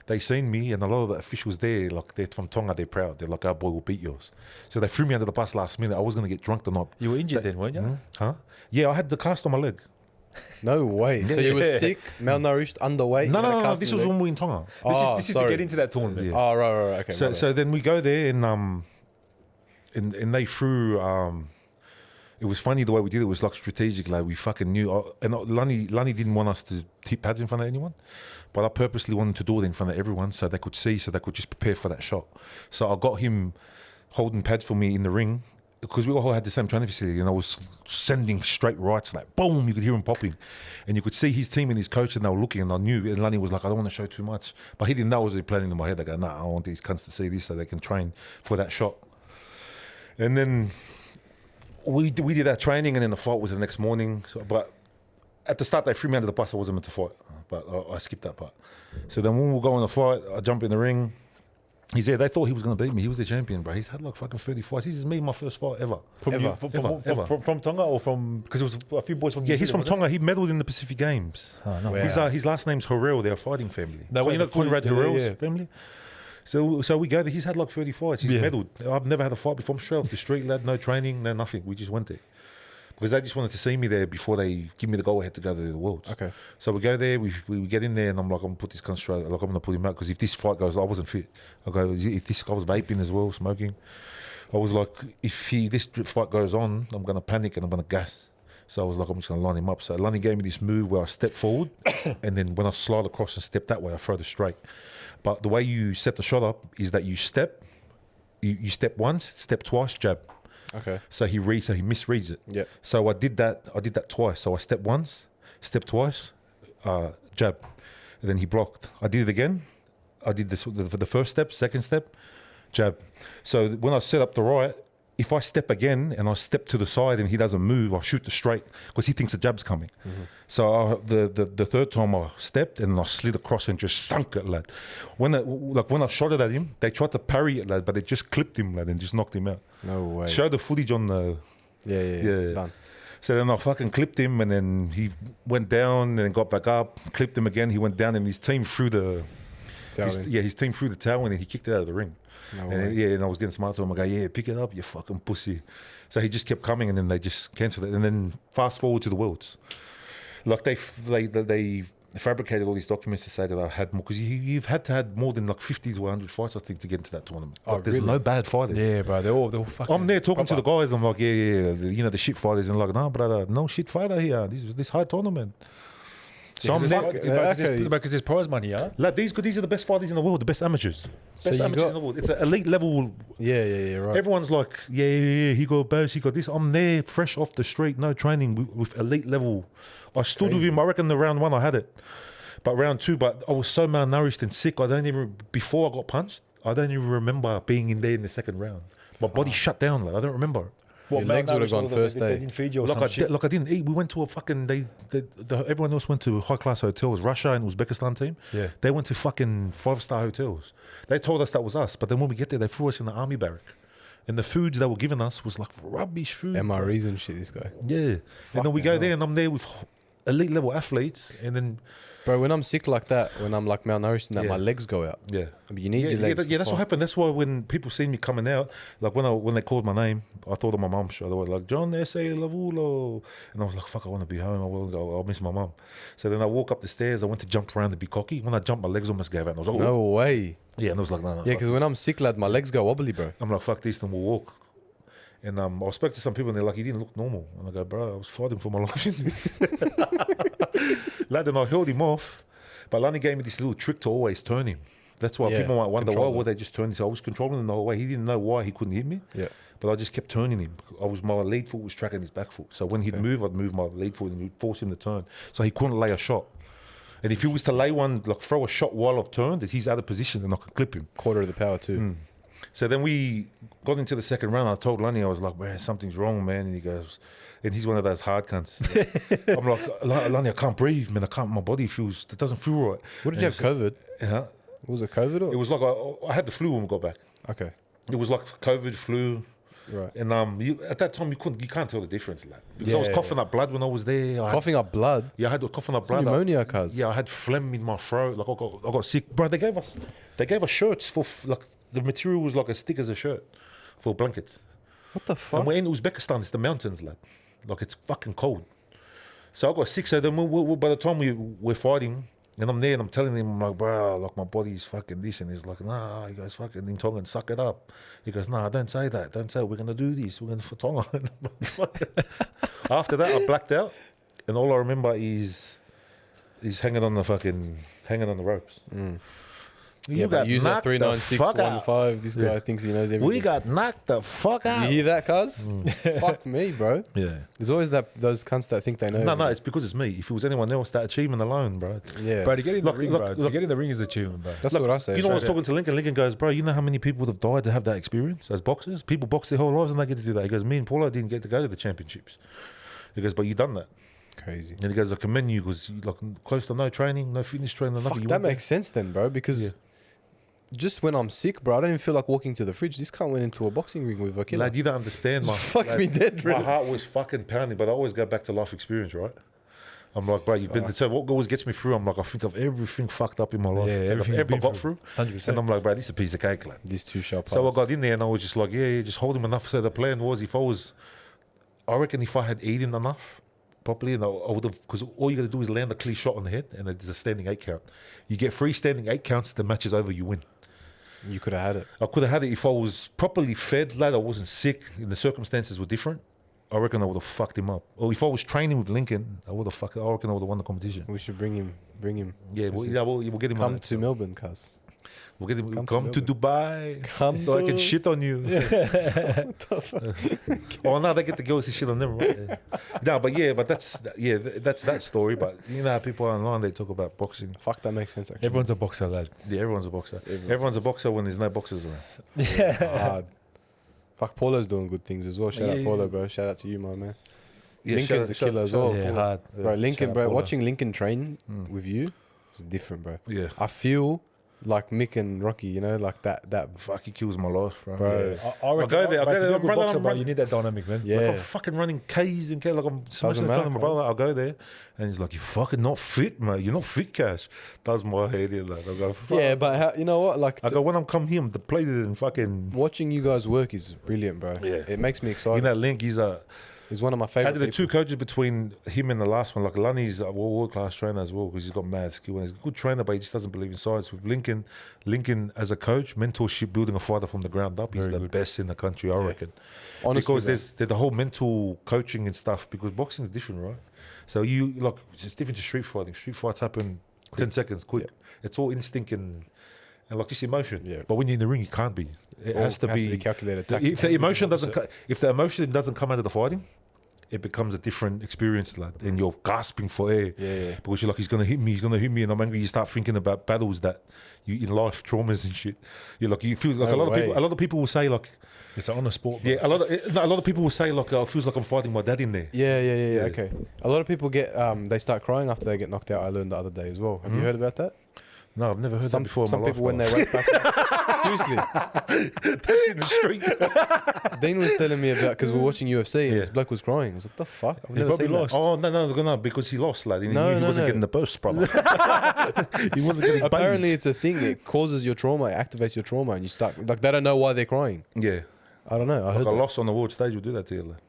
they seen me, and a lot of the officials there, like, they're from Tonga, they're proud. They're like, our boy will beat yours. So they threw me under the bus last minute. I was going to get drunk the night. You were injured then, weren't you? Huh? Yeah, I had the cast on my leg. No way. So you were sick, malnourished, underweight. No. This was when we were in Tonga. This is to get into that tournament. Yeah. Oh, right. Okay. So then we go there, and they threw. It was funny the way we did it. Was like strategic. Like, we fucking knew. And Lunny didn't want us to hit pads in front of anyone, but I purposely wanted to do it in front of everyone so they could see, so they could just prepare for that shot. So I got him holding pads for me in the ring, because we all had the same training facility, and I was sending straight rights, like boom, you could hear him popping, and you could see his team and his coach, and they were looking, and I knew. And Lunny was like, I don't want to show too much, but he didn't know I was planning in my head. I go, nah, I want these cunts to see this so they can train for that shot. And then we did that training, and then the fight was the next morning. So, but at the start, they threw me under the bus. I wasn't meant to fight, but I skipped that part. So then when we go on the fight, I jump in the ring. He's there. They thought he was going to beat me. He was the champion, bro. He's had like fucking 30 fights. This is me, my first fight ever. From Tonga, or from, because it was a few boys from New Yeah, he's from Zealand, Tonga. He medalled in the Pacific Games. wasn't he? Wow. His last name's Harrell. They're a fighting family. No, So, wait, you know the full- Conrad yeah, Harrell's yeah. family? So we go there. He's had like 30 fights. He's Yeah. medalled. I've never had a fight before. I'm straight off the street, lad. No training, no nothing. We just went there. Because they just wanted to see me there before they give me the go-ahead to go to the Worlds. Okay. So we go there, we get in there, and I'm like, I'm going to put this cunt straight. Like, I'm going to put him out, because if this fight goes, I wasn't fit. I go, if this guy was vaping as well, smoking, I was like, if this fight goes on, I'm going to panic and I'm going to gas. So I was like, I'm just going to line him up. So Lonnie gave me this move where I step forward, and then when I slide across and step that way, I throw the straight. But the way you set the shot up is that you step once, step twice, jab. Okay. So he misreads it. Yeah. So I did that twice. So I step once, step twice, jab. And then he blocked. I did it again. I did this the first step, second step, jab. So when I set up the right, if I step again and I step to the side and he doesn't move, I shoot the straight because he thinks the jab's coming. So the third time I stepped and I slid across and just sunk it, lad. When I shot it at him, they tried to parry it, lad, but it just clipped him, lad, and just knocked him out. No way. Show the footage on the... Yeah. Done. So then I fucking clipped him, and then he went down and then got back up, clipped him again, he went down, and his team threw the... his team threw the towel in and he kicked it out of the ring. No and way. and I was getting smart to him. I go, yeah, pick it up, you fucking pussy. So he just kept coming, and then they just cancelled it. And then fast forward to the Worlds. Like they fabricated all these documents to say that I had more, because you've had to have more than like 50 to 100 fights, I think, to get into that tournament. Oh, Like, there's really? no bad fighters. Yeah, bro. They're all fucking. I'm there talking to the proper. guys. I'm like, yeah, the shit fighters, and like, no, brother, no shit fighter here. This high tournament. So I'm there. Because there's prize money, yeah. Like, these are the best fighters in the world, the best amateurs. So Best you amateurs got- in the world. It's an elite level. Yeah, right. Everyone's like, yeah, he got bash, he got this. I'm there, fresh off the street, no training, with elite level. I stood with him. I reckon the round one I had it, but round two, but I was so malnourished and sick. Before I got punched, I don't even remember being in there in the second round. My body shut down. Like, I don't remember. Your legs would have gone first, They eh? didn't feed you or Like some shit. I didn't eat. We went to a fucking. Everyone else went to high class hotels. Russia and Uzbekistan team. Yeah. They went to fucking 5-star hotels. They told us that was us, but then when we get there, they threw us in the army barrack, and the foods they were giving us was like rubbish food. MREs and shit, this guy. Yeah. And then we go there, and I'm there with elite level athletes, and then Bro, when I'm sick like that, when I'm like malnourished and that, Yeah. my legs go out. yeah. I mean, you need your legs. that's what happened. That's why when people see me coming out, like when they called my name, I thought of my mum. They were like, John S.A. Lavulo. And I was like, fuck, I want to be home. I'll miss my mum. So then I walk up the stairs. I went to jump around to be cocky. When I jumped, my legs almost gave out. And I was like, No way. yeah. And I was like, no. Yeah, fuck because when this. I'm sick, lad, my legs go wobbly, bro. I'm like, fuck this, and we'll walk. And I spoke to some people, and they're like, you didn't look normal. And I go, bro, I was fighting for my life. Lad, and I held him off. But Lonnie gave me this little trick to always turn him. That's why Yeah, people might wonder, control why them. would they just turn him? So I was controlling him the whole way. He didn't know why he couldn't hit me. Yeah. But I just kept turning him. My lead foot was tracking his back foot. So when he'd move, I'd move my lead foot and force him to turn. So he couldn't lay a shot. And if he was to lay one, like throw a shot while I've turned, he's out of position and I could clip him. Quarter of the power, too. So then we got into the second round. I told Lonnie, I was like, man, something's wrong, man. And he goes, and he's one of those hard cunts. I'm like, Lonnie, I can't breathe, man. My body it doesn't feel right. What did you have, COVID? Yeah. Was it COVID or? It was like, I had the flu when we got back. Okay. It was like COVID, flu. Right. And at that time, you can't tell the difference, lad. Because I was Yeah, coughing up blood when I was there. Coughing up blood? I had coughing up blood. Pneumonia, cuz. Yeah, I had phlegm in my throat. Like I got sick, bro. They gave us shirts for like the material was like as thick as a shirt for blankets. What the And fuck? we're in Uzbekistan. It's the mountains, lad. Like it's fucking cold. So I got sick. So then by the time we're fighting, and I'm there and I'm telling him, I'm like, bro, like my body's fucking this, and he's like, nah. He goes, fucking in Tonga, suck it up. He goes, nah, don't say that. Don't say it. We're gonna do this. We're gonna for Tonga. After that, I blacked out, and all I remember is hanging on the ropes. Yeah, but use that knocked the fuck out. 39615. This guy thinks he knows everything. We got knocked the fuck out. You hear that, cuz? Fuck me, bro. Yeah. There's always those cunts that think they know. No, it's because it's me. If it was anyone else, that achievement alone, bro. Yeah. Bro, to get in the ring, look, bro. To get in the ring is achievement, bro. That's what I say. You know, I was straight talking to Lincoln. Lincoln goes, bro, you know how many people would have died to have that experience as boxers? People box their whole lives and they get to do that. He goes, me and Paula didn't get to go to the championships. He goes, but you done that. up. Crazy. And he goes, I commend you because you like close to no training, no fitness training, nothing. Fuck, You that went there. makes sense then, bro. Because just when I'm sick, bro, I don't even feel like walking to the fridge. This cunt went into a boxing ring with a killer. Lad, you don't understand, man. Fuck me dead, My bro. heart was fucking pounding, but I always go back to life experience, right? I'm like, bro, you've been. So what always gets me through? I'm like, I think of everything fucked up in my life Yeah, that I've everything you've ever been got through. through. 100%. And I'm like, bro, this is a piece of cake, lad. These two shall pass. So I got in there and I was just like, yeah, just hold him enough. So the plan was, I reckon if I had eaten enough properly, and I would have, because all you got to do is land a clear shot on the head, and it's a standing 8 count. You get 3 standing 8 counts, the match is over, you win. You could have had it. I could have had it if I was properly fed, lad. I wasn't sick, and the circumstances were different. I reckon I would have fucked him up. Or if I was training with Lincoln, I reckon I would have won the competition. We should bring him. Yeah, we'll get him. Come to Melbourne, cuz. We'll get him. Come Come to to Dubai. Come so I can to- shit on you. Oh no, they get the girls to shit on them, right? No, but that's that story. But you know, how people online they talk about boxing. Fuck, that makes sense. Actually. Everyone's a boxer, lad. Yeah, everyone's a boxer. Everyone's a boxer when there's no boxers around. Hard. Fuck, Paulo's doing good things as well. Shout out Yeah, Paulo, yeah. bro. Shout out to you, my man. Yeah, Lincoln's a killer as well. Yeah, hard. Bro, Lincoln, Shout out bro. Paulo. Watching Lincoln train with you is different, bro. Yeah. I feel like Mick and Rocky, you know, like that. Fuck, he kills my life, bro. Bro. I reckon, go there, I'll mate, go to there, be a good brother, boxer, I'm bro, run- you need that dynamic, man. Yeah. Like I'm fucking running K's and K, like I'm smashing matter, telling my brother, I'll go there. And he's like, you fucking not fit, mate. You're not fit, Cash. Does my head in, like, I go, fuck. Yeah, but how, you know what? Like, I go, when I'm come here, I'm depleted and fucking... watching you guys work is brilliant, bro. Yeah. It makes me excited. You know, Link, he's a... He's one of my Out favorite of the people. two coaches between him and the last one, like Lunny's a world-class trainer as well because he's got mad skill and he's a good trainer, but he just doesn't believe in science. With Lincoln as a coach, mentorship, building a fighter from the ground up, he's Very the good. best in the country, I reckon. Honestly, Because bro. there's the whole mental coaching and stuff. Because boxing is different, right? So you like it's different to street fighting. Street fights happen 10 seconds, quick. It's all instinct and like just emotion. Yeah. But when you're in the ring, you can't be. It has to be calculated. if the emotion doesn't come out of the fighting, it becomes a different experience, lad. And you're gasping for air. Yeah. Because you're like, he's gonna hit me, and I'm angry. You start thinking about battles that you in life, traumas and shit. You're like, you feel like No a way. lot of people will say like, It's an honor sport, bro. yeah, a lot of people will say like, oh, it feels like I'm fighting my dad in there. Yeah. Okay. A lot of people get they start crying after they get knocked out. I learned the other day as well. Have you heard about that? No, I've never heard that before. Some in my people life, when they wake back. Seriously, in the street. Dean was telling me about because we're watching UFC and Yeah. this bloke was crying. I was like, "The fuck? I've He never probably seen that." lost. Oh no, because he lost, lad. He No, knew he no, wasn't no. getting the burst, brother. He wasn't getting Apparently, banged. it's a thing. It causes your trauma. It activates your trauma, and you start like they don't know why they're crying. Yeah, I don't know. I like heard a that. loss on the world stage will do that to you, lad.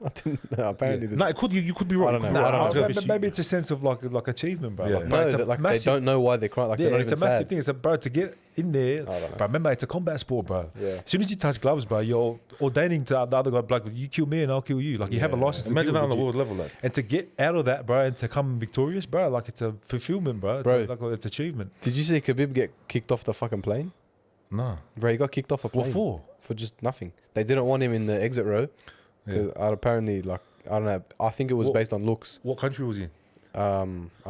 I didn't know. Apparently, Yeah. there's- No, it could you could be wrong. I don't know. You could be I don't wrong. know. It's gotta be Maybe it's a sense of like achievement, bro. Yeah. Like, no, bro, it's a that, like massive, they don't know why they cry. Like Yeah, they're not it's even a massive sad. thing. It's a bro to get in there. I don't know. But remember, it's a combat sport, bro. Yeah. As soon as you touch gloves, bro, you're ordaining to the other guy, like, you kill me and I'll kill you. Like, you have a Yeah. license to Imagine kill. that on the legit. world level, lad. And to get out of that, bro, and to come victorious, bro, like it's a fulfillment, bro. It's Bro. it's achievement. Did you see Khabib get kicked off the fucking plane? No. Bro, he got kicked off a plane. What for? For just nothing. They didn't want him in the exit row. Because apparently, like, I don't know. I think it was What- based on looks. What country was he? I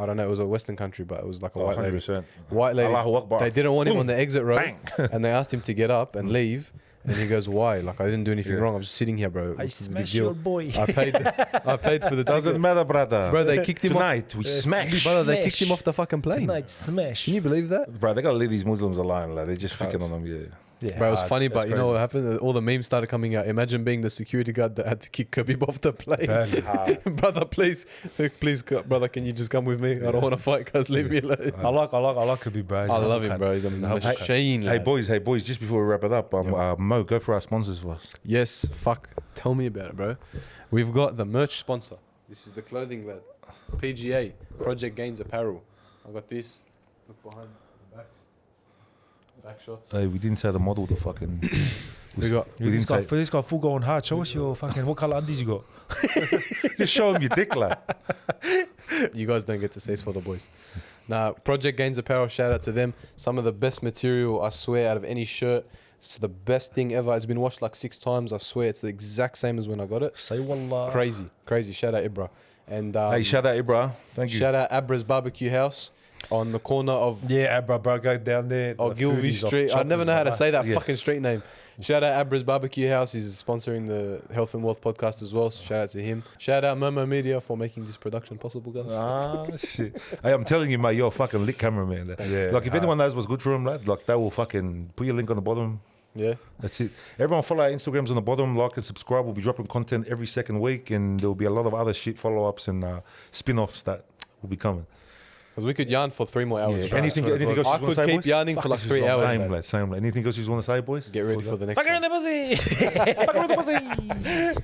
don't know. It was a Western country, but it was like a Oh, white lady. 100%. White lady. Allahu Akbar. They didn't want him Boom. on the exit row, Bang. and they asked him to get up and leave. And he goes, "Why? Like I didn't do anything Yeah. wrong. I was just sitting here, bro. I What's the big smash deal? your boy. I paid for the Doesn't ticket. matter, brother. Bro, they kicked him off. Tonight we smash. Brother, they kicked Smash. him off the fucking plane. Tonight, smash. Can you believe that? Bro, they gotta leave these Muslims alone, lad. They're just freaking Facts. on them, yeah. Yeah, Bro, it was hard. funny, That's but you know crazy. what happened? All the memes started coming out. Imagine being the security guard that had to kick Khabib off the plane. Badly. Brother, please, brother, can you just come with me? I don't want to fight, cuz leave me alone. I like Khabib, bro. He's I a love humble him, cunt. bro. He's a He's humble cunt. machine. Hey lad. boys, just before we wrap it up, Mo, go for our sponsors for us. Yes, fuck. Tell me about it, bro. We've got the merch sponsor. This is the clothing lad. PGA, Project Gains Apparel. I got this. Look behind the back. Back shots. Hey, we didn't say the model, the fucking. We got. We didn't say. This guy full going hard. Show us your fucking, what colour undies you got? Just show him your dick, lad. You guys don't get to say it's for the boys. Nah, Project Gains Apparel, shout out to them. Some of the best material, I swear, out of any shirt. It's the best thing ever. It's been washed like 6 times. I swear it's the exact same as when I got it. Say wallah. Crazy. Shout out Ibra. And Hey, shout out, Ibra. Thank you. shout out Abra's Barbecue House on the corner of Yeah, bro, go down there. Gilvey Street. I never know how to say that Yeah. fucking street name. Shout out Abra's Barbecue House. He's sponsoring the Health and Wealth podcast as well. So shout out to him. Shout out Momo Media for making this production possible, guys. Ah, shit. Hey, I'm telling you, mate, you're a fucking lit cameraman. Lad. Yeah, Like, if anyone knows what's good for him, lad, like, they will fucking put your link on the bottom. Yeah. That's it. Everyone follow our Instagrams on the bottom, like and subscribe. We'll be dropping content every second week, and there'll be a lot of other shit follow-ups and spin-offs that will be coming. Because we could yarn for 3 more hours. Yeah. straight. Anything else you I want to could say, keep boys? yarning for like 3 hours. Same, lad. lad. Same, lad. Anything else you want to say, boys? Get ready for the next Fuck her in one. the pussy. Fuck with the pussy.